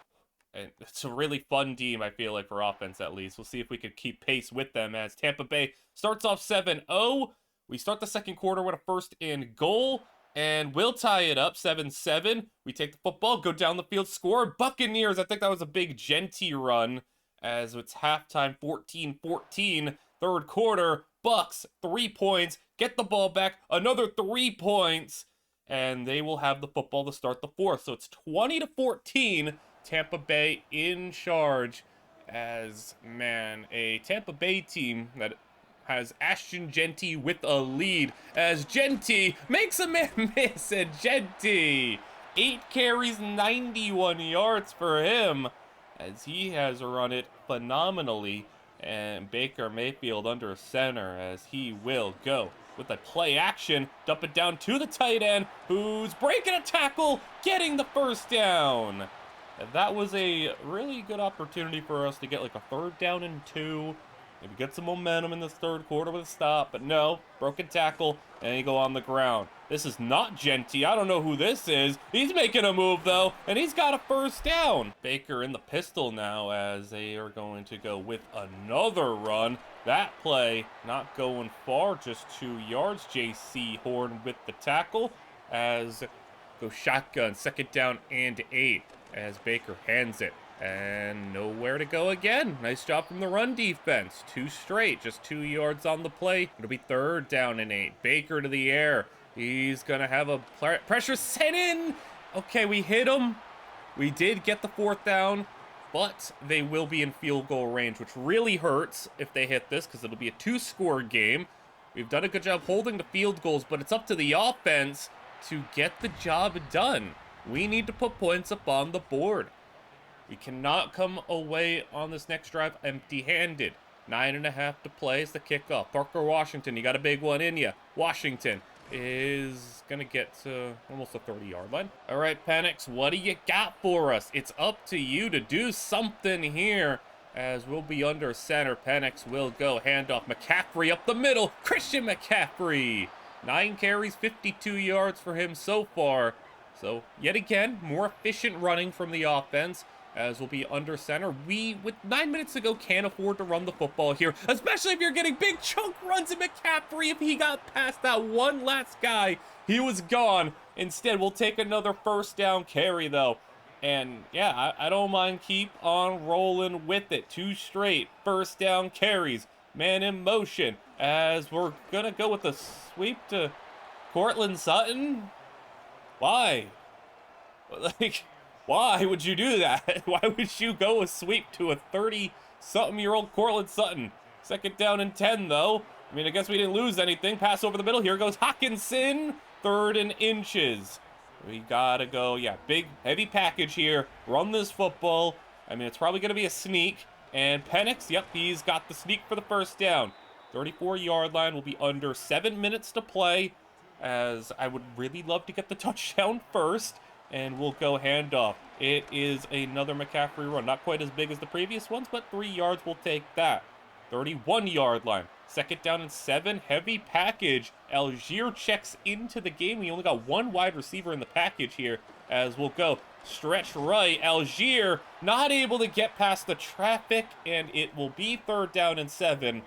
And it's a really fun team, I feel like, for offense at least. We'll see if we could keep pace with them as Tampa Bay starts off 7-0. We start the second quarter with a 1st and goal, and we'll tie it up 7-7. We take the football, go down the field, score. Buccaneers, I think that was a big Genty run, as it's halftime 14-14. Third quarter, Bucks, 3 points, get the ball back, another 3 points, and they will have the football to start the fourth. So it's 20-14. Tampa Bay in charge as, man, a Tampa Bay team that has Ashton Genty with a lead as Genty makes a man miss, and Genty, 8 carries, 91 yards for him as he has run it phenomenally, and Baker Mayfield under center as he will go with a play action, dump it down to the tight end who's breaking a tackle, getting the first down. That was a really good opportunity for us to get like a 3rd down and 2. Maybe get some momentum in this third quarter with a stop. But no, broken tackle, and he go on the ground. This is not Genty. I don't know who this is. He's making a move, though, and he's got a 1st down. Baker in the pistol now as they are going to go with another run. That play not going far, just 2 yards. J.C. Horn with the tackle as go shotgun, 2nd down and 8. As Baker hands it, and nowhere to go again. Nice job from the run defense. 2 straight, just 2 yards on the play. It'll be 3rd down and 8. Baker to the air. He's gonna have a pressure set in. Okay, we hit him. We did get the 4th down, but they will be in field goal range, which really hurts if they hit this, because it'll be a 2-score game. We've done a good job holding the field goals, but it's up to the offense to get the job done. We need to put points up on the board. We cannot come away on this next drive empty-handed. 9.5 to play is the kickoff. Parker Washington, you got a big one in you. Washington is going to get to almost the 30-yard line. All right, Penix, what do you got for us? It's up to you to do something here as we'll be under center. Penix will go. Handoff. McCaffrey up the middle. Christian McCaffrey. 9 carries, 52 yards for him so far. So, yet again, more efficient running from the offense as we'll be under center. We, with 9 minutes to go, can't afford to run the football here, especially if you're getting big chunk runs in McCaffrey. If he got past that one last guy, he was gone. Instead, we'll take another 1st down carry, though. And, yeah, I don't mind keep on rolling with it. 2 straight 1st down carries. Man in motion as we're going to go with a sweep to Cortland Sutton. Why? Like, why would you do that? Why would you go a sweep to a 30-something-year-old Cortland Sutton? 2nd down and 10, though. I mean, I guess we didn't lose anything. Pass over the middle. Here goes Hawkinson. 3rd and inches. We gotta go. Yeah, big, heavy package here. Run this football. I mean, it's probably going to be a sneak. And Penix, yep, he's got the sneak for the 1st down. 34-yard line will be under 7 minutes to play, as I would really love to get the touchdown first, and we'll go handoff. It is another McCaffrey run. Not quite as big as the previous ones, but 3 yards will take that. 31-yard line. 2nd down and 7. Heavy package. Algier checks into the game. We only got 1 wide receiver in the package here, as we'll go stretch right. Algier not able to get past the traffic, and it will be 3rd down and 7.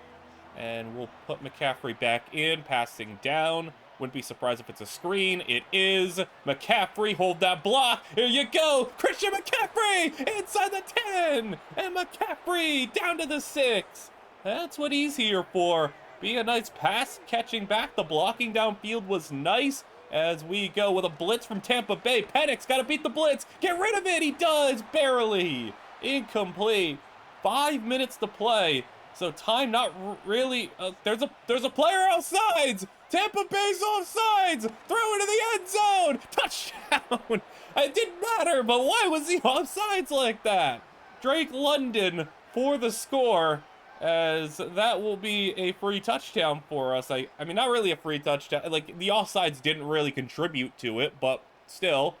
And we'll put McCaffrey back in, passing down. Wouldn't be surprised if it's a screen. It is. McCaffrey, hold that block. Here you go. Christian McCaffrey inside the 10. And McCaffrey down to the 6. That's what he's here for. Be a nice pass catching back. The blocking downfield was nice as we go with a blitz from Tampa Bay. Penix got to beat the blitz. Get rid of it. He does. Barely. Incomplete. 5 minutes to play. So time not really. There's a player outside. Tampa Bay's offsides. Throw into the end zone. Touchdown. It didn't matter, but why was he offsides like that? Drake London for the score. as that will be a free touchdown for us. I mean, not really a free touchdown. Like, the offsides didn't really contribute to it, but still,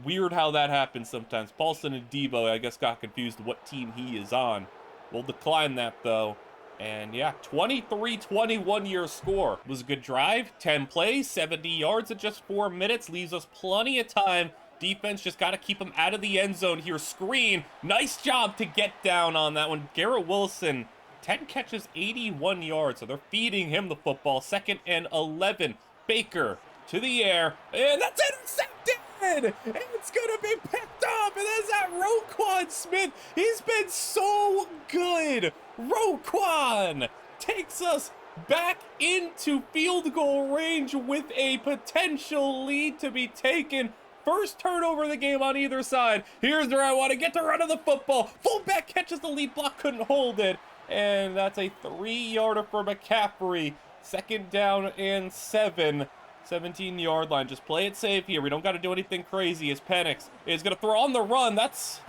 weird how that happens sometimes. Paulson and Debo, I guess, got confused what team he is on. We'll decline that, though. And yeah, 23-21 your score. It was a good drive, 10 plays, 70 yards in just 4 minutes, leaves us plenty of time. Defense just got to keep him out of the end zone here. Screen, nice job to get down on that one. Garrett Wilson, 10 catches, 81 yards, so they're feeding him the football. 2nd and 11, Baker to the air, and that's intercepted! And it's gonna be picked up, and there's that Roquan Smith. He's been so good. Roquan takes us back into field goal range with a potential lead to be taken. First turnover of the game on either side. Here's where I want to get to run of the football. Fullback catches the lead block, couldn't hold it. And that's a 3-yarder for McCaffrey. 2nd down and 7. 17-yard line. Just play it safe here. We don't got to do anything crazy as Penix is going to throw on the run. That's,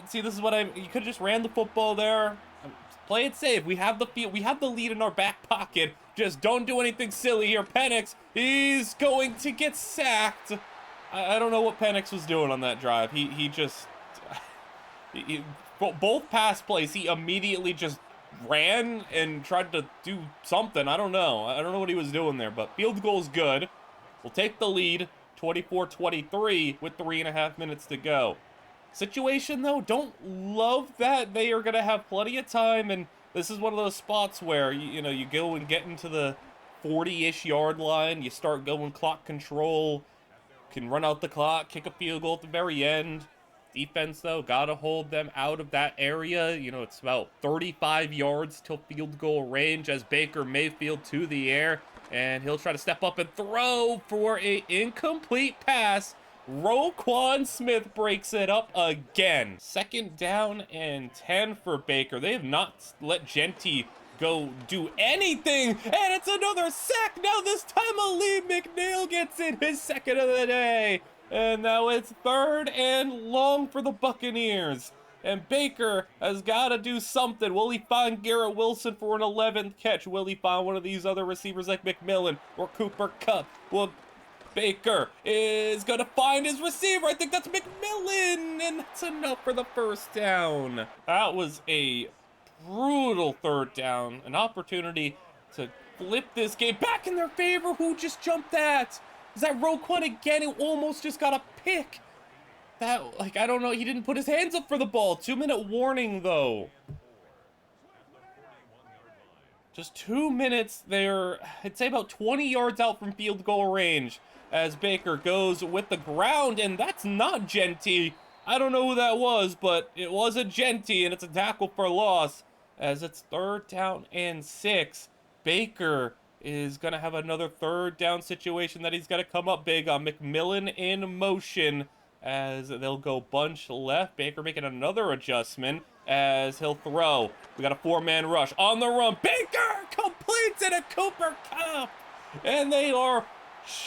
see, this is what you could have just ran the football there. Play it safe. We have the field. We have the lead in our back pocket. Just don't do anything silly here. Penix, he's going to get sacked. I don't know what Penix was doing on that drive. He just, both pass plays, he immediately just ran and tried to do something. I don't know what he was doing there, but field goal's good. We'll take the lead, 24-23 with 3.5 minutes to go. Situation, though, don't love that. They are going to have plenty of time, and this is one of those spots where, you know, you go and get into the 40-ish yard line, you start going clock control, can run out the clock, kick a field goal at the very end. Defense, though, got to hold them out of that area. You know, it's about 35 yards till field goal range as Baker Mayfield to the air. And he'll try to step up and throw for a incomplete pass. Roquan Smith breaks it up again. 2nd down and 10 for Baker. They have not let Genty go do anything. And it's another sack. Now this time Aleem McNeil gets in his 2nd of the day. And now it's 3rd and long for the Buccaneers. And Baker has got to do something. Will he find Garrett Wilson for an 11th catch? Will he find one of these other receivers like McMillan or Cooper Kupp? Well, Baker is going to find his receiver. I think that's McMillan. And that's enough for the 1st down. That was a brutal 3rd down. An opportunity to flip this game back in their favor. Who just jumped that? Is that Roquan again? Who almost just got a pick? That, like, I don't know. He didn't put his hands up for the ball. 2-minute warning, though. Just 2 minutes there. I'd say about 20 yards out from field goal range as Baker goes with the ground. And that's not Genty. I don't know who that was, but it was a Genty, and it's a tackle for loss as it's 3rd down and 6. Baker is going to have another 3rd down situation that he's got to come up big on. McMillan in motion as they'll go bunch left. Baker making another adjustment as he'll throw. We got a 4-man rush on the run. Baker completes it, a Cooper Kupp. And they are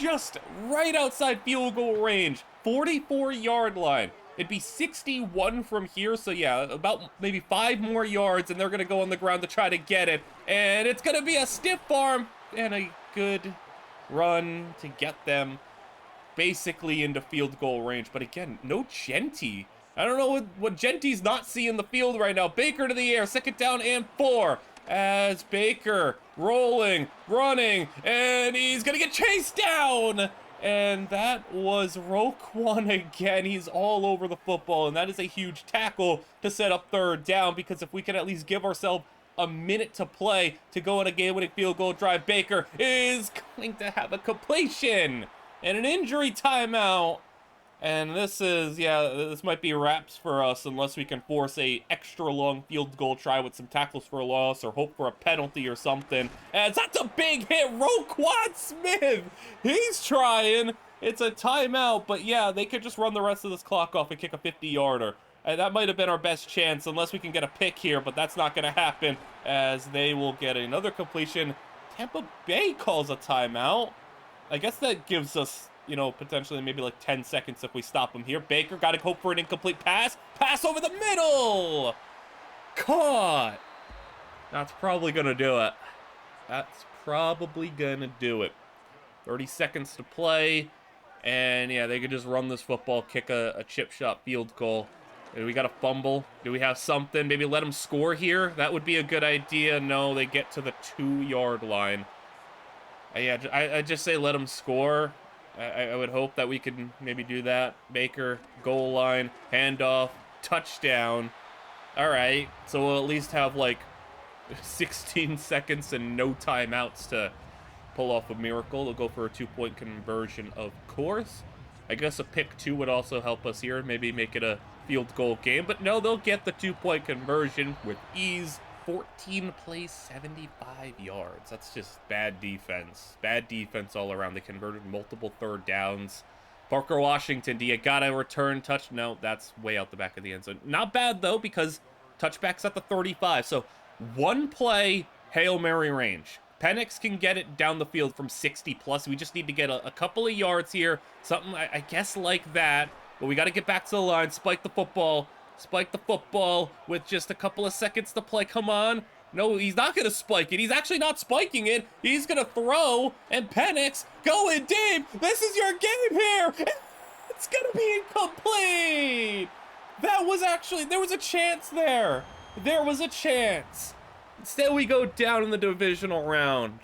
just right outside field goal range. 44-yard line. It'd be 61 from here, so yeah, about maybe 5 more yards, and they're going to go on the ground to try to get it. And it's going to be a stiff arm and a good run to get them basically into field goal range. But again, no Genty. I don't know what Genty's not seeing the field right now. Baker to the air, 2nd down and 4. As Baker rolling, running, and he's going to get chased down. And that was Roquan again. He's all over the football, and that is a huge tackle to set up 3rd down, because if we can at least give ourselves a minute to play to go on a game-winning field goal drive, Baker is going to have a completion and an injury timeout. And this is, yeah, this might be wraps for us unless we can force a extra long field goal try with some tackles for a loss or hope for a penalty or something. As that's a big hit. Roquan Smith, he's trying. It's a timeout, but yeah, they could just run the rest of this clock off and kick a 50-yarder. That might have been our best chance unless we can get a pick here, but that's not going to happen as they will get another completion. Tampa Bay calls a timeout. I guess that gives us, you know, potentially maybe like 10 seconds if we stop him here. Baker got to hope for an incomplete pass. Pass over the middle. Caught! That's probably gonna do it. That's probably gonna do it. 30 seconds to play. And yeah, they could just run this football, kick a chip shot field goal. Do we got a fumble? Do we have something? Maybe let them score here? That would be a good idea. No, they get to the 2-yard line. Yeah, I just say let them score. I would hope that we could maybe do that. Baker, goal line, handoff, touchdown. All right, so we'll at least have like 16 seconds and no timeouts to pull off a miracle. They'll go for a 2-point conversion, of course. I guess a pick 2 would also help us here. Maybe make it a field goal game. But no, they'll get the 2-point conversion with ease. 14 plays, 75 yards. That's just bad defense. Bad defense all around. They converted multiple third downs. Parker Washington, do you got a return touch? No, that's way out the back of the end zone. Not bad, though, because touchback's at the 35. So one play, Hail Mary range. Penix can get it down the field from 60 plus. We just need to get a couple of yards here. Something, I guess, like that. But we got to get back to the line, spike the football. Spike the football with just a couple of seconds to play. Come on. No, he's not going to spike it. He's actually not spiking it. He's going to throw. And Penix going deep. This is your game here. It's going to be incomplete. That was actually, there was a chance there. There was a chance. Instead, we go down in the divisional round.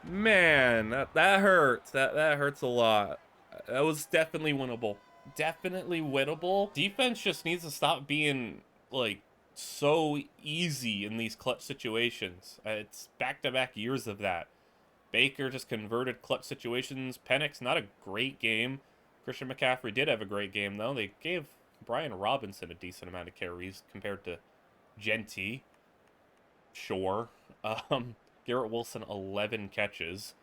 Man, that hurts. That hurts a lot. That was definitely winnable. Definitely winnable. Defense just needs to stop being, like, so easy in these clutch situations. It's back-to-back years of that. Baker just converted clutch situations. Penix, not a great game. Christian McCaffrey did have a great game, though. They gave Brian Robinson a decent amount of carries compared to Genty. Sure. Garrett Wilson, 11 catches.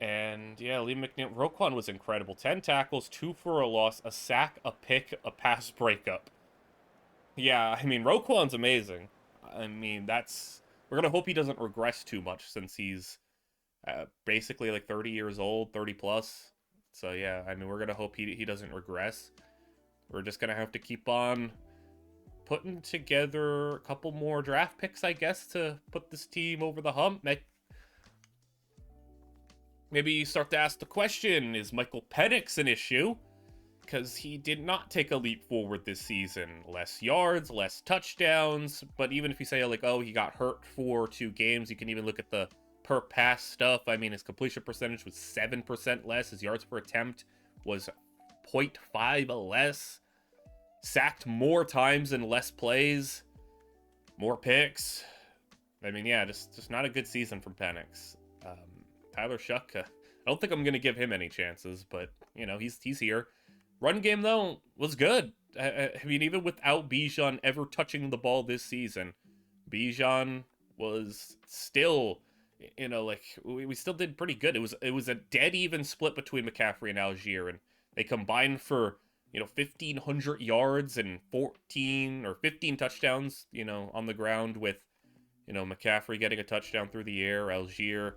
And yeah, Lee McNeil, Roquan was incredible. 10 tackles, 2 for a loss, a sack, a pick, a pass breakup. Yeah, I mean, Roquan's amazing. I mean, we're going to hope he doesn't regress too much since he's basically like 30 years old, 30 plus. So yeah, I mean, we're going to hope he doesn't regress. We're just going to have to keep on putting together a couple more draft picks, I guess, to put this team over the hump. Maybe you start to ask the question, is Michael Penix an issue? Because he did not take a leap forward this season. Less yards, less touchdowns. But even if you say, like, oh, he got hurt for 2 games, you can even look at the per pass stuff. I mean, his completion percentage was 7% less. His yards per attempt was 0.5 less. Sacked more times in less plays. More picks. I mean, yeah, just not a good season from Penix. Tyler Shuck, I don't think I'm going to give him any chances, but, you know, he's here. Run game, though, was good. I mean, even without Bijan ever touching the ball this season, Bijan was still, you know, like, we still did pretty good. It was a dead even split between McCaffrey and Algier, and they combined for, you know, 1,500 yards and 14 or 15 touchdowns, you know, on the ground with, you know, McCaffrey getting a touchdown through the air, Algier,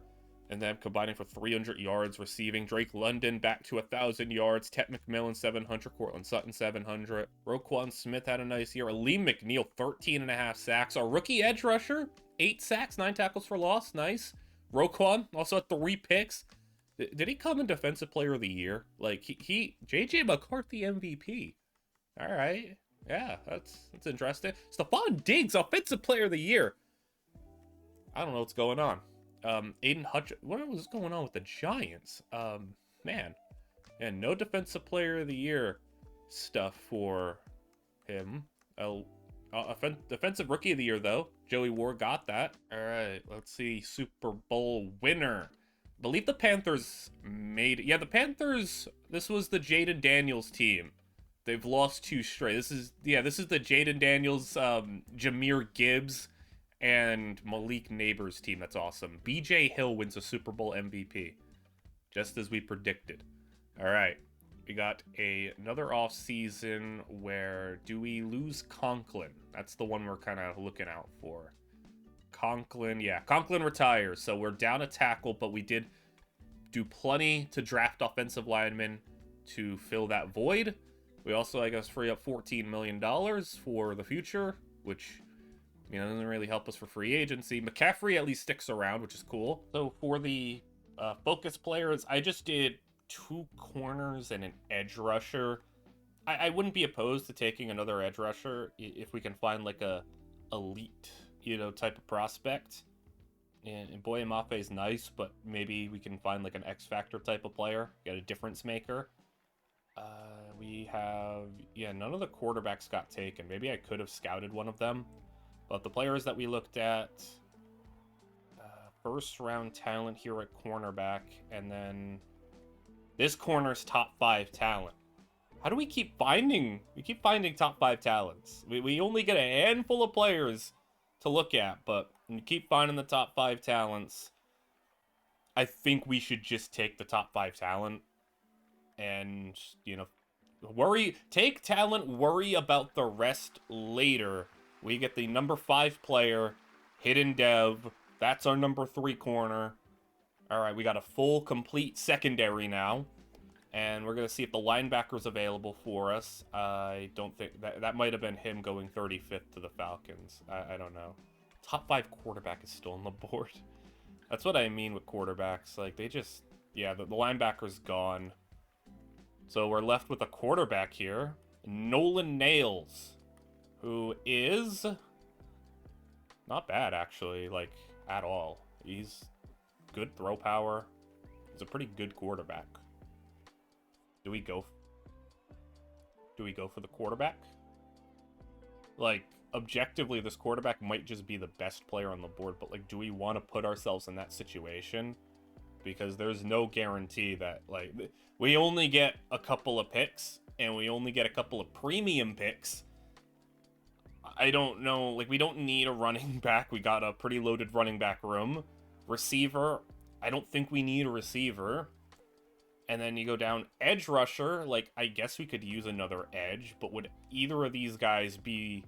and then combining for 300 yards receiving. Drake London back to 1,000 yards. Tet McMillan 700. Cortland Sutton 700. Roquan Smith had a nice year. Lee McNeil 13.5 sacks. Our rookie edge rusher 8 sacks, 9 tackles for loss. Nice. Roquan also had 3 picks. Did he come in Defensive Player of the Year? Like he JJ McCarthy MVP. All right. Yeah, that's interesting. Stephon Diggs Offensive Player of the Year. I don't know what's going on. Aiden Hutch, what was going on with the Giants? Man, and no Defensive Player of the Year stuff for him. Defensive Rookie of the Year, though. Joey Ward got that. All right, let's see. Super Bowl winner. I believe the Panthers made it. Yeah, the Panthers, this was the Jaden Daniels team. They've lost 2 straight. This is the Jaden Daniels, Jahmyr Gibbs, and Malik Neighbors team. That's awesome. BJ Hill wins a Super Bowl MVP. Just as we predicted. All right. We got another off season where do we lose Conklin? That's the one we're kind of looking out for. Conklin, yeah. Conklin retires. So we're down a tackle, but we did do plenty to draft offensive linemen to fill that void. We also, I guess, free up $14 million for the future, which, you know, doesn't really help us for free agency. McCaffrey at least sticks around, which is cool. So for the focus players, I just did 2 corners and an edge rusher. I wouldn't be opposed to taking another edge rusher if we can find like a elite, you know, type of prospect. And Boye Mafe is nice, but maybe we can find like an X Factor type of player, get a difference maker. We have, yeah, none of the quarterbacks got taken. Maybe I could have scouted one of them. But the players that we looked at, first round talent here at cornerback, and then this corner's top 5 talent. How do we keep finding? We keep finding top 5 talents. We only get a handful of players to look at, but we keep finding the top 5 talents. I think we should just take the top 5 talent and, you know, take talent, worry about the rest later. We get the number 5 player, hidden dev. That's our number 3 corner. All right, we got a full, complete secondary now. And we're going to see if the linebacker's available for us. I don't think... That might have been him going 35th to the Falcons. I don't know. Top 5 quarterback is still on the board. That's what I mean with quarterbacks. Like, they just... Yeah, the linebacker's gone. So we're left with a quarterback here. Nolan Nails. Who is... Not bad, actually. Like, at all. He's good throw power. He's a pretty good quarterback. Do we go for the quarterback? Like, objectively, this quarterback might just be the best player on the board, but, like, do we want to put ourselves in that situation? Because there's no guarantee that, like, we only get a couple of picks, and we only get a couple of premium picks. I don't know, like, we don't need a running back. We got a pretty loaded running back room. Receiver, I don't think we need a receiver. And then you go down edge rusher, like, I guess we could use another edge, but would either of these guys be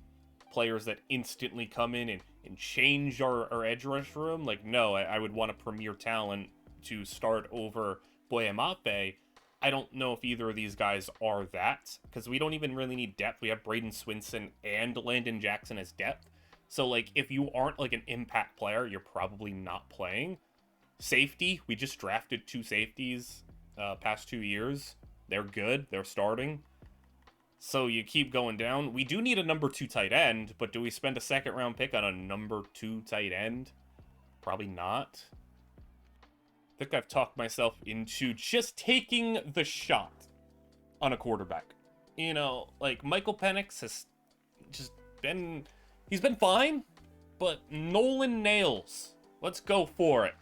players that instantly come in and change our edge rush room? Like, no, I would want a premier talent to start over Boye Mafe. I don't know if either of these guys are that, because we don't even really need depth. We have Braden Swinson and Landon Jackson as depth. So, like, if you aren't, like, an impact player, you're probably not playing. Safety, we just drafted 2 safeties past 2 years. They're good. They're starting. So you keep going down. We do need a number 2 tight end, but do we spend a second round pick on a number 2 tight end? Probably not. I think I've talked myself into just taking the shot on a quarterback. You know, like, Michael Penix has just been... He's been fine, but Nolan Nails. Let's go for it.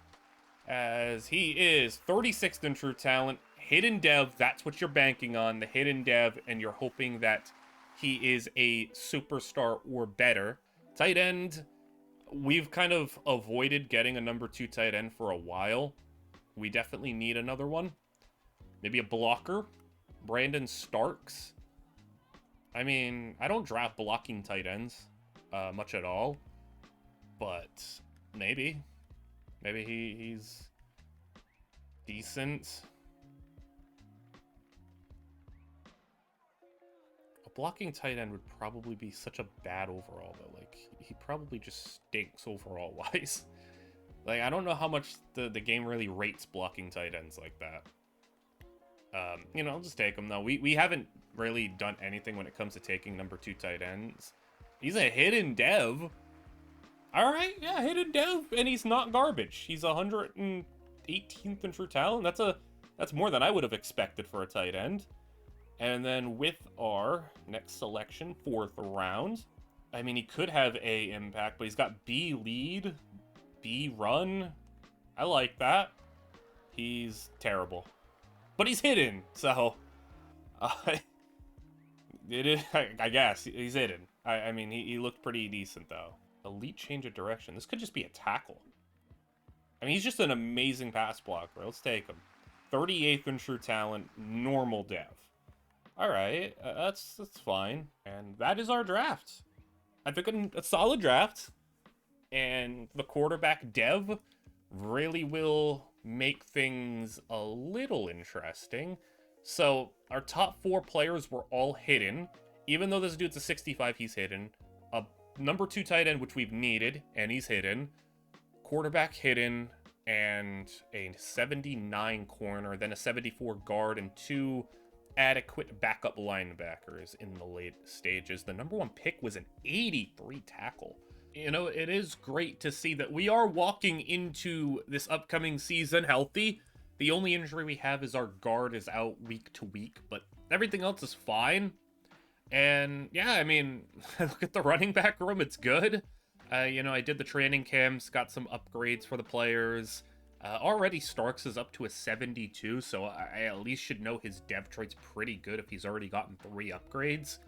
As he is 36th in true talent, hidden dev, that's what you're banking on, the hidden dev, and you're hoping that he is a superstar or better. Tight end, we've kind of avoided getting a number 2 tight end for a while. We definitely need another one. Maybe a blocker. Brandon Starks. I mean, I don't draft blocking tight ends much at all, but maybe. Maybe he's decent. A blocking tight end would probably be such a bad overall, though. Like, he probably just stinks overall-wise. Like, I don't know how much the game really rates blocking tight ends like that. You know, I'll just take him, though. We haven't really done anything when it comes to taking number 2 tight ends. He's a hidden dev. All right, yeah, hidden dev, and he's not garbage. He's 118th in true talent. That's more than I would have expected for a tight end. And then with our next selection, 4th round, I mean, he could have A impact, but he's got B lead, B run. I like that. He's terrible, but he's hidden, so it is. I guess he's hidden. I mean, he looked pretty decent though. Elite change of direction. This could just be a tackle. I mean, he's just an amazing pass blocker. Let's take him. 38th in true talent, normal dev. All right, that's fine. And that is our draft. I think a solid draft. And the quarterback dev really will make things a little interesting. So our top 4 players were all hidden. Even though this dude's a 65, he's hidden. A number 2 tight end, which we've needed, and he's hidden. Quarterback hidden, and a 79 corner, then a 74 guard, and 2 adequate backup linebackers in the late stages. The number 1 pick was an 83 tackle. You know, it is great to see that we are walking into this upcoming season healthy. The only injury we have is our guard is out week to week, but everything else is fine. And yeah, I mean, look at the running back room. It's good. You know, I did the training camps, got some upgrades for the players. Already Starks is up to a 72, so I at least should know his dev trait's pretty good if he's already gotten 3 upgrades.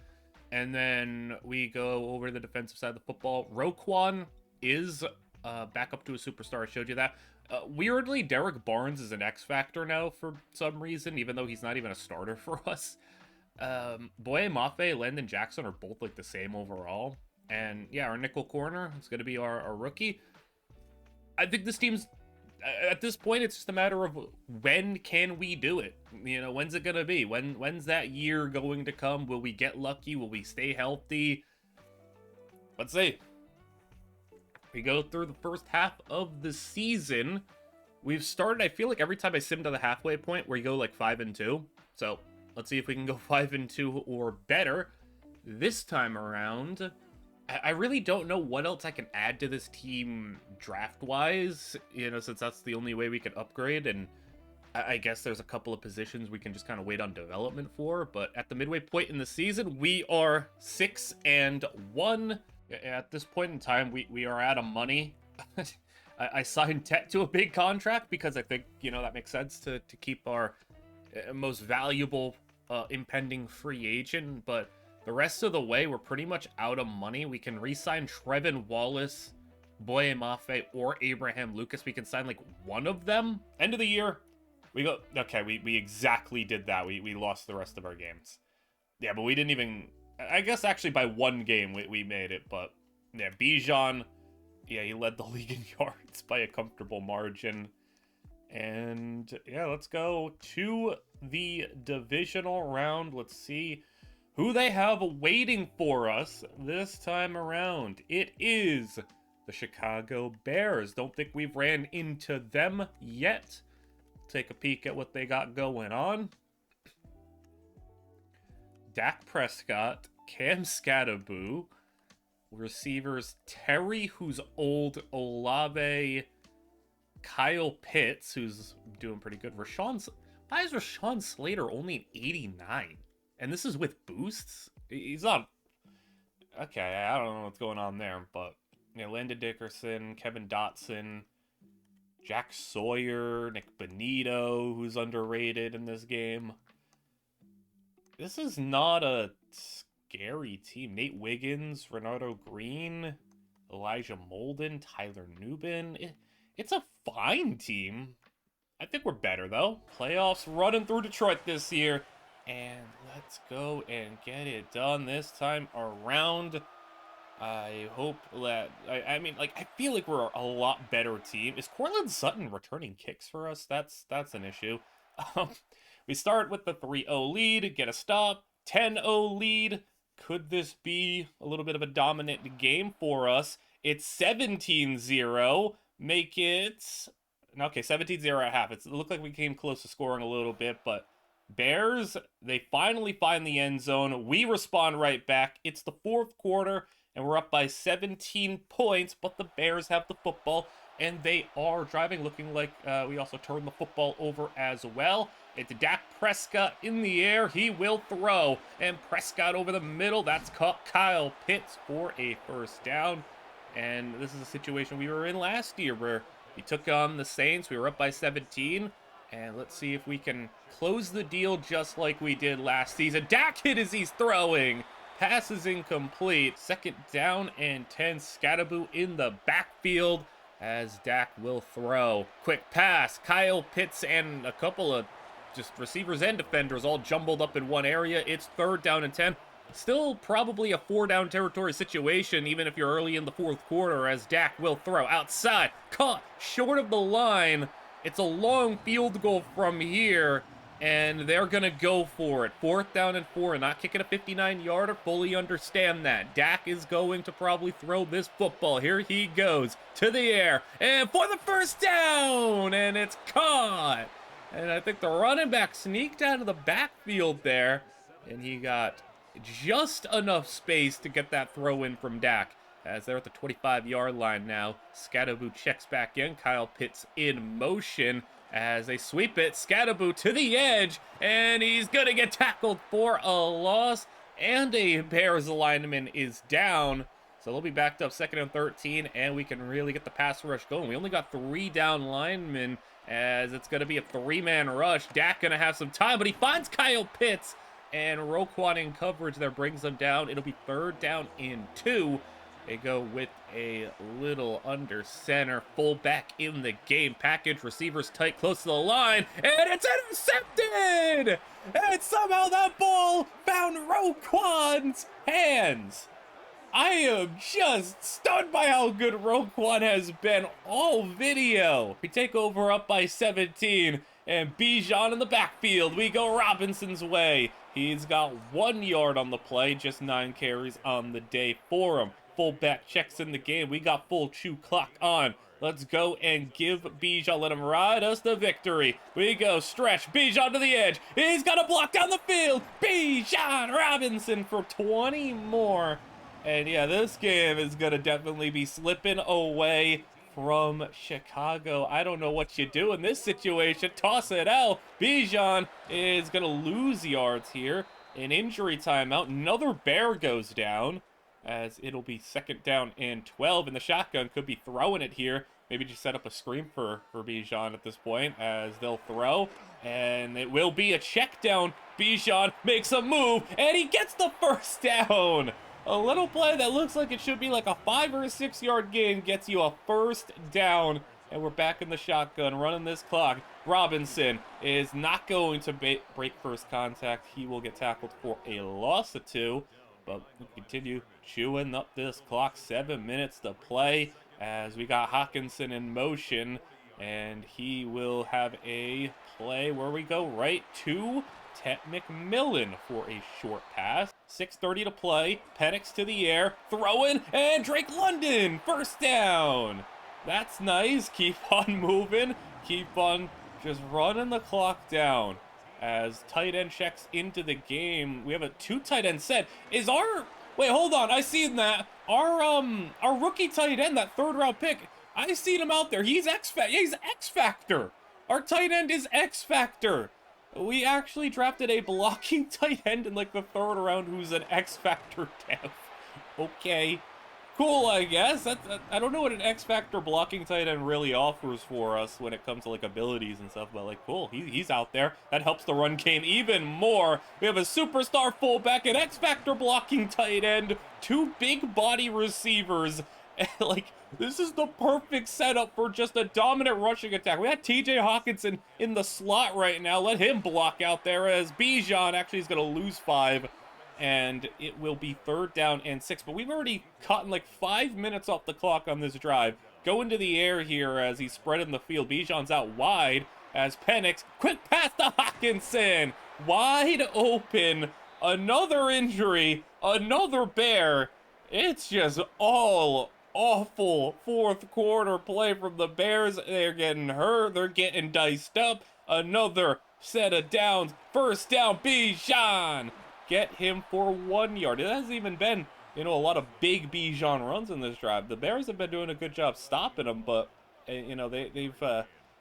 And then we go over the defensive side of the football. Roquan is back up to a superstar. I showed you that. Weirdly, Derek Barnes is an X factor now for some reason, even though he's not even a starter for us. Boye Mafe, Landon Jackson are both like the same overall. And yeah, our nickel corner is going to be our rookie. I think this team's, at this point, it's just a matter of when can we do it? You know, when's it going to be? When's that year going to come? Will we get lucky? Will we stay healthy? Let's see. We go through the first half of the season. We've started, I feel like every time I sim to the halfway point, we go like 5-2. So let's see if we can go 5-2 or better this time around. I really don't know what else I can add to this team draft-wise, you know, since that's the only way we can upgrade, and I guess there's a couple of positions we can just kind of wait on development for, but at the midway point in the season, we are 6-1. At this point in time, we are out of money. I signed Tet to a big contract because I think, you know, that makes sense to keep our most valuable impending free agent, but the rest of the way, we're pretty much out of money. We can re-sign Trevin Wallace, Boye Mafe, or Abraham Lucas. We can sign, like, one of them. End of the year, we go... Okay, we exactly did that. We lost the rest of our games. Yeah, but we didn't even... I guess, actually, by 1 game, we made it. But, yeah, Bijan, yeah, he led the league in yards by a comfortable margin. And, yeah, let's go to the divisional round. Let's see who they have waiting for us this time around. It is the Chicago Bears. Don't think we've ran into them yet. Take a peek at what they got going on. Dak Prescott, Cam Skattebo, receivers Terry, who's old, Olave, Kyle Pitts, who's doing pretty good. Why is Rashawn Slater only an 89? And this is with boosts? He's not... Okay, I don't know what's going on there, but... Yeah, Landon Dickerson, Kevin Dotson, Jack Sawyer, Nick Benito, who's underrated in this game. This is not a scary team. Nate Wiggins, Renardo Green, Elijah Molden, Tyler Nubin. It's a fine team. I think we're better, though. Playoffs running through Detroit this year. And let's go and get it done this time around. I hope that... I mean, like, I feel like we're a lot better team. Is Cortland Sutton returning kicks for us? That's an issue. We start with the 3-0 lead, get a stop, 10-0 lead. Could this be a little bit of a dominant game for us? It's 17-0. Make it... Okay, 17-0 at half. It looked like we came close to scoring a little bit, but... Bears, they finally find the end zone. We respond right back. It's the 4th quarter, and we're up by 17 points, but the Bears have the football, and they are driving, looking like we also turned the football over as well. It's Dak Prescott in the air. He will throw, and Prescott over the middle. That's caught Kyle Pitts for a first down, and this is a situation we were in last year where we took on the Saints. We were up by 17. And let's see if we can close the deal just like we did last season. Dak hit as he's throwing. Pass is incomplete. 2nd down and 10. Skattebo in the backfield as Dak will throw. Quick pass. Kyle Pitts and a couple of just receivers and defenders all jumbled up in one area. It's 3rd down and 10. Still probably a 4-down territory situation, even if you're early in the 4th quarter, as Dak will throw outside. Caught short of the line. It's a long field goal from here, and they're gonna go for it. 4th down and 4, and not kicking a 59-yarder. Fully understand that. Dak is going to probably throw this football. Here he goes to the air, and for the first down, and it's caught. And I think the running back sneaked out of the backfield there, and he got just enough space to get that throw in from Dak. As they're at the 25-yard line now, Scatterboo checks back in. Kyle Pitts in motion as they sweep it. Scatterboo to the edge, and he's going to get tackled for a loss, and a Bears lineman is down. So they'll be backed up 2nd and 13, and we can really get the pass rush going. We only got 3 down linemen, as it's going to be a 3-man rush. Dak going to have some time, but he finds Kyle Pitts, and Roquan in coverage there brings them down. It'll be 3rd down and 2. They go with a little under center, fullback in the game. Package, receivers tight, close to the line, and it's intercepted! And somehow that ball found Roquan's hands. I am just stunned by how good Roquan has been all video. We take over up by 17, and Bijan in the backfield. We go Robinson's way. He's got 1 yard on the play, just 9 carries on the day for him. Fullback checks in the game. We got full chew clock on. Let's go and give Bijan, let him ride us to victory. We go stretch, Bijan to the edge. He's got a block down the field. Bijan Robinson for 20 more. And yeah, this game is going to definitely be slipping away from Chicago. I don't know what you do in this situation. Toss it out. Bijan is going to lose yards here. An injury timeout. Another Bear goes down, as it'll be 2nd down and 12, and the shotgun could be throwing it here. Maybe just set up a screen for Bijan at this point, as they'll throw, and it will be a check down. Bijan makes a move, and he gets the 1st down. A little play that looks like it should be like a 5 or a 6 yard gain gets you a 1st down, and we're back in the shotgun, running this clock. Robinson is not going to break first contact. He will get tackled for a loss of 2. But we continue chewing up this clock. 7 minutes to play, as we got Hawkinson in motion, and he will have a play where we go right to Ted McMillan for a short pass. 6:30 to play. Penix to the air, throwing, and Drake London, 1st down. That's nice. Keep on moving. Keep on just running the clock down. As tight end checks into the game, we have a 2 tight end set. Is our, wait, hold on, I seen that. Our rookie tight end, that 3rd round pick, I seen him out there. He's X Factor. Our tight end is X Factor. We actually drafted a blocking tight end in like the 3rd round who's an X Factor depth. Okay. Cool, I guess. I don't know what an X-Factor blocking tight end really offers for us when it comes to like abilities and stuff, but like, cool, he's out there. That helps the run game even more. We have a superstar fullback, an X-Factor blocking tight end, 2 big body receivers. And like, this is the perfect setup for just a dominant rushing attack. We had TJ Hawkinson in the slot right now. Let him block out there, as Bijan actually is going to lose 5. And it will be 3rd down and 6. But we've already cut like 5 minutes off the clock on this drive. Go into the air here as he's spreading the field. Bijan's out wide as Penix, quick pass to Hawkinson. Wide open. Another injury. Another Bear. It's just all awful 4th quarter play from the Bears. They're getting hurt. They're getting diced up. Another set of downs. 1st down, Bijan. Get him for 1 yard. It hasn't even been, a lot of big Bijan runs in this drive. The Bears have been doing a good job stopping him, but, they've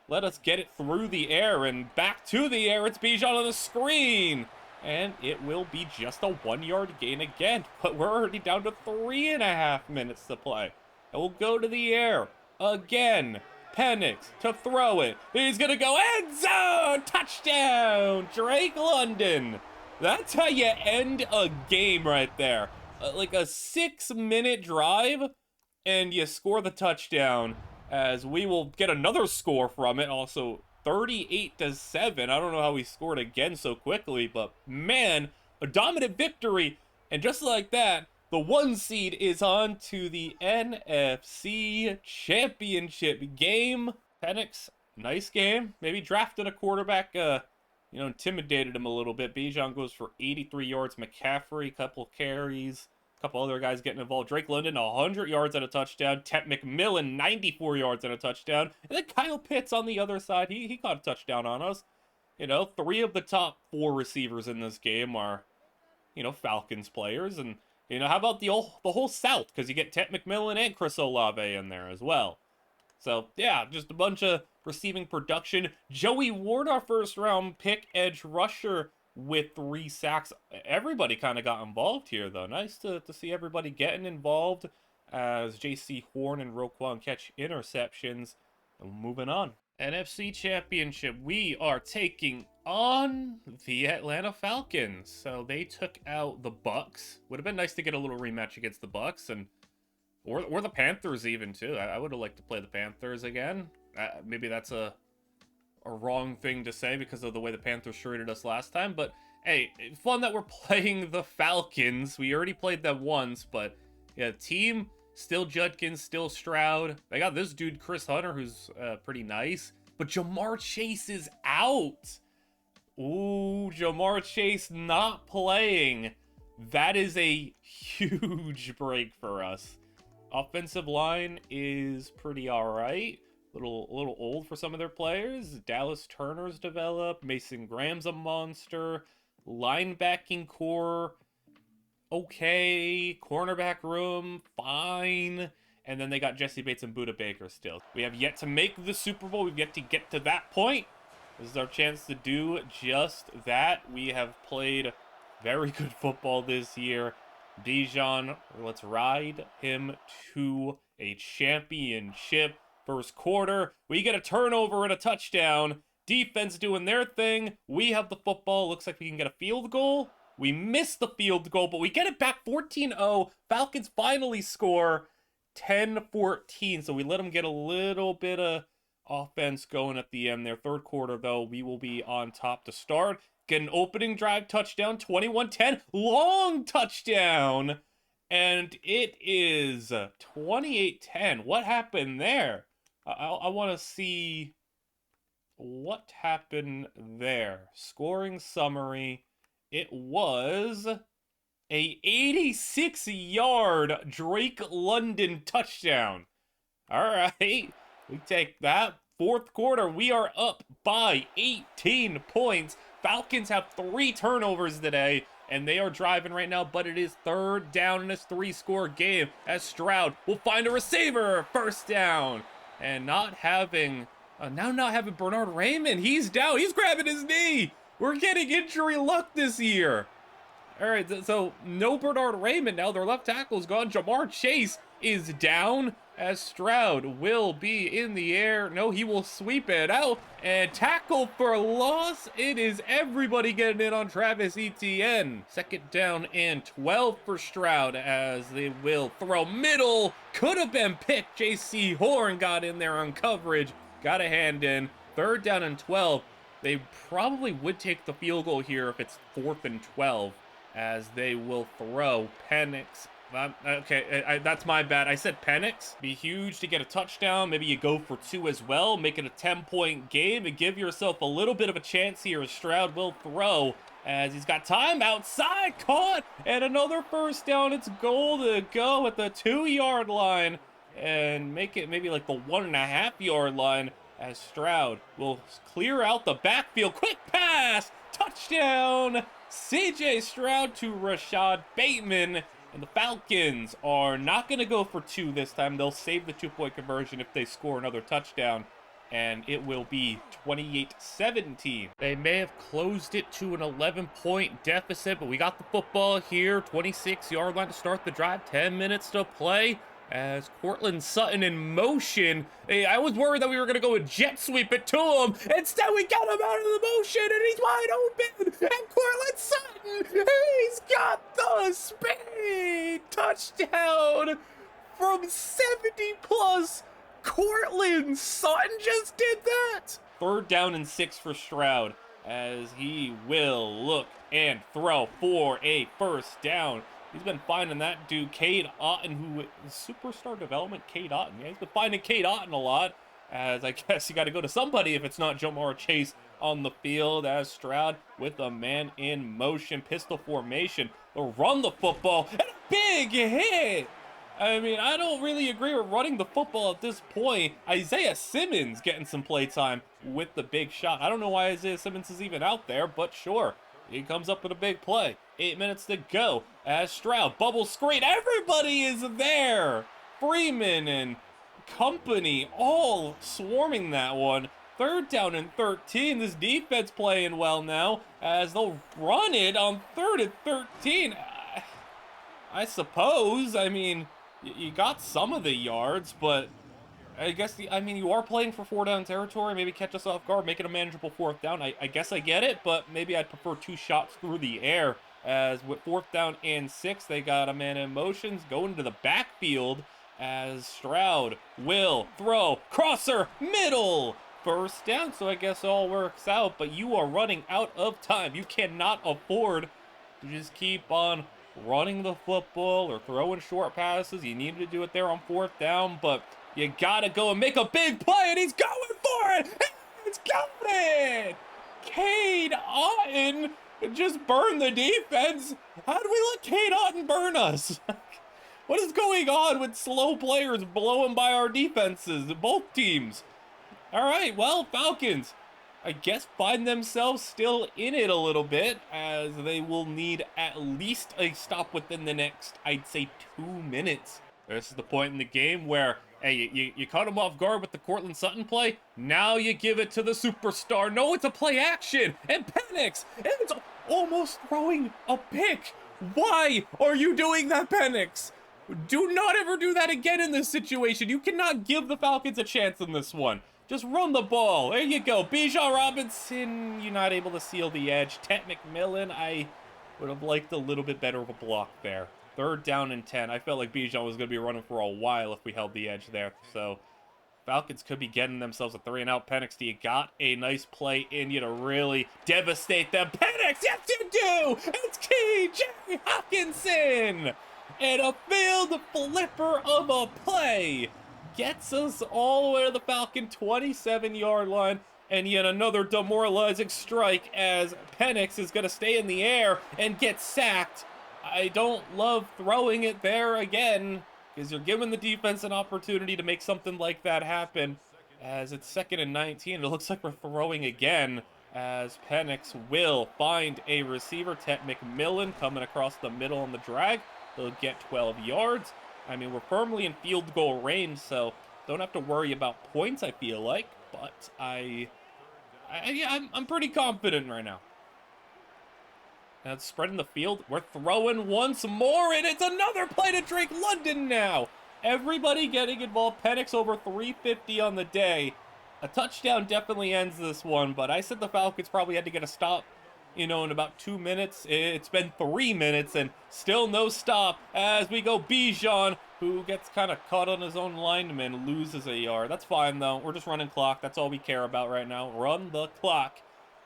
let us get it through the air and back to the air. It's Bijan on the screen. And it will be just a 1 yard gain again, but we're already down to 3.5 minutes to play. And we'll go to the air again. Penix to throw it. He's going to go end zone. Touchdown, Drake London. That's how you end a game right there. Like a 6-minute drive, and you score the touchdown, as we will get another score from it. Also, 38-7. I don't know how we scored again so quickly, but man, a dominant victory. And just like that, the 1 seed is on to the NFC Championship game. Penix, nice game. Maybe drafting a quarterback, intimidated him a little bit. Bijan goes for 83 yards. McCaffrey, couple carries. A couple other guys getting involved. Drake London, 100 yards and a touchdown. Tet McMillan, 94 yards and a touchdown. And then Kyle Pitts on the other side. He caught a touchdown on us. 3 of the top 4 receivers in this game are, Falcons players. And, how about the whole South? Because you get Tet McMillan and Chris Olave in there as well. So, yeah, just a bunch of receiving production. Joey Ward, our first-round pick, edge rusher with 3 sacks. Everybody kind of got involved here, though. Nice to see everybody getting involved as J.C. Horn and Roquan catch interceptions. And moving on. NFC Championship, we are taking on the Atlanta Falcons. So they took out the Bucks. Would have been nice to get a little rematch against the Bucks, and or the Panthers even, too. I would have liked to play the Panthers again. Maybe that's a wrong thing to say because of the way the Panthers shredded us last time. But, hey, fun that we're playing the Falcons. We already played them once, but, yeah, team, still Judkins, still Stroud. They got this dude, Chris Hunter, who's pretty nice. But Jamar Chase is out. Ooh, Jamar Chase not playing. That is a huge break for us. Offensive line is pretty alright. A little old for some of their players. Dallas Turner's developed. Mason Graham's a monster. Linebacking core, okay. Cornerback room, fine. And then they got Jesse Bates and Budda Baker still. We have yet to make the Super Bowl. We've yet to get to that point. This is our chance to do just that. We have played very good football this year. Bijan, let's ride him to a championship. First quarter, we get a turnover and a touchdown. Defense doing their thing. We have the football. Looks like we can get a field goal. We missed the field goal, but we get it back 14-0. Falcons finally score 10-14. So we let them get a little bit of offense going at the end there. Third quarter, though, we will be on top to start. Get an opening drive touchdown, 21-10, long touchdown. And it is 28-10. What happened there? I want to see what happened there. Scoring summary. It was a 86-yard Drake London touchdown. All right, we take that. Fourth quarter, we are up by 18 points. Falcons have 3 turnovers today, and they are driving right now, but it is third down in this 3-score game as Stroud will find a receiver. First down. And not having Bernard Raymond. He's down. He's grabbing his knee. We're getting injury luck this year. All right, so no Bernard Raymond now. Their left tackle's gone. Jamar Chase is down as Stroud will be in the air. No, he will sweep it out and tackle for loss. It is everybody getting in on Travis Etienne. Second down and 12 for Stroud as they will throw middle. Could have been picked. J.C. Horn got in there on coverage. Got a hand in. Third down and 12. They probably would take the field goal here if it's 4th and 12 as they will throw. Penix. Okay, that's my bad. I said Penix. Be huge to get a touchdown. Maybe you go for 2 as well. Make it a 10-point game and give yourself a little bit of a chance here as Stroud will throw as he's got time outside. Caught. And another first down. It's goal to go at the 2-yard line and make it maybe like the 1.5-yard line as Stroud will clear out the backfield. Quick pass. Touchdown. C.J. Stroud to Rashad Bateman. And the Falcons are not going to go for 2 this time. They'll save the 2-point conversion if they score another touchdown. And it will be 28-17. They may have closed it to an 11-point deficit, but we got the football here. 26-yard line to start the drive. 10 minutes to play. As Cortland Sutton in motion. Hey, I was worried that we were going to go and jet sweep it to him. Instead, we got him out of the motion, and he's wide open. And Cortland Sutton, he's got the speed. Touchdown from 70+. Cortland Sutton just did that. Third down and 6 for Stroud as he will look and throw for a first down. He's been finding that dude, Cade Otton, who is superstar development, Cade Otton. Yeah, he's been finding Cade Otton a lot as I guess you got to go to somebody if it's not Jamar Chase on the field, as Stroud with a man in motion, pistol formation. They'll run the football, and a big hit. I mean, I don't really agree with running the football at this point. Isaiah Simmons getting some play time with the big shot. I don't know why Isaiah Simmons is even out there, but sure. He comes up with a big play. 8 minutes to go as Stroud bubble screen. Everybody is there. Freeman and company all swarming that one. 3rd down and 13. This defense playing well now as they'll run it on 3rd and 13. I suppose. I mean, you got some of the yards, but I guess you are playing for 4-down territory. Maybe catch us off guard, make it a manageable 4th down. I guess I get it, but maybe I'd prefer 2 shots through the air. As with 4th down and 6, they got a man in motions going to the backfield as Stroud will throw crosser middle. 1st down, so I guess all works out, but you are running out of time. You cannot afford to just keep on running the football or throwing short passes. You need to do it there on 4th down, but you gotta go and make a big play, and he's going for it! He's got it! Cade Otton just burned the defense. How do we let Cade Otton burn us? What is going on with slow players blowing by our defenses, both teams? All right, well, Falcons, I guess, find themselves still in it a little bit, as they will need at least a stop within the next, I'd say, 2 minutes. This is the point in the game where, hey, you caught him off guard with the Cortland Sutton play. Now you give it to the superstar. No, it's a play action. And Penix, and it's almost throwing a pick. Why are you doing that, Penix? Do not ever do that again in this situation. You cannot give the Falcons a chance in this one. Just run the ball. There you go. Bijan Robinson, you're not able to seal the edge. Tet McMillan, I would have liked a little bit better of a block there. 3rd down and 10. I felt like Bijan was going to be running for a while if we held the edge there. So Falcons could be getting themselves a 3-and-out. Penix, you got a nice play in you to really devastate them. Penix, yes you do! It's KJ Hawkinson! And a field flipper of a play gets us all the way to the Falcon 27-yard line, and yet another demoralizing strike as Penix is going to stay in the air and get sacked. I don't love throwing it there again, because you're giving the defense an opportunity to make something like that happen. As it's 2nd and 19, it looks like we're throwing again, as Penix will find a receiver. Tet McMillan coming across the middle on the drag. He'll get 12 yards. I mean, we're firmly in field goal range, so don't have to worry about points, I feel like. But I'm pretty confident right now. Now spreading the field. We're throwing once more, and it's another play to Drake London now. Everybody getting involved. Penix over 350 on the day. A touchdown definitely ends this one, but I said the Falcons probably had to get a stop, in about 2 minutes. It's been 3 minutes and still no stop as we go. Bijan, who gets kind of caught on his own lineman, loses a yard. That's fine, though. We're just running clock. That's all we care about right now. Run the clock,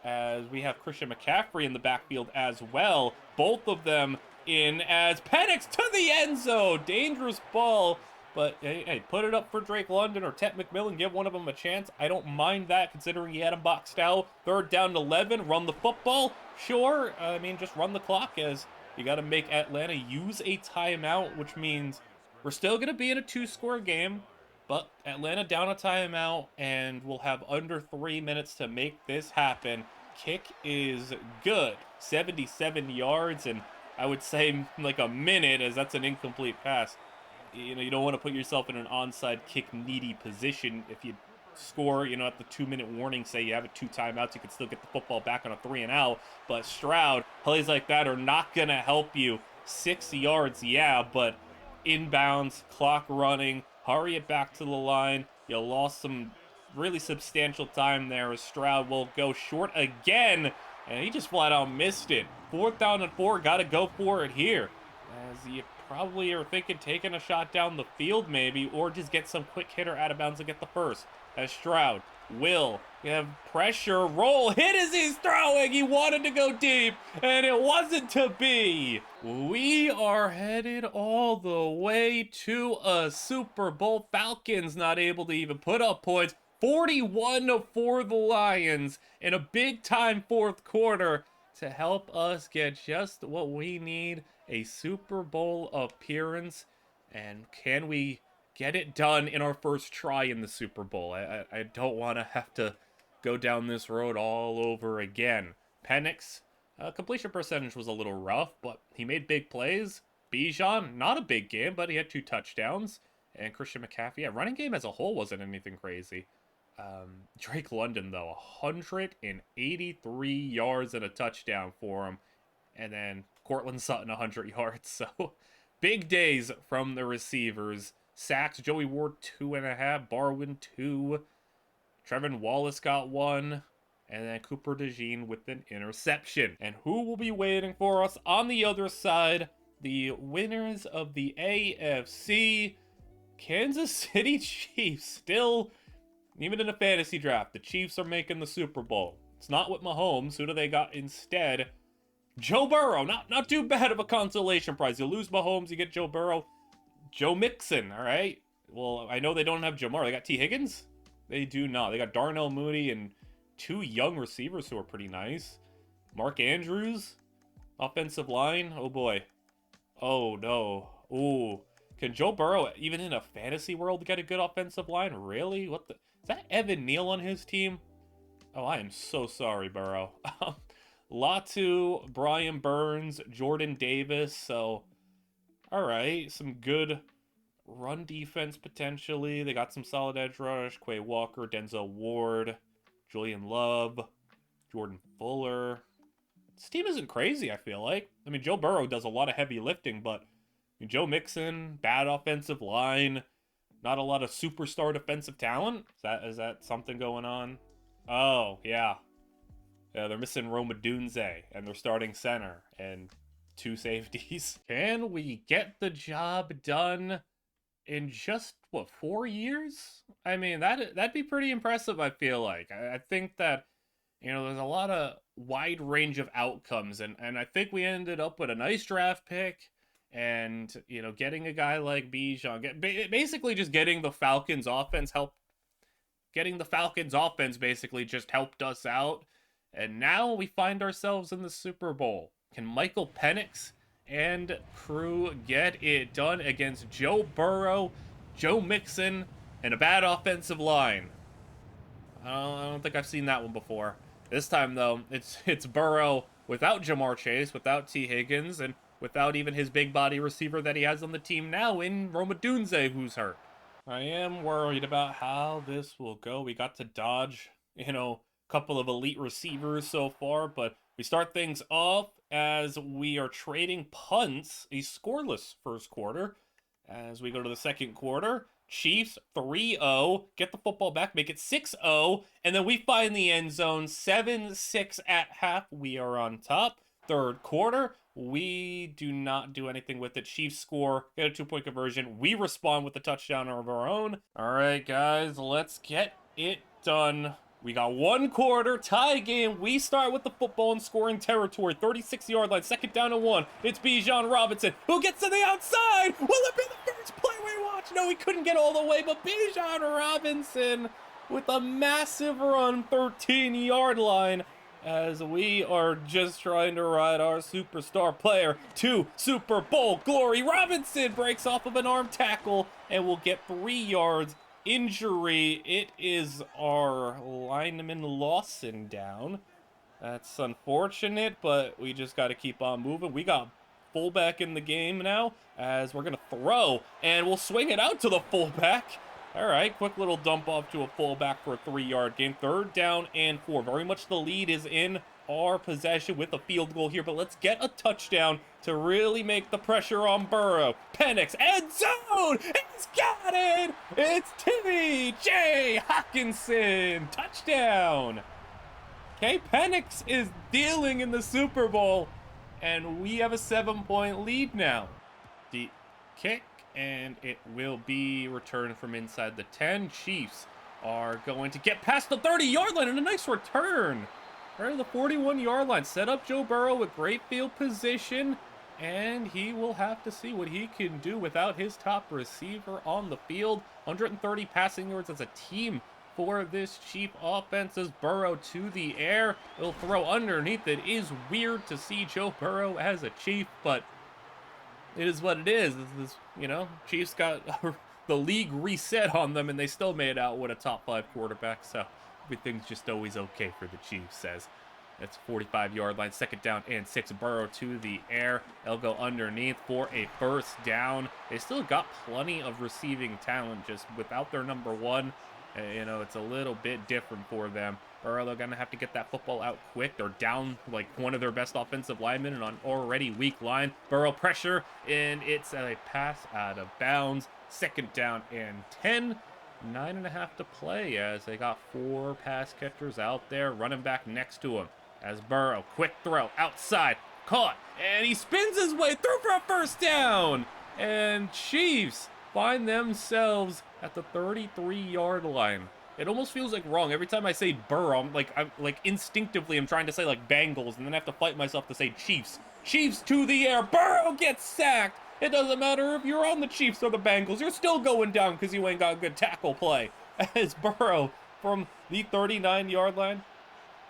as we have Christian McCaffrey in the backfield as well. Both of them in as Penix to the end zone. Dangerous ball. But, hey, put it up for Drake London or Tet McMillan. Give one of them a chance. I don't mind that, considering he had him boxed out. 3rd down to 11. Run the football. Sure. I mean, just run the clock, as you got to make Atlanta use a timeout, which means we're still going to be in a 2-score game. But Atlanta down a timeout, and we'll have under 3 minutes to make this happen. Kick is good. 77 yards, and I would say like a minute, as that's an incomplete pass. You don't want to put yourself in an onside kick needy position. If you score, at the 2-minute warning, say you have 2 timeouts, you can still get the football back on a 3-and-out. But Stroud, plays like that are not going to help you. 6 yards, yeah, but inbounds, clock running, hurry it back to the line. You lost some really substantial time there, as Stroud will go short again, and he just flat out missed it. 4th down and 4, got to go for it here, as you probably are thinking taking a shot down the field maybe, or just get some quick hitter out of bounds and get the first. As Stroud will have pressure, roll, hit as he's throwing. He wanted to go deep, and it wasn't to be. We are headed all the way to a Super Bowl. Falcons not able to even put up points. 41 for the Lions in a big-time fourth quarter to help us get just what we need, a Super Bowl appearance. And can we get it done in our first try in the Super Bowl? I don't want to have to go down this road all over again. Penix, completion percentage was a little rough, but he made big plays. Bijan, not a big game, but he had 2 touchdowns. And Christian McCaffrey, yeah, running game as a whole wasn't anything crazy. Drake London, though, 183 yards and a touchdown for him. And then Cortland Sutton, 100 yards. So, big days from the receivers. Sacks, Joey Ward, 2.5. Barwin, 2. Trevin Wallace got 1. And then Cooper DeJean with an interception. And who will be waiting for us on the other side? The winners of the AFC, Kansas City Chiefs. Still, even in a fantasy draft, the Chiefs are making the Super Bowl. It's not with Mahomes. Who do they got instead? Joe Burrow. Not too bad of a consolation prize. You lose Mahomes, you get Joe Burrow. Joe Mixon, all right? Well, I know they don't have Jamar. They got T. Higgins? They do not. They got Darnell Mooney and 2 young receivers who are pretty nice. Mark Andrews, offensive line. Oh, boy. Oh, no. Ooh. Can Joe Burrow, even in a fantasy world, get a good offensive line? Really? What the? Is that Evan Neal on his team? Oh, I am so sorry, Burrow. Latu, Brian Burns, Jordan Davis. So, all right. Some good run defense, potentially. They got some solid edge rush. Quay Walker, Denzel Ward, Julian Love, Jordan Fuller. This team isn't crazy, I feel like. I mean, Joe Burrow does a lot of heavy lifting, but Joe Mixon, bad offensive line, not a lot of superstar defensive talent. Is that something going on? Oh, yeah. Yeah, they're missing Roma Dunze, and they're starting center, and 2 safeties. Can we get the job done in just, what, 4 years? I mean, that'd be pretty impressive, I feel like. I think that, there's a lot of wide range of outcomes, and I think we ended up with a nice draft pick, and, getting a guy like Bijan, basically just getting the Falcons offense basically just helped us out, and now we find ourselves in the Super Bowl. Can Michael Penix and crew get it done against Joe Burrow, Joe Mixon, and a bad offensive line? I don't think I've seen that one before. This time, though, it's Burrow without Jamar Chase, without T. Higgins, and without even his big body receiver that he has on the team now in Roma Dunze, who's hurt. I am worried about how this will go. We got to dodge, a couple of elite receivers so far, but we start things off as we are trading punts, a scoreless first quarter. As we go to the second quarter, Chiefs 3-0, get the football back, make it 6-0, and then we find the end zone, 7-6 at half. We are on top. Third quarter, we do not do anything with it. Chiefs score, get a 2-point conversion. We respond with a touchdown of our own. All right, guys, let's get it done. We got 1 quarter, tie game. We start with the football in scoring territory. 36-yard line, 2nd down and 1. It's Bijan Robinson who gets to the outside. Will it be the first play we watch? No, he couldn't get all the way, but Bijan Robinson with a massive run, 13-yard line, as we are just trying to ride our superstar player to Super Bowl glory. Robinson breaks off of an arm tackle and will get 3 yards. Injury, it is our lineman Lawson down. That's unfortunate, but we just got to keep on moving. We got fullback in the game now, as we're going to throw, and we'll swing it out to the fullback. All right, quick little dump off to a fullback for a 3-yard gain. 3rd down and 4. Very much the lead is in our possession with a field goal here, but let's get a touchdown to really make the pressure on Burrow. Penix, end zone! He's got it! It's T.J. Hawkinson! Touchdown! Okay, Penix is dealing in the Super Bowl, and we have a 7-point lead now. The kick, and it will be returned from inside the 10. Chiefs are going to get past the 30-yard line, and a nice return. Right at the 41-yard line. Set up Joe Burrow with great field position, and he will have to see what he can do without his top receiver on the field. 130 passing yards as a team for this Chief offense as Burrow to the air. He'll throw underneath. It is weird to see Joe Burrow as a Chief, but it is what it is. Chiefs got the league reset on them, and they still made out with a top 5 quarterback, so everything's just always okay for the Chiefs, as it's 45-yard line, 2nd down and 6. Burrow to the air. They'll go underneath for a 1st down. They still got plenty of receiving talent, just without their number 1. It's a little bit different for them. Burrow, they're going to have to get that football out quick. They're down like one of their best offensive linemen and on already weak line. Burrow pressure, and it's a pass out of bounds. 2nd down and 10. 9.5 to play as they got 4 pass catchers out there. Running back next to him as Burrow, quick throw outside, caught, and he spins his way through for a 1st down. And Chiefs find themselves at the 33-yard line. It almost feels like wrong every time I say Burrow. I'm instinctively I'm trying to say like Bengals, and then I have to fight myself to say Chiefs. Chiefs to the air. Burrow gets sacked. It doesn't matter if you're on the Chiefs or the Bengals. You're still going down because you ain't got a good tackle play. As Burrow from the 39-yard line.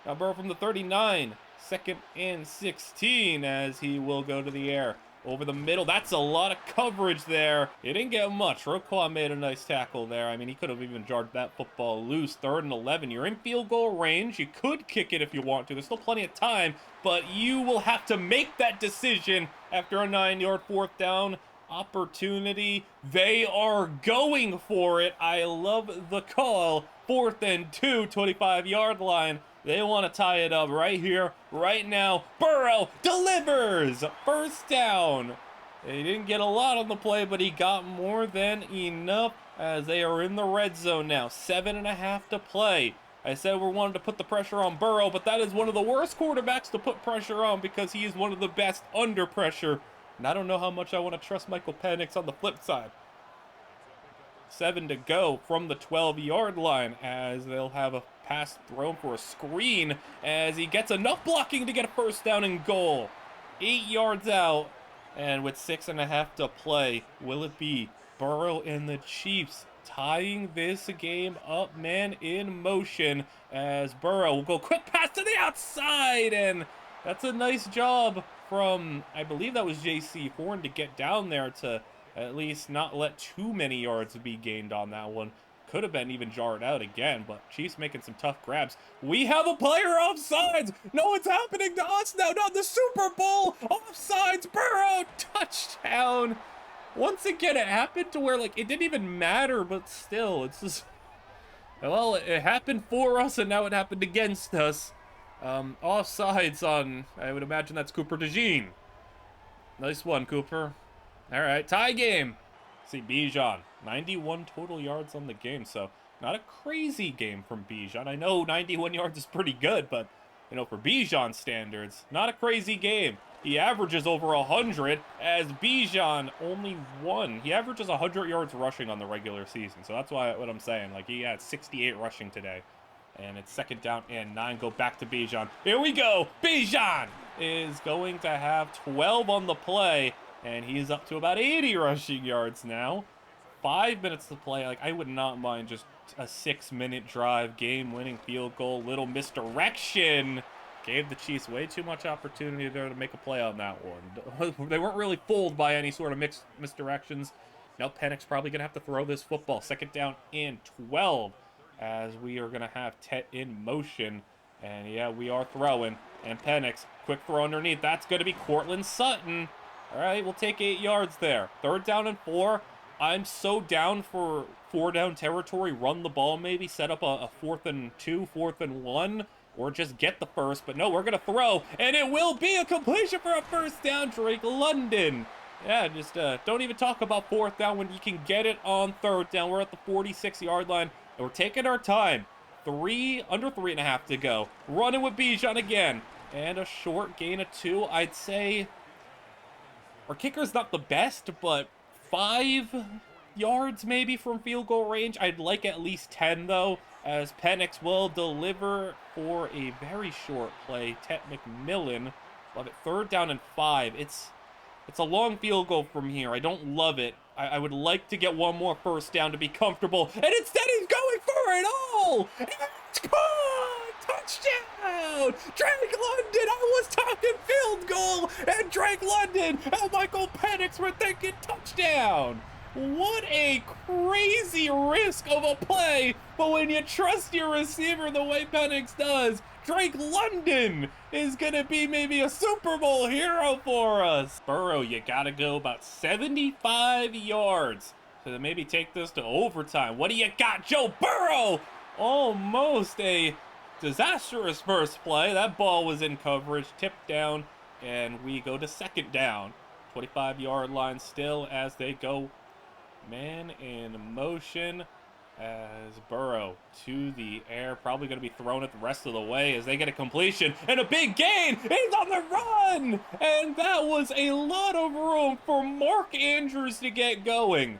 Now Burrow from the 39. 2nd and 16 as he will go to the air. Over the middle. That's a lot of coverage there. He didn't get much. Roquan made a nice tackle there. I mean, he could have even jarred that football loose. 3rd and 11. You're in field goal range. You could kick it if you want to. There's still plenty of time, but you will have to make that decision after a 9-yard 4th down opportunity. They are going for it. I love the call. 4th and 2, 25-yard line. They want to tie it up right here, right now. Burrow delivers! 1st down. He didn't get a lot on the play, but he got more than enough as they are in the red zone now. 7.5 to play. I said we wanted to put the pressure on Burrow, but that is one of the worst quarterbacks to put pressure on because he is one of the best under pressure. And I don't know how much I want to trust Michael Penix on the flip side. 7 to go from the 12-yard line as they'll have a pass thrown for a screen as he gets enough blocking to get a 1st down and goal. 8 yards out, and with 6.5 to play, will it be Burrow and the Chiefs tying this game up? Man in motion as Burrow will go quick pass to the outside, and that's a nice job from, I believe that was J.C. Horn to get down there to at least not let too many yards be gained on that one. Could have been even jarred out again, but Chiefs making some tough grabs. We have a player offsides. No, it's happening to us now. Not the Super Bowl. Offsides. Burrow touchdown. Once again, it happened to where like it didn't even matter, but still, it's just, well, it happened for us, and now it happened against us. Offsides on, I would imagine that's Cooper DeJean. Nice one, Cooper. All right, tie game. See, Bijan, 91 total yards on the game, so not a crazy game from Bijan. I know 91 yards is pretty good, but, for Bijan standards, not a crazy game. He averages over 100, as Bijan only won. He averages 100 yards rushing on the regular season, so that's what I'm saying. Like, he had 68 rushing today, and it's 2nd down and 9. Go back to Bijan. Here we go. Bijan is going to have 12 on the play. And he's up to about 80 rushing yards now. 5 minutes to play. Like, I would not mind just a 6-minute drive, game-winning field goal, little misdirection. Gave the Chiefs way too much opportunity there to make a play on that one. They weren't really fooled by any sort of misdirections. Now Penix probably going to have to throw this football. 2nd down and 12 as we are going to have Tet in motion. And, yeah, we are throwing. And Penix, quick throw underneath. That's going to be Cortland Sutton. All right, we'll take 8 yards there. 3rd down and 4. I'm so down for 4-down territory. Run the ball maybe. Set up a 4th and 2, 4th and 1. Or just get the first. But no, we're going to throw. And it will be a completion for a 1st down, Drake London. Yeah, just don't even talk about 4th down when you can get it on 3rd down. We're at the 46-yard line. And we're taking our time. Under 3.5 to go. Running with Bijan again. And a short gain of 2. I'd say our kicker's not the best, but 5 yards maybe from field goal range. I'd like at least 10, though, as Penix will deliver for a very short play. Tet McMillan, love it. 3rd down and 5. It's a long field goal from here. I don't love it. I would like to get one more 1st down to be comfortable. And instead he's going for it all. It's caught. Touchdown. Drake London. I was talking field goal, and Drake London and Michael Penix were thinking touchdown. What a crazy risk of a play, but when you trust your receiver the way Penix does, Drake London is gonna be maybe a Super Bowl hero for us. Burrow, you gotta go about 75 yards to maybe take this to overtime. What do you got, Joe Burrow? Almost a disastrous first play. That ball was in coverage, tipped down, and we go to second down. 25-yard line still as they go man in motion as Burrow to the air. Probably going to be thrown it the rest of the way as they get a completion and a big gain. He's on the run. And that was a lot of room for Mark Andrews to get going.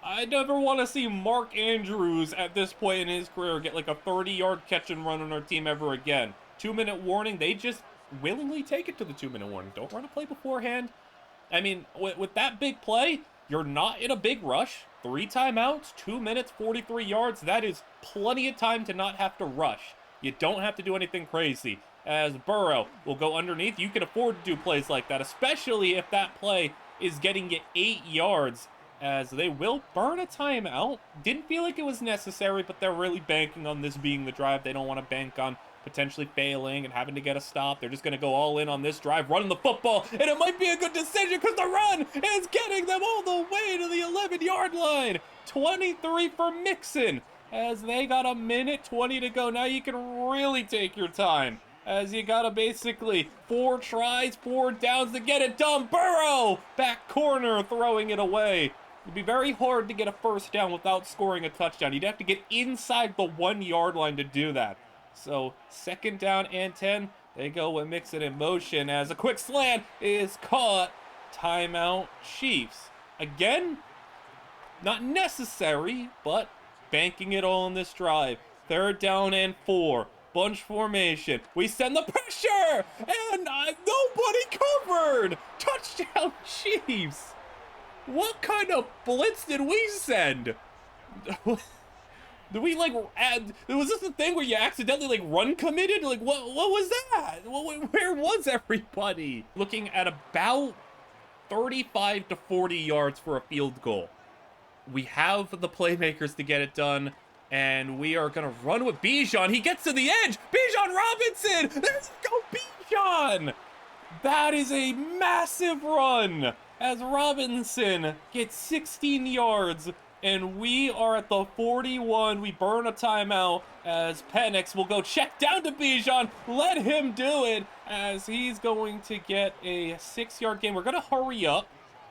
I never want to see Mark Andrews at this point in his career get like a 30-yard catch and run on our team ever again. 2-minute warning. They just willingly take it to the 2-minute warning. Don't run a play beforehand. I mean, with that big play, you're not in a big rush. 3 timeouts, 2 minutes, 43 yards. That is plenty of time to not have to rush. You don't have to do anything crazy. As Burrow will go underneath, you can afford to do plays like that, especially if that play is getting you 8 yards, as they will burn a timeout. Didn't feel like it was necessary, but they're really banking on this being the drive. They don't want to bank on potentially failing and having to get a stop. They're just going to go all in on this drive, running the football, and it might be a good decision because the run is getting them all the way to the 11-yard line. 23 for Mixon, as they got a minute 20 to go. Now you can really take your time, as you got to basically 4 tries, 4 downs to get it done. Burrow, back corner, throwing it away. It'd be very hard to get a first down without scoring a touchdown. You'd have to get inside the 1-yard line to do that. So, second down and 10. They go with Mixon in motion as a quick slant is caught. Timeout, Chiefs. Again, not necessary, but banking it all in this drive. Third down and 4. Bunch formation. We send the pressure, and nobody covered. Touchdown, Chiefs. What kind of blitz did we send? Did we like add? Was this the thing where you accidentally like run committed? Like what was that? Where was everybody? Looking at about 35 to 40 yards for a field goal. We have the playmakers to get it done, and we are gonna run with Bijan. He gets to the edge. Bijan Robinson. Let's go, Bijan. That is a massive run as Robinson gets 16 yards. And we are at the 41. We burn a timeout as Penix will go check down to Bijan. Let him do it as he's going to get a 6-yard gain. We're going to hurry up.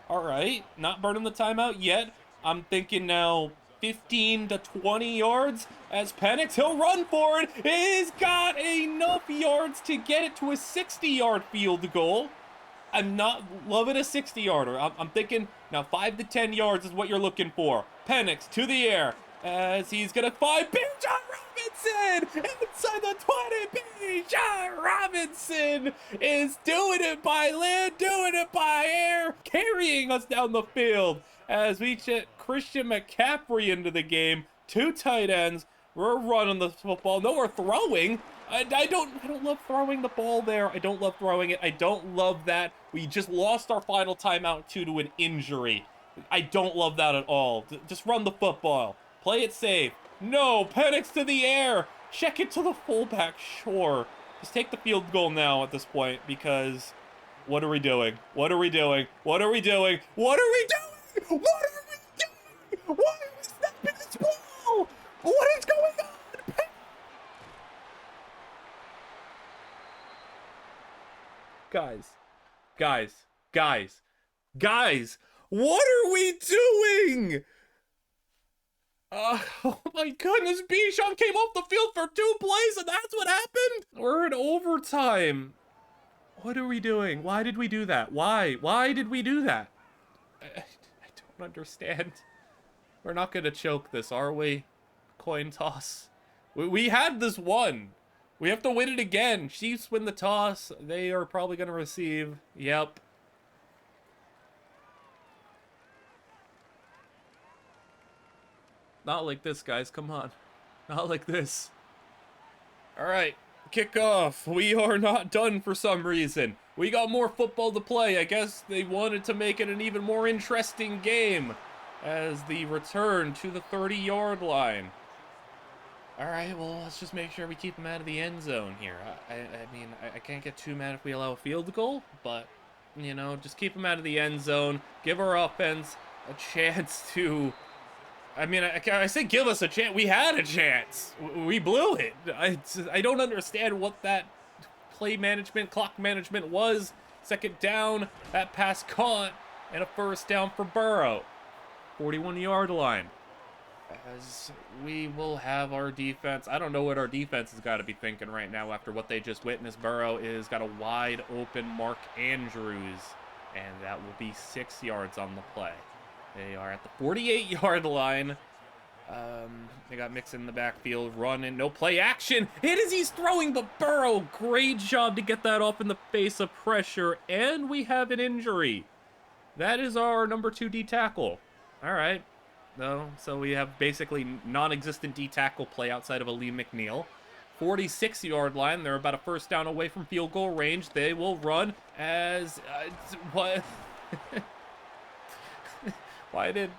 All right. Not burning the timeout yet. I'm thinking now 15 to 20 yards as Penix. He'll run for it. He's got enough yards to get it to a 60-yard field goal. I'm not loving a 60-yarder. I'm thinking now 5 to 10 yards is what you're looking for. Penix to the air as he's going to find Bijan Robinson inside the 20. Bijan Robinson is doing it by land, doing it by air, carrying us down the field as we get Christian McCaffrey into the game. 2 tight ends. We're running the football. No, we're throwing. I don't love throwing the ball there. I don't love throwing it. I don't love that. We just lost our final timeout to an injury. I don't love that at all. Just run the football. Play it safe. No, Penix to the air. Check it to the fullback. Sure. Just take the field goal now at this point because what are we doing? What are we doing? What are we doing? What are we doing? What are we doing? Why are we snapping this ball? What is going on? Guys, what are we doing? Oh my goodness, Bijan came off the field for 2 plays and that's what happened? We're in overtime. What are we doing? Why did we do that? Why? Why did we do that? I don't understand. We're not gonna choke this, are we? Coin toss. We had this one. We have to win it again. Chiefs win the toss. They are probably going to receive. Yep. Not like this, guys. Come on. Not like this. All right, kickoff. We are not done for some reason. We got more football to play. I guess they wanted to make it an even more interesting game as the return to the 30-yard line. All right, well, let's just make sure we keep them out of the end zone here. I mean, I can't get too mad if we allow a field goal, but, you know, just keep them out of the end zone. Give our offense a chance to... I mean, I say give us a chance. We had a chance. We blew it. I don't understand what that play management, clock management was. Second down, that pass caught, and a first down for Burrow. 41-yard line. As we will have our defense. I don't know what our defense has got to be thinking right now after what they just witnessed. Burrow is got a wide open Mark Andrews, and that will be 6 yards on the play. They are at the 48-yard line. They got Mixon in the backfield, running, no play action. It is he's throwing, but Burrow, great job to get that off in the face of pressure, and we have an injury. That is our number 2 D tackle. All right. No, so we have basically non-existent D tackle play outside of a Lee McNeil. 46-yard line. They're about a first down away from field goal range. They will run as what? Why did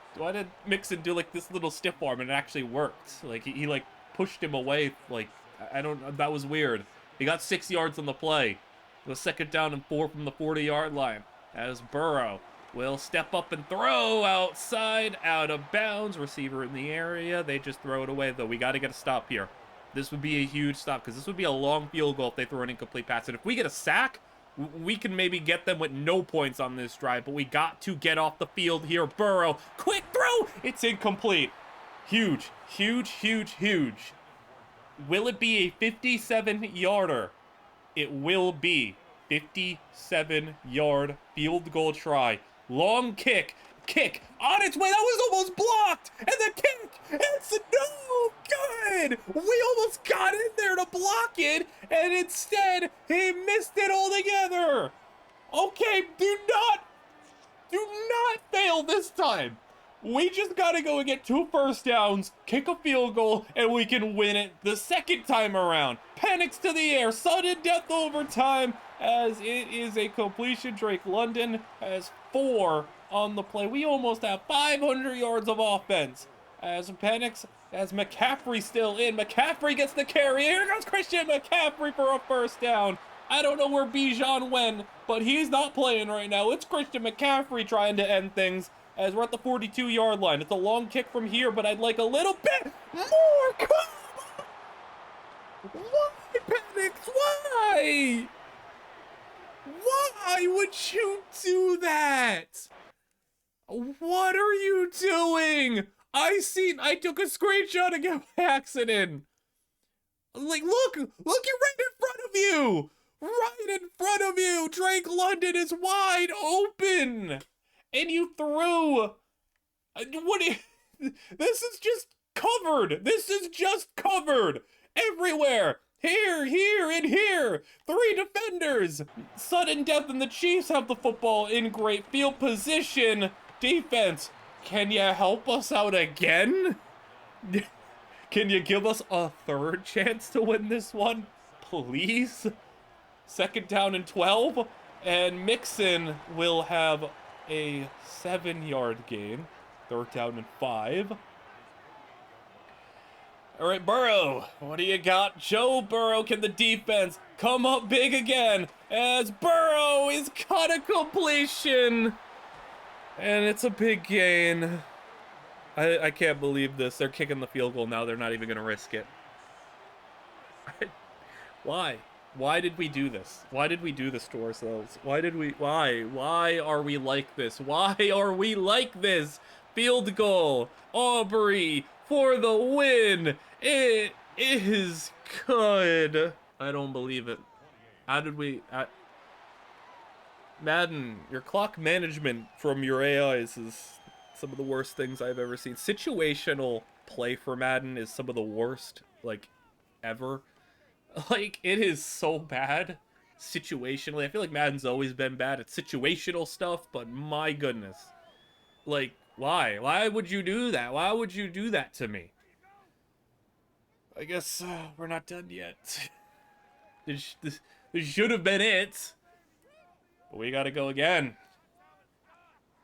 Mixon do like this little stiff arm and it actually worked? Like he like pushed him away. Like I don't. That was weird. He got 6 yards on the play. It was second down and 4 from the 40-yard line as Burrow will step up and throw outside, out of bounds. Receiver in the area. They just throw it away, though. We got to get a stop here. This would be a huge stop because this would be a long field goal if they throw an incomplete pass. And if we get a sack, we can maybe get them with no points on this drive. But we got to get off the field here. Burrow, quick throw. It's incomplete. Huge, huge, huge, huge. Will it be a 57-yarder? It will be. 57-yard field goal try. Long kick on its way. That was almost blocked, and the kick, it's no good. We almost got in there to block it, and instead he missed it altogether. Okay, do not fail this time. We just gotta go and get 2 first downs, kick a field goal, and we can win it the second time around. Panics to the air, sudden death overtime, as it is a completion. Drake London has 4 on the play. We almost have 500 yards of offense. As Penix, as McCaffrey still in. McCaffrey gets the carry. Here goes Christian McCaffrey for a first down. I don't know where Bijan went, but he's not playing right now. It's Christian McCaffrey trying to end things as we're at the 42-yard line. It's a long kick from here, but I'd like a little bit more. Come on! Why, Penix? Why? Why would you do that? What are you doing? I took a screenshot again by accident. Like, look, you're right in front of you. Right in front of you. Drake London is wide open. And you threw. This is just covered. This is just covered everywhere. Here, and here. 3 defenders. Sudden death, and the Chiefs have the football in great field position. Defense, can you help us out again? Can you give us a 3rd chance to win this one, please? Second down and 12, and Mixon will have a 7-yard gain. 3rd down and 5. All right, Burrow, what do you got? Joe Burrow, can the defense come up big again as Burrow is caught a completion? And it's a big gain. I can't believe this. They're kicking the field goal now. They're not even going to risk it. Why? Why did we do this? Why did we do this to ourselves? Why are we like this? Why are we like this? Field goal. Aubrey for the win. It is good. I don't believe it. How did we... Madden, your clock management from your AIs is some of the worst things I've ever seen. Situational play for Madden is some of the worst, like, ever. Like, it is so bad situationally. I feel like Madden's always been bad at situational stuff, but my goodness. Like, why? Why would you do that? Why would you do that to me? I guess we're not done yet. This should have been it. But we gotta go again.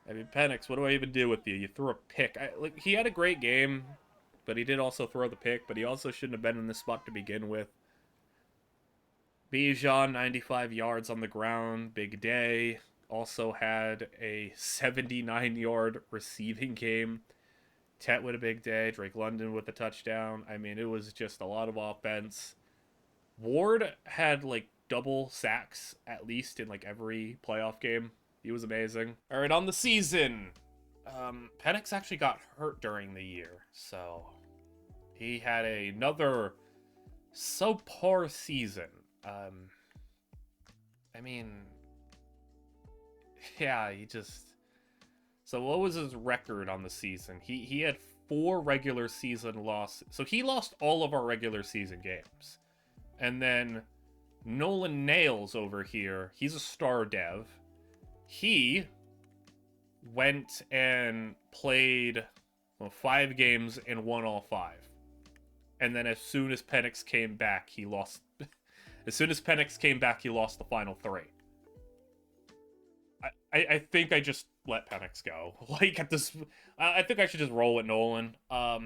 I mean, Penix, what do I even do with you? You threw a pick. Like, he had a great game, but he did also throw the pick, but he also shouldn't have been in this spot to begin with. Bijan, 95 yards on the ground. Big day. Also had a 79-yard receiving game. Tet with a big day. Drake London with a touchdown. I mean, it was just a lot of offense. Ward had, like, double sacks, at least, in, like, every playoff game. He was amazing. All right, on the season. Penix actually got hurt during the year, so he had another subpar season. I mean, yeah, he just... So what was his record on the season? He had 4 regular season losses. So he lost all of our regular season games. And then Nolan Nails over here, he's a star dev. He went and played 5 games and won all 5. And then as soon as Penix came back, he lost... As soon as Penix came back, he lost the final 3. I think I just let Penix go. Like, at this... I think I should just roll with Nolan. I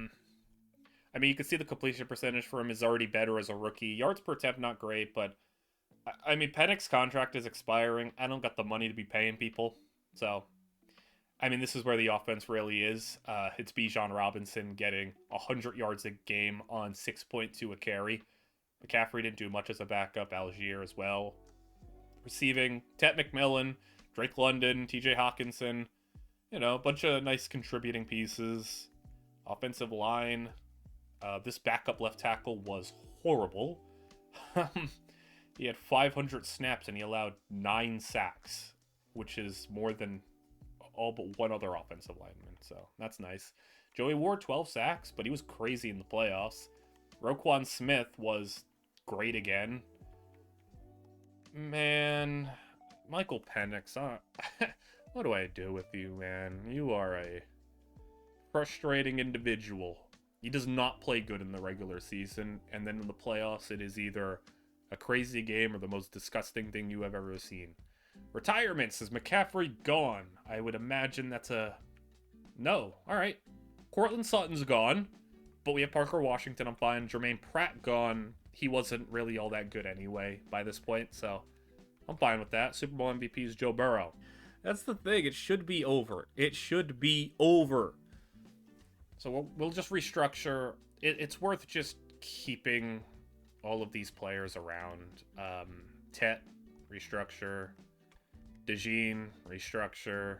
mean, you can see the completion percentage for him is already better as a rookie. Yards per attempt, not great, but... I mean, Penix's contract is expiring. I don't got the money to be paying people. So, I mean, this is where the offense really is. It's Bijan Robinson getting 100 yards a game on 6.2 a carry. McCaffrey didn't do much as a backup. Algier as well. Receiving, Tet McMillan, Drake London, TJ Hawkinson. You know, a bunch of nice contributing pieces. Offensive line. This backup left tackle was horrible. He had 500 snaps and he allowed 9 sacks, which is more than all but one other offensive lineman. So that's nice. Joey Ward, 12 sacks, but he was crazy in the playoffs. Roquan Smith was great again. Man, Michael Penix, what do I do with you, man? You are a frustrating individual. He does not play good in the regular season, and then in the playoffs, it is either a crazy game or the most disgusting thing you have ever seen. Retirements, is McCaffrey gone? I would imagine that's a no. All right. Cortland Sutton's gone, but we have Parker Washington. I'm fine. Jermaine Pratt gone. He wasn't really all that good anyway by this point, so I'm fine with that. Super Bowl MVP is Joe Burrow. That's the thing. It should be over. It should be over. So we'll just restructure. It's worth just keeping all of these players around. Tet, restructure. DeJean, restructure.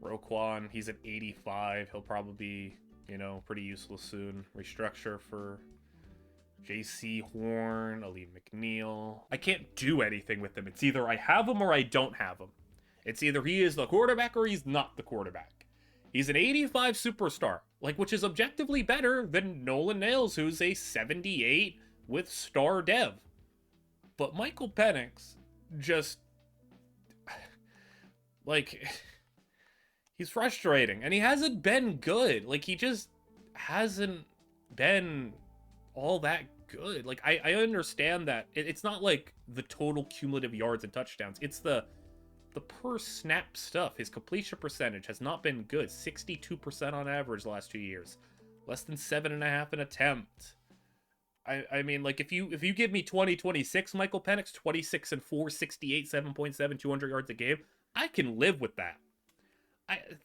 Roquan, he's at 85. He'll probably be, you know, pretty useless soon. Restructure for JC Horn, Ali McNeil. I can't do anything with him. It's either I have him or I don't have him. It's either he is the quarterback or he's not the quarterback. He's an 85 superstar, like, which is objectively better than Nolan Nails, who's a 78 with star dev. But Michael Penix just, like, he's frustrating, and he hasn't been good. Like, he just hasn't been all that good. Like, I understand that it's not like the total cumulative yards and touchdowns. It's the per snap stuff. His completion percentage has not been good. 62% on average the last 2 years. Less than 7.5 an attempt. I mean, like, if you give me 2026 Michael Penix, 26 and 4, 68, 7.7, 200 yards a game, I can live with that.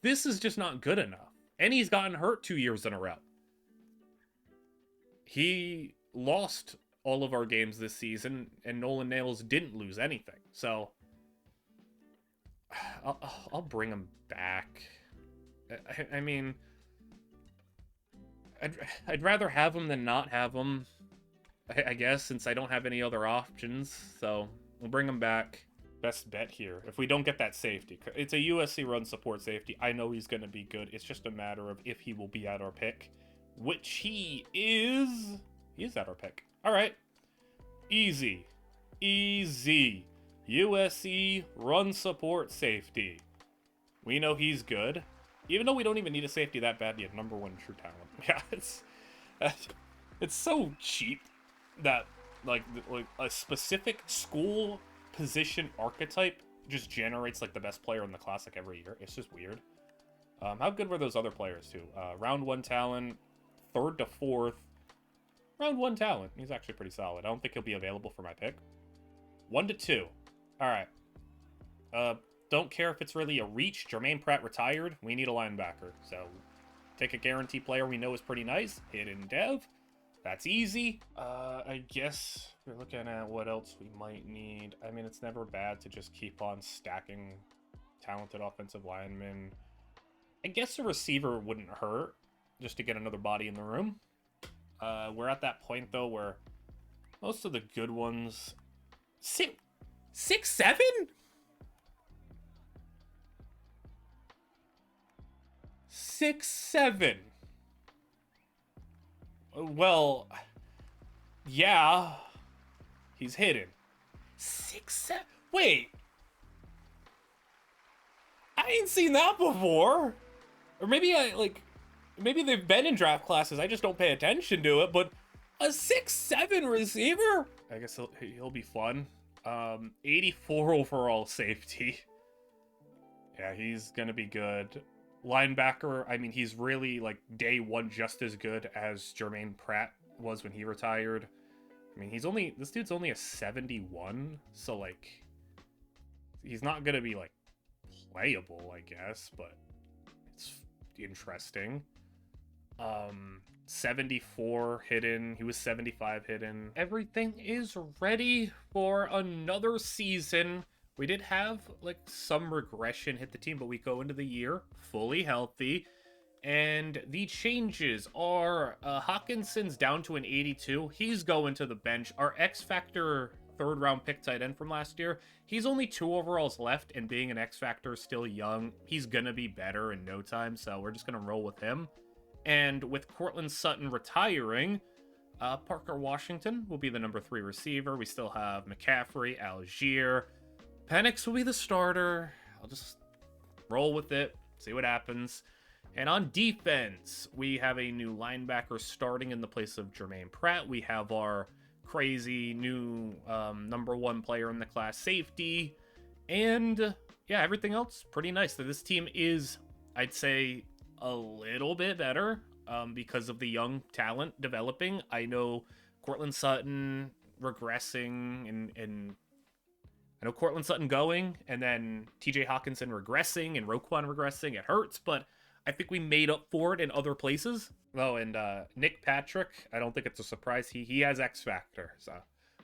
This is just not good enough. And he's gotten hurt 2 years in a row. He lost all of our games this season, and Nolan Nails didn't lose anything. So I'll bring him back. I mean, I'd rather have him than not have him, I guess, since I don't have any other options. So we'll bring him back. Best bet here. If we don't get that safety, it's a USC run support safety. I know he's going to be good. It's just a matter of if he will be at our pick, which he is. He is at our pick. All right. Easy. Easy. USC run support safety. We know he's good. Even though we don't even need a safety that bad yet. Number 1 true talent. Yeah, It's so cheap that like a specific school position archetype just generates like the best player in the classic every year. It's just weird. How good were those other players too? Round one talent, third to fourth. Round one talent. He's actually pretty solid. I don't think he'll be available for my pick. 1 to 2. All right. Don't care if it's really a reach. Jermaine Pratt retired. We need a linebacker. So take a guarantee player we know is pretty nice. Hidden dev. That's easy. I guess we're looking at what else we might need. I mean, it's never bad to just keep on stacking talented offensive linemen. I guess a receiver wouldn't hurt just to get another body in the room. We're at that point, though, where most of the good ones... 6'7"? 6'7". Well, yeah, he's hidden. 6'7". Wait, I ain't seen that before. Or maybe maybe they've been in draft classes. I just don't pay attention to it. But a 6'7" receiver? I guess he'll be fun. 84 overall safety. Yeah, he's gonna be good. Linebacker, I mean, he's really, like, day one just as good as Jermaine Pratt was when he retired. I mean, this dude's only a 71, so, like, he's not gonna be, like, playable, I guess, but it's interesting. 74 hidden. He was 75 hidden. Everything is ready for another season. We did have, like, some regression hit the team, but we go into the year fully healthy. And the changes are Hawkinson's down to an 82. He's going to the bench. Our X-Factor third-round pick tight end from last year, he's only 2 overalls left, and being an X-Factor still young, he's going to be better in no time, so we're just going to roll with him. And with Cortland Sutton retiring, Parker Washington will be the number 3 receiver. We still have McCaffrey, Algier. Penix will be the starter. I'll just roll with it, see what happens. And on defense, we have a new linebacker starting in the place of Jermaine Pratt. We have our crazy new number 1 player in the class, safety. And yeah, everything else pretty nice. So this team is, I'd say, a little bit better because of the young talent developing. I know Cortland Sutton regressing and I know Cortland Sutton going, and then TJ Hawkinson regressing, and Roquan regressing. It hurts, but I think we made up for it in other places. Oh, and Nick Patrick, I don't think it's a surprise. He has X Factor, so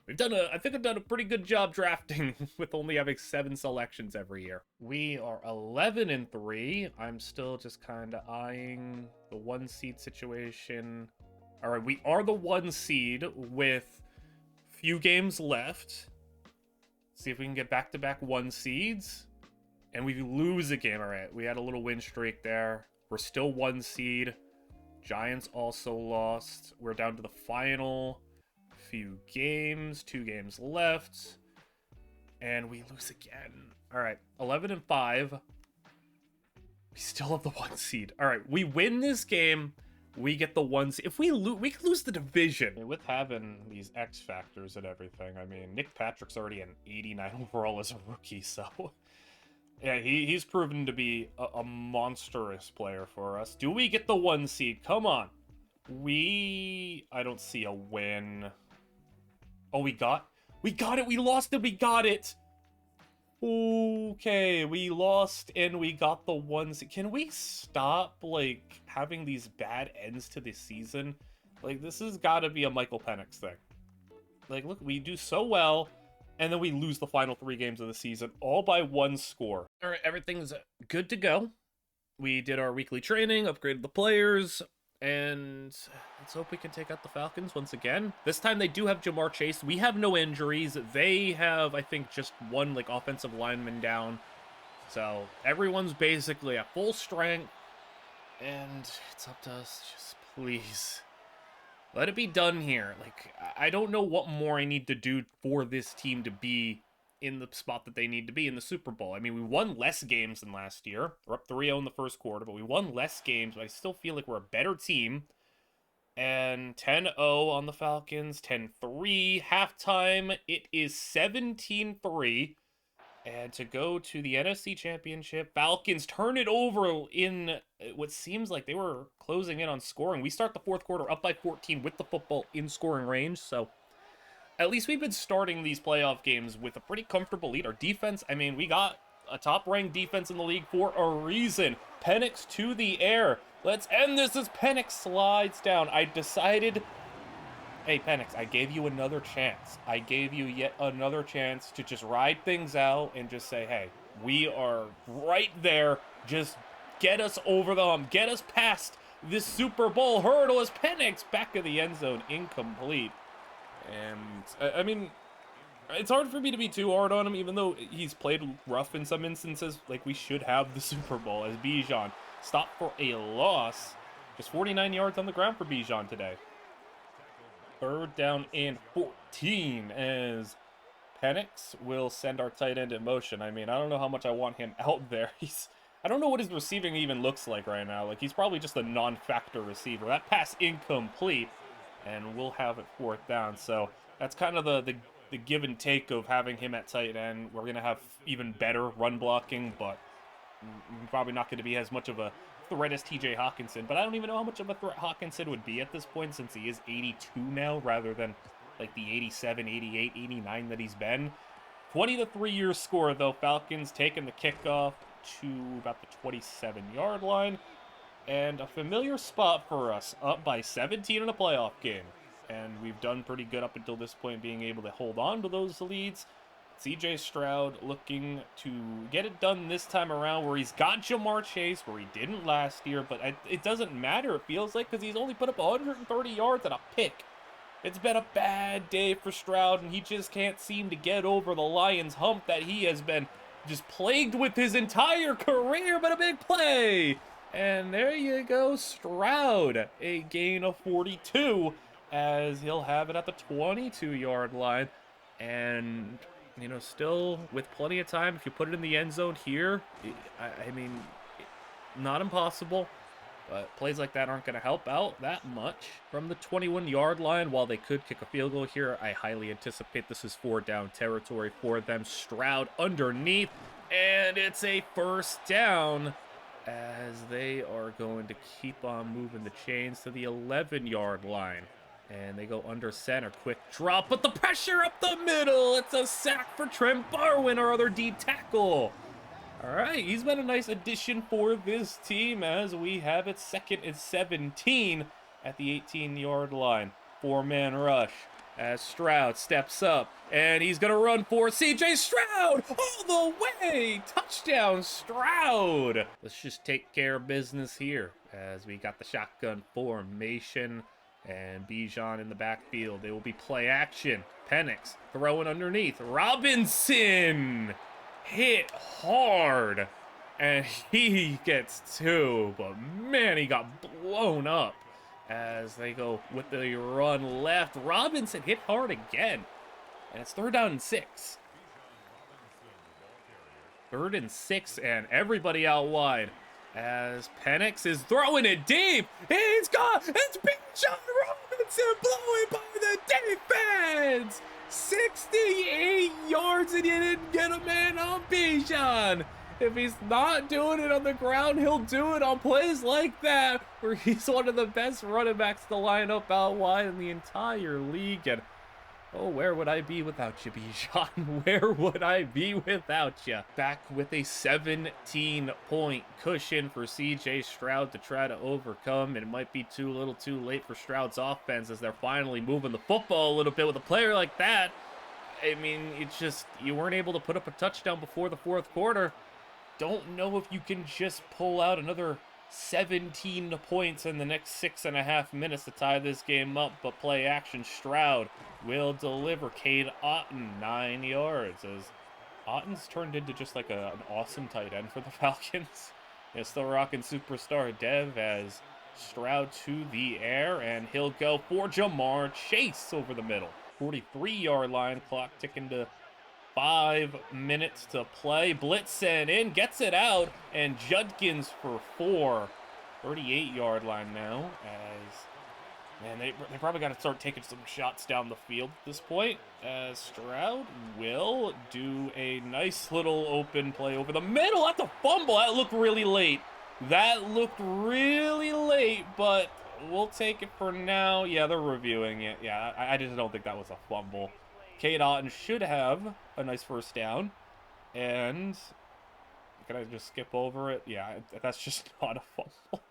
I think I've done a pretty good job drafting with only having 7 selections every year. We are 11-3. I'm still just kind of eyeing the 1 seed situation. All right, we are the 1 seed with few games left. See if we can get back-to-back 1 seeds. And we lose a game. All right, we had a little win streak there. We're still 1 seed. Giants also lost. We're down to the final few games. 2 games left. And we lose again. All right, 11-5. We still have the 1 seed. All right, we win this game. We get the 1 seed. If we lose, we could lose the division. With having these X factors and everything, I mean, Nick Patrick's already an 89 overall as a rookie, so yeah, he's proven to be a monstrous player for us. Do we get the 1 seed? Come on. I don't see a win. Oh, we got it. We lost and we got it. Okay, we lost and we got the 1 seed. Can we stop, like, having these bad ends to the season? Like, this has got to be a Michael Penix thing. Like, look, we do so well, and then we lose the final 3 games of the season, all by 1 score. All right, everything's good to go. We did our weekly training, upgraded the players, and let's hope we can take out the Falcons once again. This time they do have Jamar Chase. We have no injuries. They have, I think, just 1 like offensive lineman down. So everyone's basically at full strength. And it's up to us. Just please let it be done here. Like, I don't know what more I need to do for this team to be in the spot that they need to be in the Super Bowl. I mean, we won less games than last year. We're up 3-0 in the first quarter, but we won less games, but I still feel like we're a better team. And 10-0 on the Falcons, 10-3. Halftime, it is 17-3. And to go to the NFC Championship, Falcons turn it over in what seems like they were closing in on scoring. We start the fourth quarter up by 14 with the football in scoring range, so at least we've been starting these playoff games with a pretty comfortable lead. Our defense, I mean, we got a top-ranked defense in the league for a reason. Penix to the air. Let's end this as Penix slides down. I decided, hey, Penix, I gave you another chance. I gave you yet another chance to just ride things out and just say, hey, we are right there. Just get us over the hump. Get us past this Super Bowl hurdle as Penix back of the end zone, incomplete. And, I mean, it's hard for me to be too hard on him, even though he's played rough in some instances. Like, we should have the Super Bowl as Bijan stopped for a loss. Just 49 yards on the ground for Bijan today. Third down and 14 as Penix will send our tight end in motion. I mean, I don't know how much I want him out there. I don't know what his receiving even looks like right now. Like, he's probably just a non-factor receiver. That pass incomplete. And we'll have it fourth down. So that's kind of the give and take of having him at tight end. We're going to have even better run blocking, but probably not going to be as much of a threat as TJ Hawkinson. But I don't even know how much of a threat Hawkinson would be at this point, since he is 82 now rather than like the 87, 88, 89 that he's been. 20-3 score, though. Falcons taking the kickoff to about the 27-yard line. And a familiar spot for us, up by 17 in a playoff game. And we've done pretty good up until this point, being able to hold on to those leads. CJ Stroud looking to get it done this time around, where he's got Jamar Chase, where he didn't last year. But it doesn't matter, it feels like, because he's only put up 130 yards and a pick. It's been a bad day for Stroud, and he just can't seem to get over the Lions hump that he has been just plagued with his entire career. But a big play! And there you go, Stroud, a gain of 42, as he'll have it at the 22-yard line. And, you know, still with plenty of time, if you put it in the end zone here, I mean, not impossible. But plays like that aren't going to help out that much. From the 21-yard line, while they could kick a field goal here, I highly anticipate this is 4-down territory for them. Stroud underneath, and it's a first down, as they are going to keep on moving the chains to the 11-yard line. And they go under center. Quick drop, but the pressure up the middle. It's a sack for Trent Barwin, our other D tackle. All right, he's been a nice addition for this team, as we have it 2nd and 17 at the 18-yard line. 4-man rush as Stroud steps up, and he's going to run for CJ Stroud all the way. Touchdown, Stroud. Let's just take care of business here, as we got the shotgun formation and Bijan in the backfield. They will be play action. Penix throwing underneath. Robinson hit hard, and he gets 2, but man, he got blown up. As they go with the run left, Robinson hit hard again. And it's 3rd down and 6. 3rd and 6, and everybody out wide. As Penix is throwing it deep. He's gone. It's Bijan Robinson blowing by the defense. 68 yards, and you didn't get a man on Bijan. If he's not doing it on the ground, he'll do it on plays like that, where he's one of the best running backs to line up out wide in the entire league. And oh, where would I be without you, Bijan? Where would I be without you? Back with a 17-point cushion for CJ Stroud to try to overcome. And it might be too little too late for Stroud's offense, as they're finally moving the football a little bit with a player like that. I mean, it's just, you weren't able to put up a touchdown before the fourth quarter. Don't know if you can just pull out another 17 points in the next 6.5 minutes to tie this game up, but play action. Stroud will deliver. Cade Otton, 9 yards, as Otton's turned into just like an awesome tight end for the Falcons. They're still rocking superstar Dev, as Stroud to the air, and he'll go for Jamar Chase over the middle. 43-yard line, clock ticking to 5 minutes to play. Blitzen in, gets it out, and Judkins for 4. 38-yard line now, as And they probably got to start taking some shots down the field at this point. As Stroud will do a nice little open play over the middle. That's a fumble. That looked really late. That looked really late, but we'll take it for now. Yeah, they're reviewing it. Yeah, I just don't think that was a fumble. Cade Otton should have a nice first down. And can I just skip over it? Yeah, that's just not a fumble.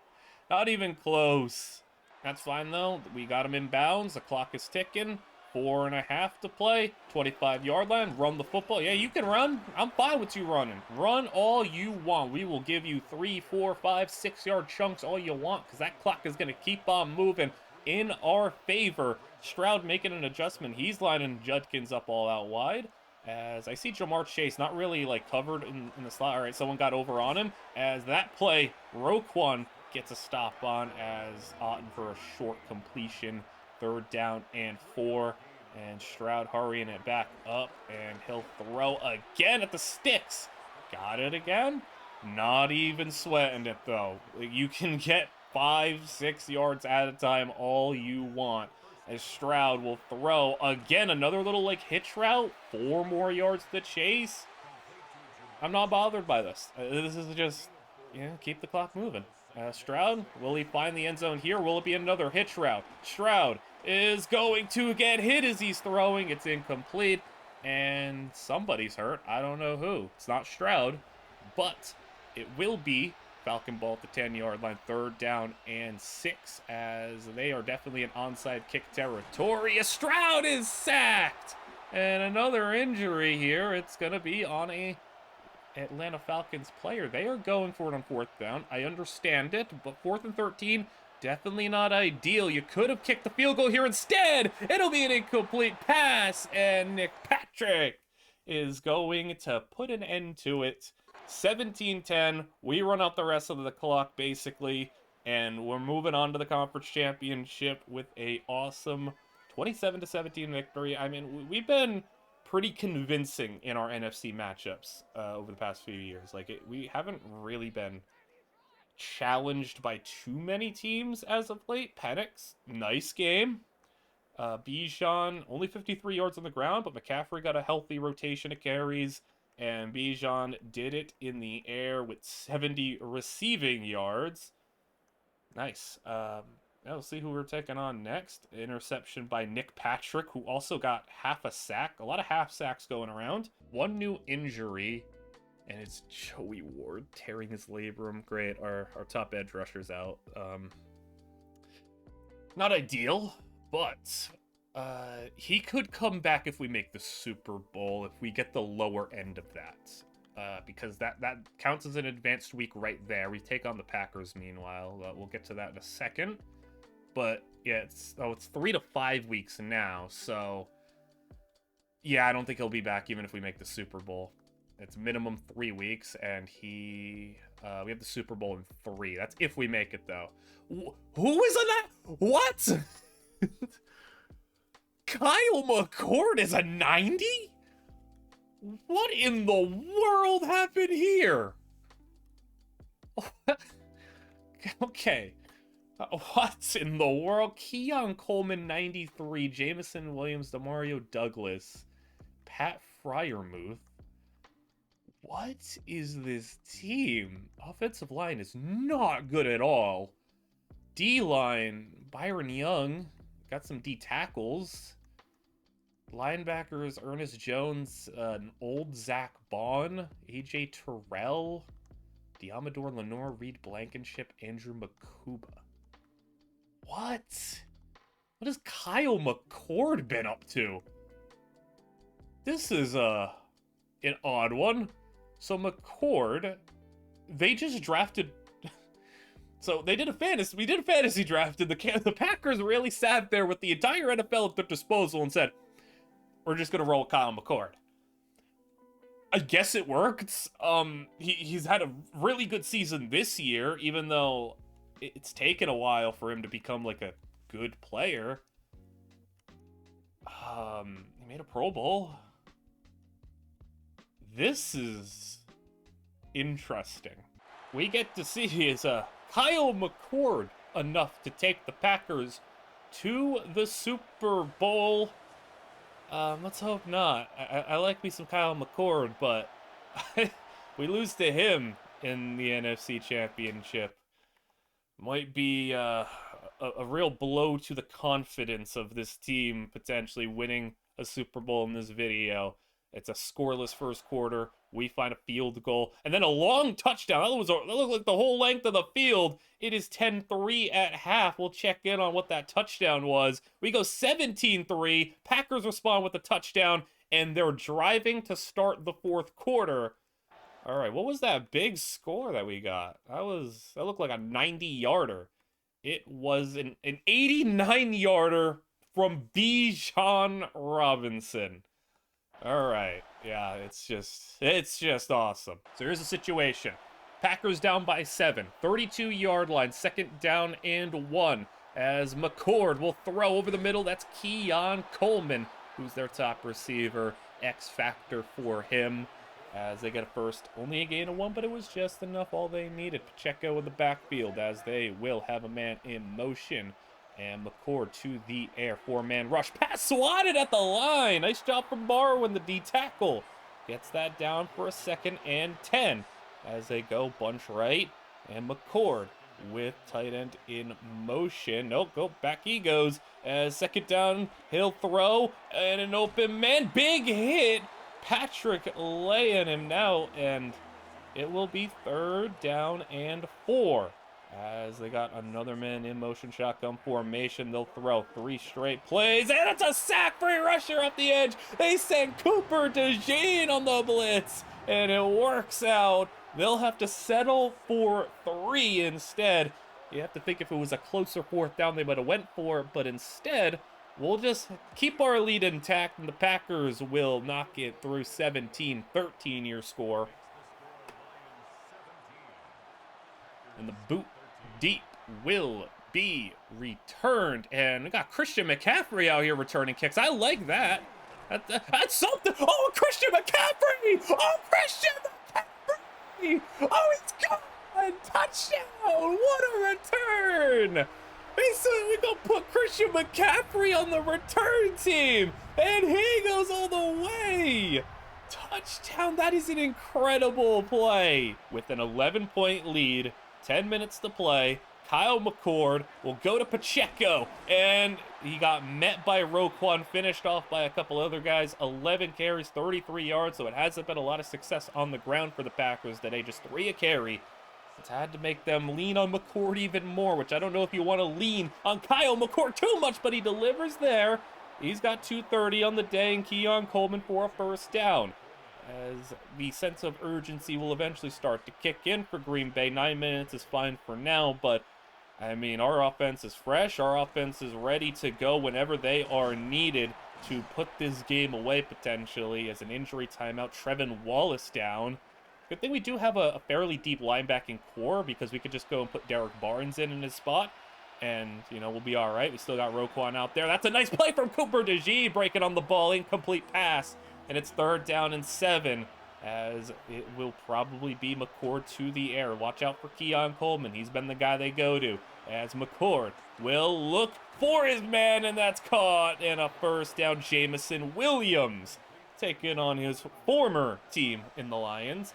Not even close. That's fine, though. We got him in bounds. The clock is ticking. 4.5 to play. 25-yard line. Run the football. Yeah, you can run. I'm fine with you running. Run all you want. We will give you 3, 4, 5, 6-yard chunks all you want, because that clock is going to keep on moving in our favor. Stroud making an adjustment. He's lining Judkins up all out wide. As I see Jamar Chase not really like covered in the slot. All right, someone got over on him. As that play, Roquan gets a stop on as Otton for a short completion. 3rd down and 4. And Stroud hurrying it back up. And he'll throw again at the sticks. Got it again. Not even sweating it, though. You can get 5, 6 yards at a time all you want. As Stroud will throw again. Another little like hitch route. 4 more yards to chase. I'm not bothered by this. This is just, keep the clock moving. Stroud, will he find the end zone here? Will it be another hitch route? Stroud is going to get hit as he's throwing. It's incomplete. And somebody's hurt. I don't know who. It's not Stroud. But it will be Falcon ball at the 10-yard line. 3rd down and 6. As they are definitely in onside kick territory. Stroud is sacked. And another injury here. It's going to be on a Atlanta Falcons player. They are going for it on 4th down. I understand it, but 4th and 13, definitely not ideal. You could have kicked the field goal here instead. It'll be an incomplete pass, and Nick Patrick is going to put an end to it. 17-10. We run out the rest of the clock, basically, and we're moving on to the conference championship with a awesome 27-17 victory. I mean, we've been pretty convincing in our NFC matchups over the past few years. Like, we haven't really been challenged by too many teams as of late. Penix, nice game. Bijan, only 53 yards on the ground, but McCaffrey got a healthy rotation of carries, and Bijan did it in the air with 70 receiving yards. Nice. We'll see who we're taking on next. Interception by Nick Patrick, who also got half a sack. A lot of half sacks going around. One new injury, and it's Joey Ward tearing his labrum. Great. Our top edge rusher's out. Not ideal, but he could come back if we make the Super Bowl, if we get the lower end of that. Because that counts as an advanced week right there. We take on the Packers, meanwhile. We'll get to that in a second. But yeah, it's 3 to 5 weeks now, so yeah, I don't think he'll be back even if we make the Super Bowl. It's minimum 3 weeks, and we have the Super Bowl in 3. That's if we make it, though. Who is on that? What? Kyle McCord is a 90? What in the world happened here? Okay. What in the world? Keon Coleman, 93. Jamison Williams, Demario Douglas. Pat Fryermuth. What is this team? Offensive line is not good at all. D-line, Byron Young. Got some D tackles. Linebackers, Ernest Jones, an old Zach Bond. AJ Terrell. Diamador Lenore, Reed Blankenship, Andrew Makuba. What? What has Kyle McCord been up to? This is an odd one. So McCord, they just drafted. So they did a fantasy. We did a fantasy draft, and the Packers really sat there with the entire NFL at their disposal and said, "We're just gonna roll Kyle McCord." I guess it worked. He's had a really good season this year, even though it's taken a while for him to become like a good player. He made a Pro Bowl. This is interesting. We get to see is Kyle McCord enough to take the Packers to the Super Bowl. Let's hope not. I like me some Kyle McCord, but we lose to him in the NFC Championship. Might be a real blow to the confidence of this team potentially winning a Super Bowl in this video. It's a scoreless first quarter. We find a field goal and then a long touchdown. That looked like the whole length of the field. It is 10-3 at half. We'll check in on what that touchdown was. We go 17-3. Packers respond with a touchdown, and they're driving to start the fourth quarter. All right, what was that big score that we got? That looked like a 90-yarder. It was an 89-yarder from Bijan Robinson. All right, yeah, it's just awesome. So here's the situation. Packers down by 7, 32-yard line, second down and 1. As McCord will throw over the middle, that's Keon Coleman, who's their top receiver. X factor for him. As they get a first, only a gain of 1, but it was just enough, all they needed. Pacheco in the backfield as they will have a man in motion. And McCord to the air, 4-man rush. Pass swatted at the line. Nice job from Barrow in the D tackle. Gets that down for a 2nd and 10 as they go bunch right. And McCord with tight end in motion. Nope, go back he goes. As 2nd down, he'll throw. And an open man. Big hit. Patrick laying him now, and it will be 3rd down and 4 as they got another man in motion shotgun formation. They'll throw 3 straight plays, and it's a sack. Free rusher up the edge. They send Cooper DeJean on the blitz, and it works out. They'll have to settle for 3 instead. You have to think if it was a closer 4th down, they might have went for it, but instead, we'll just keep our lead intact, and the Packers will knock it through 17-13 your score. And the boot deep will be returned. And we got Christian McCaffrey out here returning kicks. I like that. That's something. Oh, Christian McCaffrey! Oh, Christian McCaffrey! Oh, he's gone! Touchdown! What a return! They said we gonna put Christian McCaffrey on the return team, and he goes all the way. Touchdown! That is an incredible play. With an 11-point lead, 10 minutes to play, Kyle McCord will go to Pacheco, and he got met by Roquan, finished off by a couple other guys. 11 carries, 33 yards, so it hasn't been a lot of success on the ground for the Packers today. Just 3 a carry. It's had to make them lean on McCord even more, which I don't know if you want to lean on Kyle McCord too much, but he delivers there. He's got 230 on the day, and Keon Coleman for a 1st down. As the sense of urgency will eventually start to kick in for Green Bay. 9 minutes is fine for now, but I mean, our offense is fresh. Our offense is ready to go whenever they are needed to put this game away potentially. As an injury timeout, Trevin Wallace down. Good thing we do have a fairly deep linebacking core, because we could just go and put Derek Barnes in his spot, and, you know, we'll be all right. We still got Roquan out there. That's a nice play from Cooper DeJean, breaking on the ball, incomplete pass, and it's 3rd down and 7, as it will probably be McCord to the air. Watch out for Keon Coleman. He's been the guy they go to, as McCord will look for his man, and that's caught, and a 1st down. Jameson Williams taking on his former team in the Lions.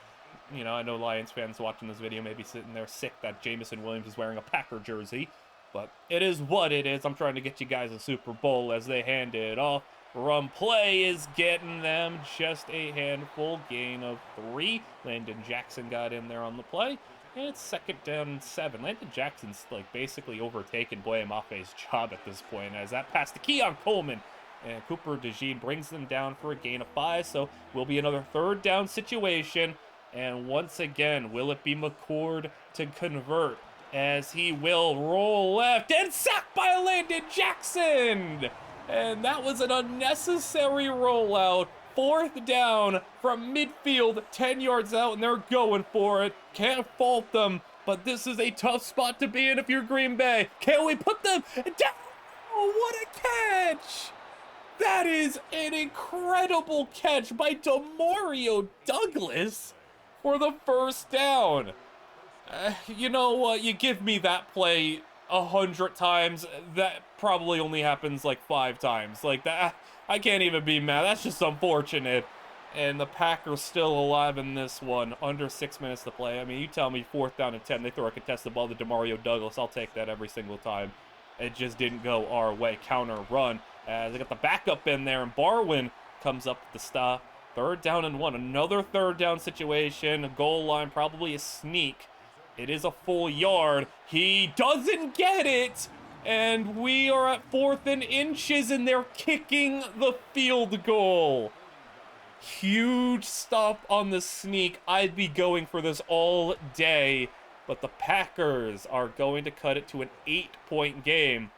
You know, I know Lions fans watching this video may be sitting there sick that Jameson Williams is wearing a Packer jersey, but it is what it is. I'm trying to get you guys a Super Bowl as they hand it off. Run play is getting them just a handful, gain of 3. Landon Jackson got in there on the play, and it's 2nd down and 7. Landon Jackson's like basically overtaken Boye Mafe's job at this point, as that pass to Keon Coleman, and Cooper DeJean brings them down for a gain of 5, so will be another 3rd down situation. And once again, will it be McCord to convert, as he will roll left and sacked by Landon Jackson? And that was an unnecessary rollout. 4th down from midfield, 10 yards out, and they're going for it. Can't fault them, but this is a tough spot to be in if you're Green Bay. Can we put them down? Oh, what a catch! That is an incredible catch by Demario Douglas for the 1st down. You know what? You give me that play 100 times. That probably only happens like 5 times. Like that, I can't even be mad. That's just unfortunate. And the Packers still alive in this one. Under 6 minutes to play. I mean, you tell me 4th down and 10, they throw a contested ball to Demario Douglas. I'll take that every single time. It just didn't go our way. Counter run. As they got the backup in there, and Barwin comes up with the stop. 3rd down and 1. Another 3rd down situation. Goal line, probably a sneak. It is a full yard. He doesn't get it. And we are at 4th and inches, and they're kicking the field goal. Huge stop on the sneak. I'd be going for this all day. But the Packers are going to cut it to an 8-point game.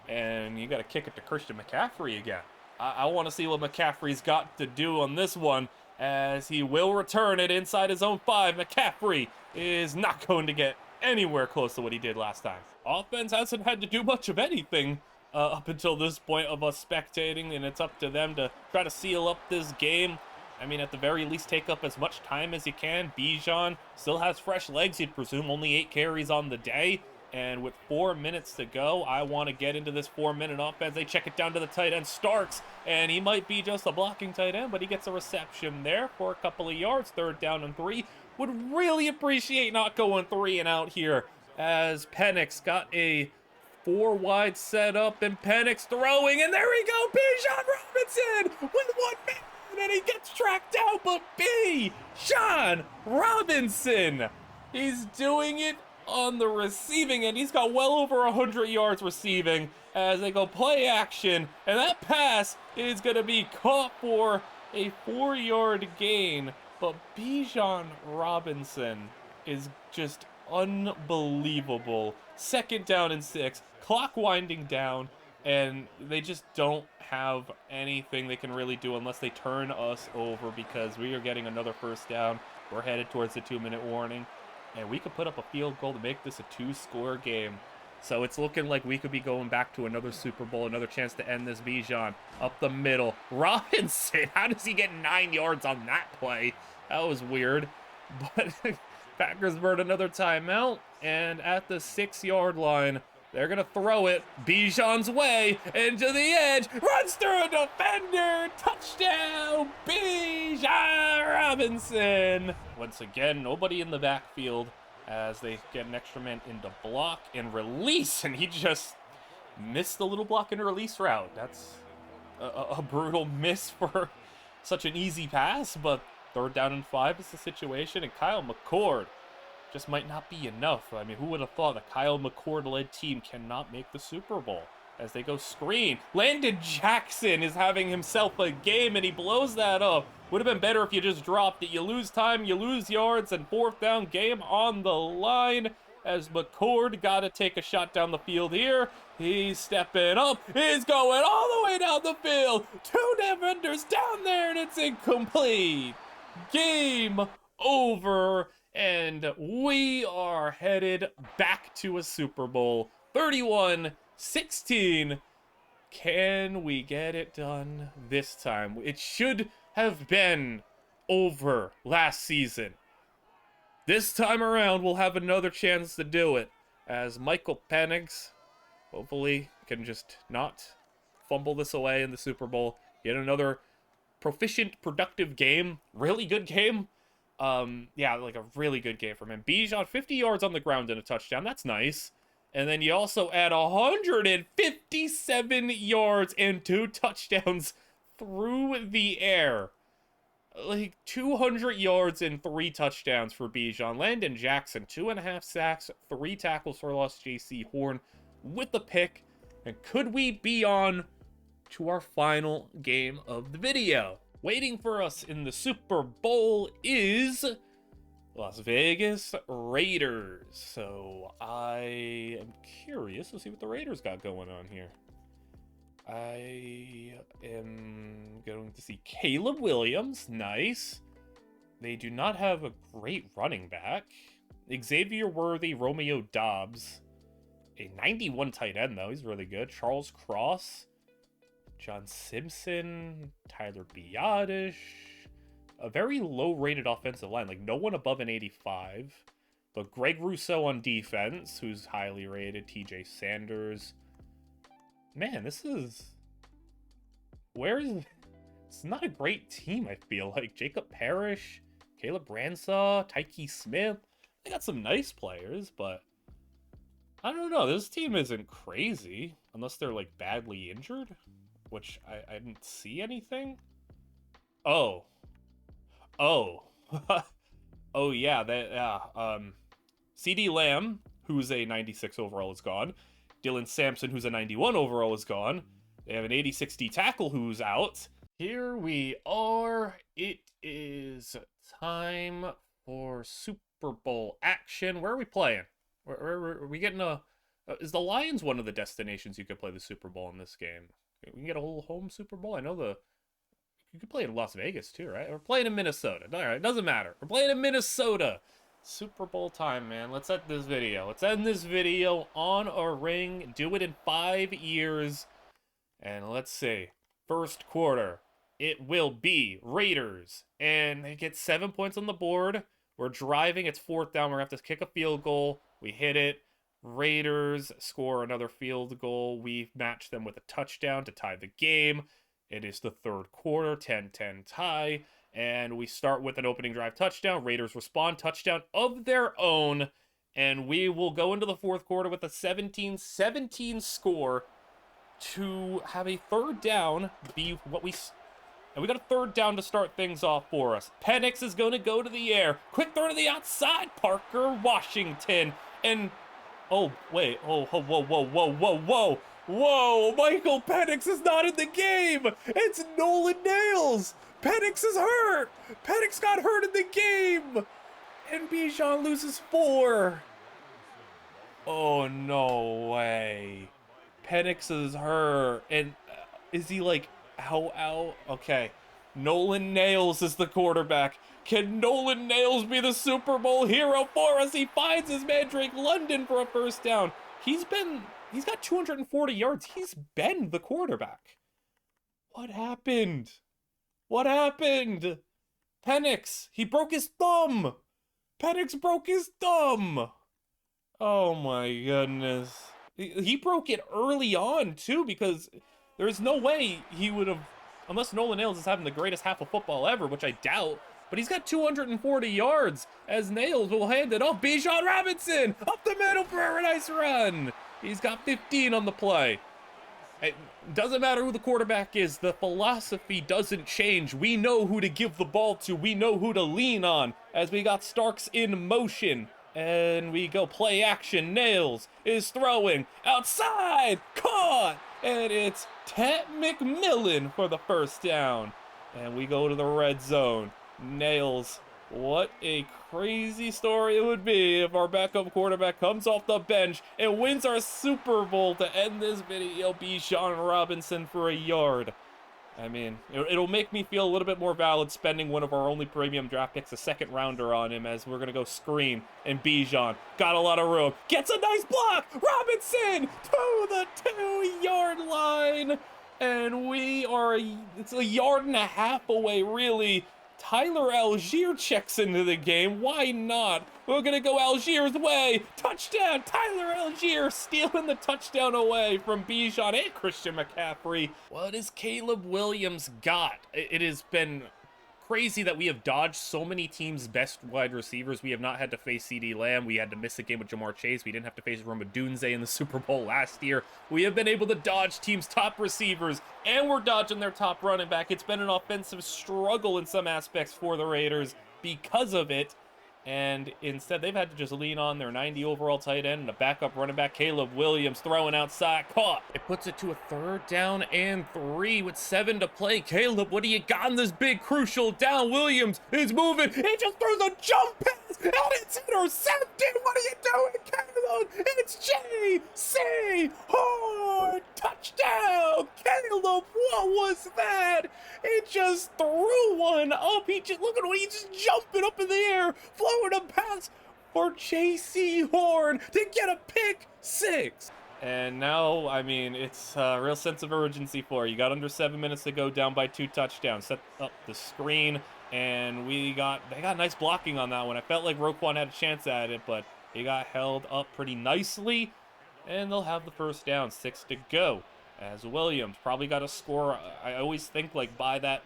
And you got to kick it to Christian McCaffrey again. I want to see what McCaffrey's got to do on this one, as he will return it inside his own 5. McCaffrey is not going to get anywhere close to what he did last time. Offense hasn't had to do much of anything up until this point of us spectating, and it's up to them to try to seal up this game. I mean, at the very least, take up as much time as you can. Bijan still has fresh legs, you'd presume, only 8 carries on the day. And with 4 minutes to go, I want to get into this 4-minute offense. They check it down to the tight end, Starks, and he might be just a blocking tight end, but he gets a reception there for a couple of yards. 3rd down and 3. Would really appreciate not going 3 and out here, as Penix got a 4-wide setup, and Penix throwing, and there we go, Bijan Robinson with 1 minute, and he gets tracked down, but Bijan Robinson, he's doing it on the receiving end. He's got well over 100 yards receiving as they go play action, and that pass is going to be caught for a 4-yard gain. But Bijan Robinson is just unbelievable. 2nd down and 6, clock winding down, and they just don't have anything they can really do unless they turn us over, because we are getting another 1st down. We're headed towards the 2-minute warning. And we could put up a field goal to make this a 2-score game. So it's looking like we could be going back to another Super Bowl, another chance to end this. Bijan up the middle. Robinson, how does he get 9 yards on that play? That was weird. But Packers burn another timeout. And at the 6-yard line, they're going to throw it Bijan's way into the edge. Runs through a defender. Touchdown, Bijan Robinson. Once again, nobody in the backfield as they get an extra man into block and release. And he just missed the little block and release route. That's a brutal miss for such an easy pass. But 3rd down and 5 is the situation. And Kyle McCord just might not be enough. I mean, who would have thought a Kyle McCord-led team cannot make the Super Bowl? As they go screen, Landon Jackson is having himself a game, and he blows that up. Would have been better if you just dropped it. You lose time, you lose yards, and 4th down, game on the line. As McCord got to take a shot down the field here. He's stepping up. He's going all the way down the field. 2 defenders down there, and it's incomplete. Game over. And we are headed back to a Super Bowl. 31-16. Can we get it done this time? It should have been over last season. This time around, we'll have another chance to do it, as Michael Penix hopefully can just not fumble this away in the Super Bowl. Get another proficient, productive game. Really good game. Yeah, like a really good game from him. Bijan, 50 yards on the ground and a touchdown. That's nice. And then you also add 157 yards and 2 touchdowns through the air. Like 200 yards and 3 touchdowns for Bijan. Landon Jackson, 2.5 sacks, 3 tackles for loss. J.C. Horn with the pick. And could we be on to our final game of the video? Waiting for us in the Super Bowl is Las Vegas Raiders. So I am curious to see what the Raiders got going on here. I am going to see Caleb Williams. Nice. They do not have a great running back. Xavier Worthy, Romeo Dobbs. A 91 tight end, though. He's really good. Charles Cross. John Simpson. Tyler Biadasz. A very low-rated offensive line. Like, no one above an 85. But Greg Rousseau on defense, who's highly rated. TJ Sanders. Man, this is... Where is... It's not a great team, I feel like. Jacob Parrish, Caleb Bransaw, Tyke Smith. They got some nice players, but... I don't know. This team isn't crazy. Unless they're, like, badly injured. Which I didn't see anything. Oh. Oh. Oh, yeah. CD Lamb, who's a 96 overall, is gone. Dylan Sampson, who's a 91 overall, is gone. They have an 86 D tackle who's out. Here we are. It is time for Super Bowl action. Where are we playing? Where are we getting a... is the Lions one of the destinations you could play the Super Bowl in this game? We can get a whole home Super Bowl? I know you could play in Las Vegas too, right? We're playing in Minnesota. All right, doesn't matter. We're playing in Minnesota. Super Bowl time, man. Let's end this video. Let's end this video on a ring. Do it in 5 years. And let's see. First quarter. It will be Raiders. And they get 7 points on the board. We're driving. It's 4th down. We're going to have to kick a field goal. We hit it. Raiders score another field goal. We match them with a touchdown to tie the game. It is the 3rd quarter. 10-10 tie. And we start with an opening drive touchdown. Raiders respond. Touchdown of their own. And we will go into the 4th quarter with a 17-17 score to have a 3rd down be what we... And we got a 3rd down to start things off for us. Penix is going to go to the air. Quick throw to the outside. Parker Washington. And, oh, wait. Oh, whoa, whoa, whoa, whoa, whoa, whoa. Whoa, Michael Penix is not in the game. It's Nolan Nails. Penix is hurt. Penix got hurt in the game. And Bijan loses 4. Oh, no way. Penix is hurt. And is he like... Out. Okay. Nolan Nails is the quarterback. Can Nolan Nails be the Super Bowl hero for us? He finds his man Drake London for a 1st down. He's got 240 yards. He's been the quarterback. What happened? What happened? Penix, he broke his thumb. Penix broke his thumb. Oh my goodness. He broke it early on too, because there's no way he would have, unless Nolan Nails is having the greatest half of football ever, which I doubt, but he's got 240 yards as Nails will hand it off. Bijan Robinson up the middle for a nice run. He's got 15 on the play. It doesn't matter who the quarterback is. The philosophy doesn't change. We know who to give the ball to. We know who to lean on as we got Starks in motion. And we go play action. Nails is throwing outside. Caught. And it's Ted McMillan for the 1st down. And we go to the red zone. Nails. What a crazy story it would be if our backup quarterback comes off the bench and wins our Super Bowl to end this video. Bijan Robinson for a yard. I mean, it'll make me feel a little bit more valid spending one of our only premium draft picks, a 2nd rounder, on him, as we're going to go screen. And Bijan got a lot of room. Gets a nice block. Robinson to the 2-yard line. And it's a yard and a half away, really. Tyler Algier checks into the game. Why not? We're going to go Algier's way. Touchdown. Tyler Algier stealing the touchdown away from Bijan and Christian McCaffrey. What has Caleb Williams got? It has been crazy that we have dodged so many teams' best wide receivers. We have not had to face CD Lamb. We had to miss a game with Jamar Chase. We didn't have to face Roma Dunze in the Super Bowl last year. We have been able to dodge teams' top receivers, and we're dodging their top running back. It's been an offensive struggle in some aspects for the Raiders because of it. And instead, they've had to just lean on their 90 overall tight end and a backup running back, Caleb Williams, throwing outside, caught. It puts it to a 3rd down and 3 with 7 to play. Caleb, what do you got in this big crucial down? Williams is moving. He just throws a jump pass, and it's intercepted. What are you doing, Caleb? It's J.C. Horn. Touchdown. Caleb, what was that? He just threw one up. Look at what he's just jumping up in the air, flowing a pass for J.C. Horn to get a pick 6. And now, I mean, it's a real sense of urgency for you. You got under 7 minutes to go, down by 2 touchdowns. Set up the screen, and they got nice blocking on that one. I felt like Roquan had a chance at it, but he got held up pretty nicely, and they'll have the first down. 6 to go. As Williams probably got a score. I always think like by that,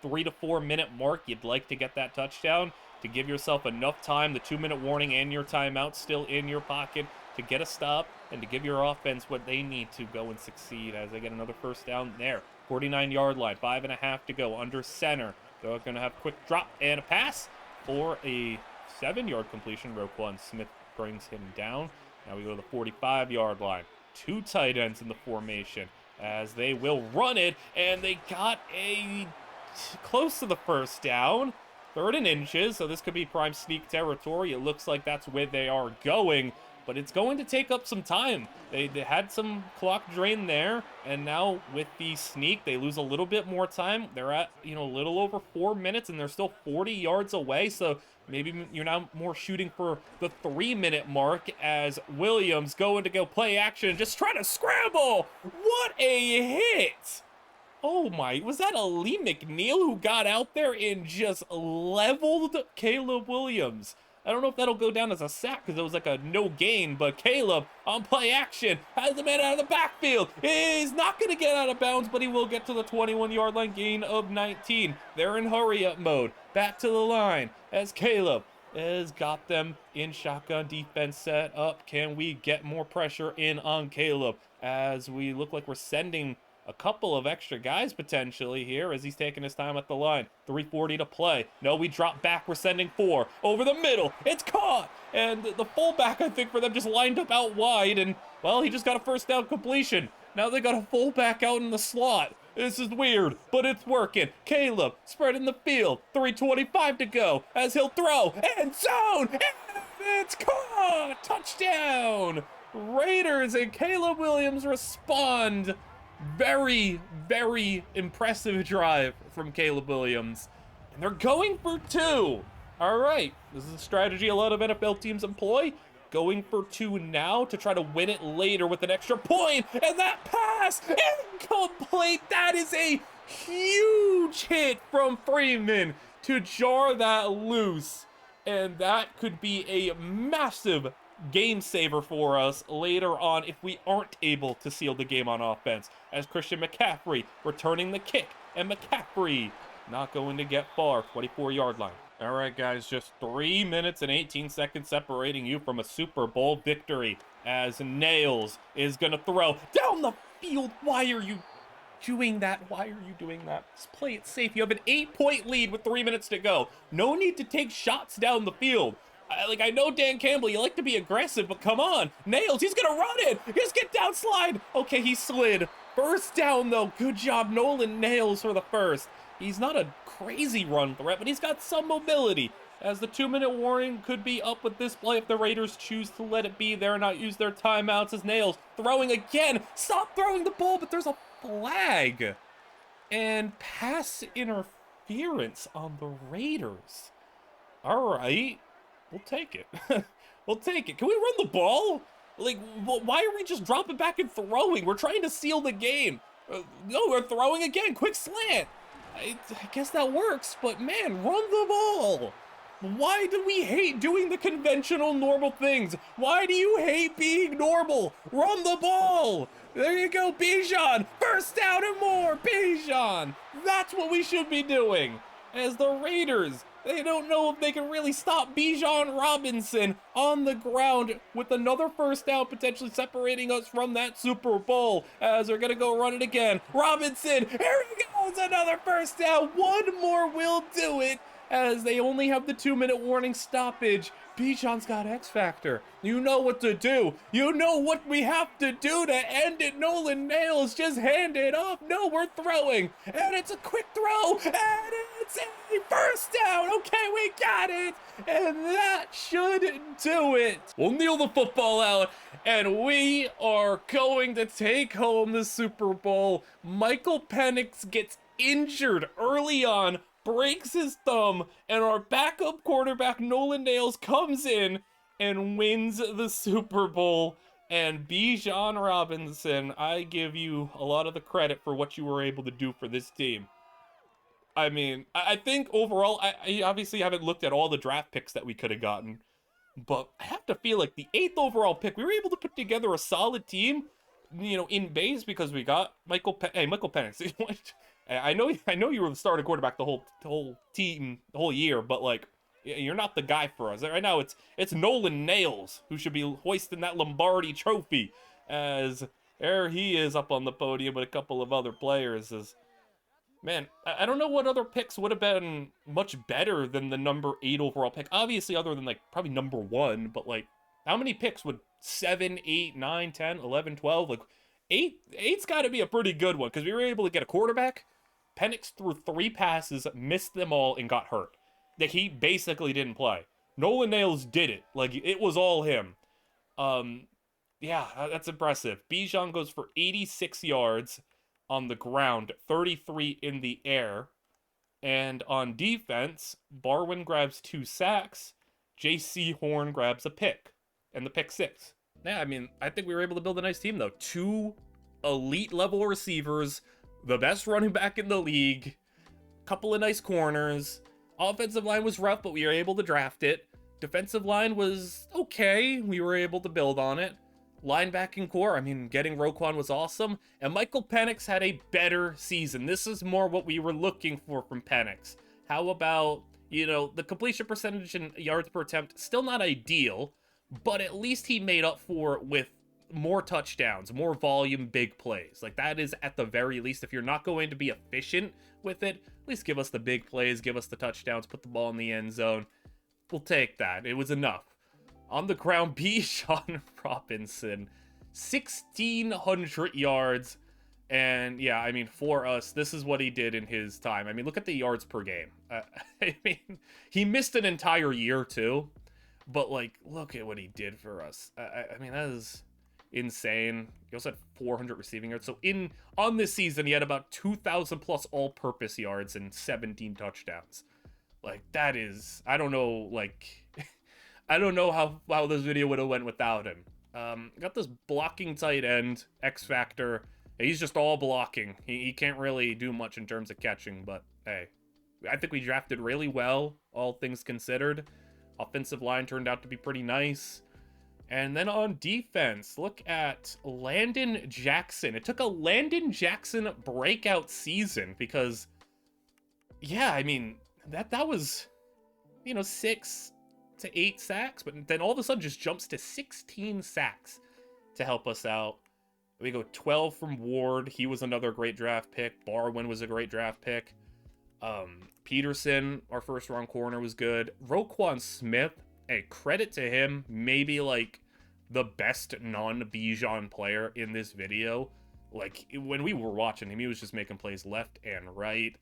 3 to 4 minute mark, you'd like to get that touchdown to give yourself enough time, the 2-minute warning and your timeout still in your pocket, to get a stop and to give your offense what they need to go and succeed as they get another first down there. 49-yard line, 5.5 to go, under center. They're going to have a quick drop and a pass for a 7-yard completion. Roquan Smith brings him down. Now we go to the 45-yard line. 2 tight ends in the formation as they will run it, and they got close to the first down. 3rd and inches, so this could be prime sneak territory. It looks like that's where they are going, but it's going to take up some time. They had some clock drain there, and now with the sneak, they lose a little bit more time. They're at, a little over 4 minutes, and they're still 40 yards away, so maybe you're now more shooting for the 3-minute mark as Williams going to go play action, just trying to scramble. What a hit! Oh my, was that a Lee McNeil who got out there and just leveled Caleb Williams? I don't know if that'll go down as a sack because it was like a no gain, but Caleb on play action has the man out of the backfield. He's not going to get out of bounds, but he will get to the 21-yard line, gain of 19. They're in hurry-up mode. Back to the line as Caleb has got them in shotgun defense set up. Can we get more pressure in on Caleb as we look like we're sending a couple of extra guys potentially here as he's taking his time at the line. 3:40 to play. No, we drop back. We're sending 4 over the middle. It's caught. And the fullback, I think, for them just lined up out wide. And, well, he just got a first down completion. Now they got a fullback out in the slot. This is weird, but it's working. Caleb spreading the field. 3:25 to go as he'll throw. End zone. And it's caught. Touchdown. Raiders and Caleb Williams respond. Very, very impressive drive from Caleb Williams. And they're going for 2. All right, this is a strategy a lot of NFL teams employ. Going for 2 now to try to win it later with an extra point. And that pass, incomplete. That is a huge hit from Freeman to jar that loose. And that could be a massive game saver for us later on if we aren't able to seal the game on offense, as Christian McCaffrey returning the kick, and McCaffrey not going to get far. 24-yard line. All right, guys, just 3 minutes and 18 seconds separating you from a Super Bowl victory as Nails is gonna throw down the field. Why are you doing that? Why are you doing that? Just play it safe. You have an 8-point lead with 3 minutes to go. No need to take shots down the field. I know Dan Campbell, you like to be aggressive, but come on. Nails, he's going to run it. Just get down, slide. Okay, he slid. First down, though. Good job, Nolan Nails for the first. He's not a crazy run threat, but he's got some mobility. As the 2-minute warning could be up with this play if the Raiders choose to let it be there and not use their timeouts, as Nails throwing again. Stop throwing the ball, but there's a flag. And pass interference on the Raiders. All right. We'll take it. We'll take it. Can we run the ball? Like, why are we just dropping back and throwing? We're trying to seal the game. No, we're throwing again. Quick slant. I guess that works, but man, run the ball. Why do we hate doing the conventional normal things? Why do you hate being normal? Run the ball. There you go, Bijan. First down and more, Bijan. That's what we should be doing. As the Raiders, they don't know if they can really stop Bijan Robinson on the ground with another first down, potentially separating us from that Super Bowl, as they're going to go run it again. Robinson, here he goes, another first down. One more will do it, as they only have the 2-minute warning stoppage. Bijan's got X Factor. You know what to do. You know what we have to do to end it. Nolan Nails, just hand it off. No, we're throwing. And it's a quick throw. And it's a first down. Okay, we got it. And that should do it. We'll kneel the football out. And we are going to take home the Super Bowl. Michael Penix gets injured early on, breaks his thumb, and our backup quarterback Nolan Nails comes in and wins the Super Bowl. And Bijan Robinson, I give you a lot of the credit for what you were able to do for this team. I mean, I think overall, I obviously haven't looked at all the draft picks that we could have gotten, but I have to feel like the 8th overall pick, we were able to put together a solid team, you know, in base because we got Michael Penix. I know you were the starting quarterback the whole team, the whole year, but like, you're not the guy for us right now. It's Nolan Nails who should be hoisting that Lombardi trophy, as there he is up on the podium with a couple of other players. As man, I don't know what other picks would have been much better than the number 8 overall pick. Obviously, other than like probably number 1, but like, how many picks would 7, 8, 9, 10, 11, 12? Like, 8's got to be a pretty good one because we were able to get a quarterback. Penix threw 3 passes, missed them all, and got hurt. Like, he basically didn't play. Nolan Nails did it. Like, it was all him. Yeah, that's impressive. Bijan goes for 86 yards on the ground, 33 in the air. And on defense, Barwin grabs 2 sacks, J.C. Horn grabs a pick, and the pick 6. Yeah, I mean, I think we were able to build a nice team, though. 2 elite level receivers, the best running back in the league, couple of nice corners. Offensive line was rough, but we were able to draft it. Defensive line was okay. We were able to build on it. Linebacking core, I mean, getting Roquan was awesome. And Michael Penix had a better season. This is more what we were looking for from Penix. How about, you know, the completion percentage and yards per attempt, still not ideal, but at least he made up for it with more touchdowns, more volume, big plays. Like, that is at the very least. If you're not going to be efficient with it, at least give us the big plays, give us the touchdowns, put the ball in the end zone. We'll take that. It was enough. On the ground, Bijan Robinson, 1,600 yards. And yeah, I mean, for us, this is what he did in his time. I mean, look at the yards per game. I mean, he missed an entire year too. But like, look at what he did for us. I mean, that is insane. He also had 400 receiving yards. So on this season, he had about 2,000 plus all-purpose yards and 17 touchdowns. Like, that is, I don't know, like... I don't know how this video would have went without him. Got this blocking tight end, X Factor. He's just all blocking. He can't really do much in terms of catching, but hey. I think we drafted really well, all things considered. Offensive line turned out to be pretty nice. And then on defense, look at Landon Jackson. It took a Landon Jackson breakout season because, yeah, I mean, that was, you know, 6 to 8 sacks, but then all of a sudden just jumps to 16 sacks to help us out. We go 12 from Ward. He was another great draft pick. Barwin was a great draft pick. Peterson, our first round corner, was good. Roquan Smith, hey, credit to him. Maybe like the best non-Bijan player in this video. Like, when we were watching him, he was just making plays left and right.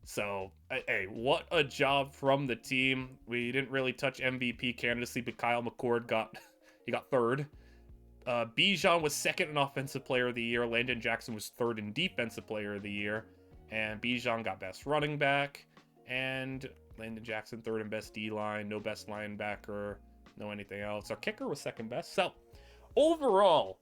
So, hey, what a job from the team. We didn't really touch MVP candidacy, but Kyle McCord got 3rd. Bijan was 2nd in Offensive Player of the Year. Landon Jackson was 3rd in Defensive Player of the Year. And Bijan got Best Running Back. And Landon Jackson 3rd in Best D-Line. No Best Linebacker. No anything else. Our kicker was 2nd best. So, overall,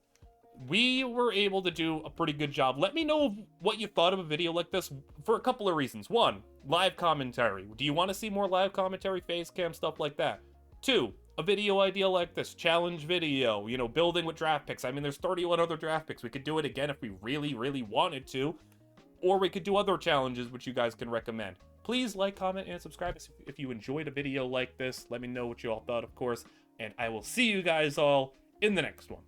we were able to do a pretty good job. Let me know what you thought of a video like this for a couple of reasons. 1, live commentary. Do you want to see more live commentary, face cam, stuff like that? 2, a video idea like this, challenge video, you know, building with draft picks. I mean, there's 31 other draft picks. We could do it again if we really, really wanted to, or we could do other challenges which you guys can recommend. Please like, comment, and subscribe if you enjoyed a video like this. Let me know what you all thought, of course, and I will see you guys all in the next one.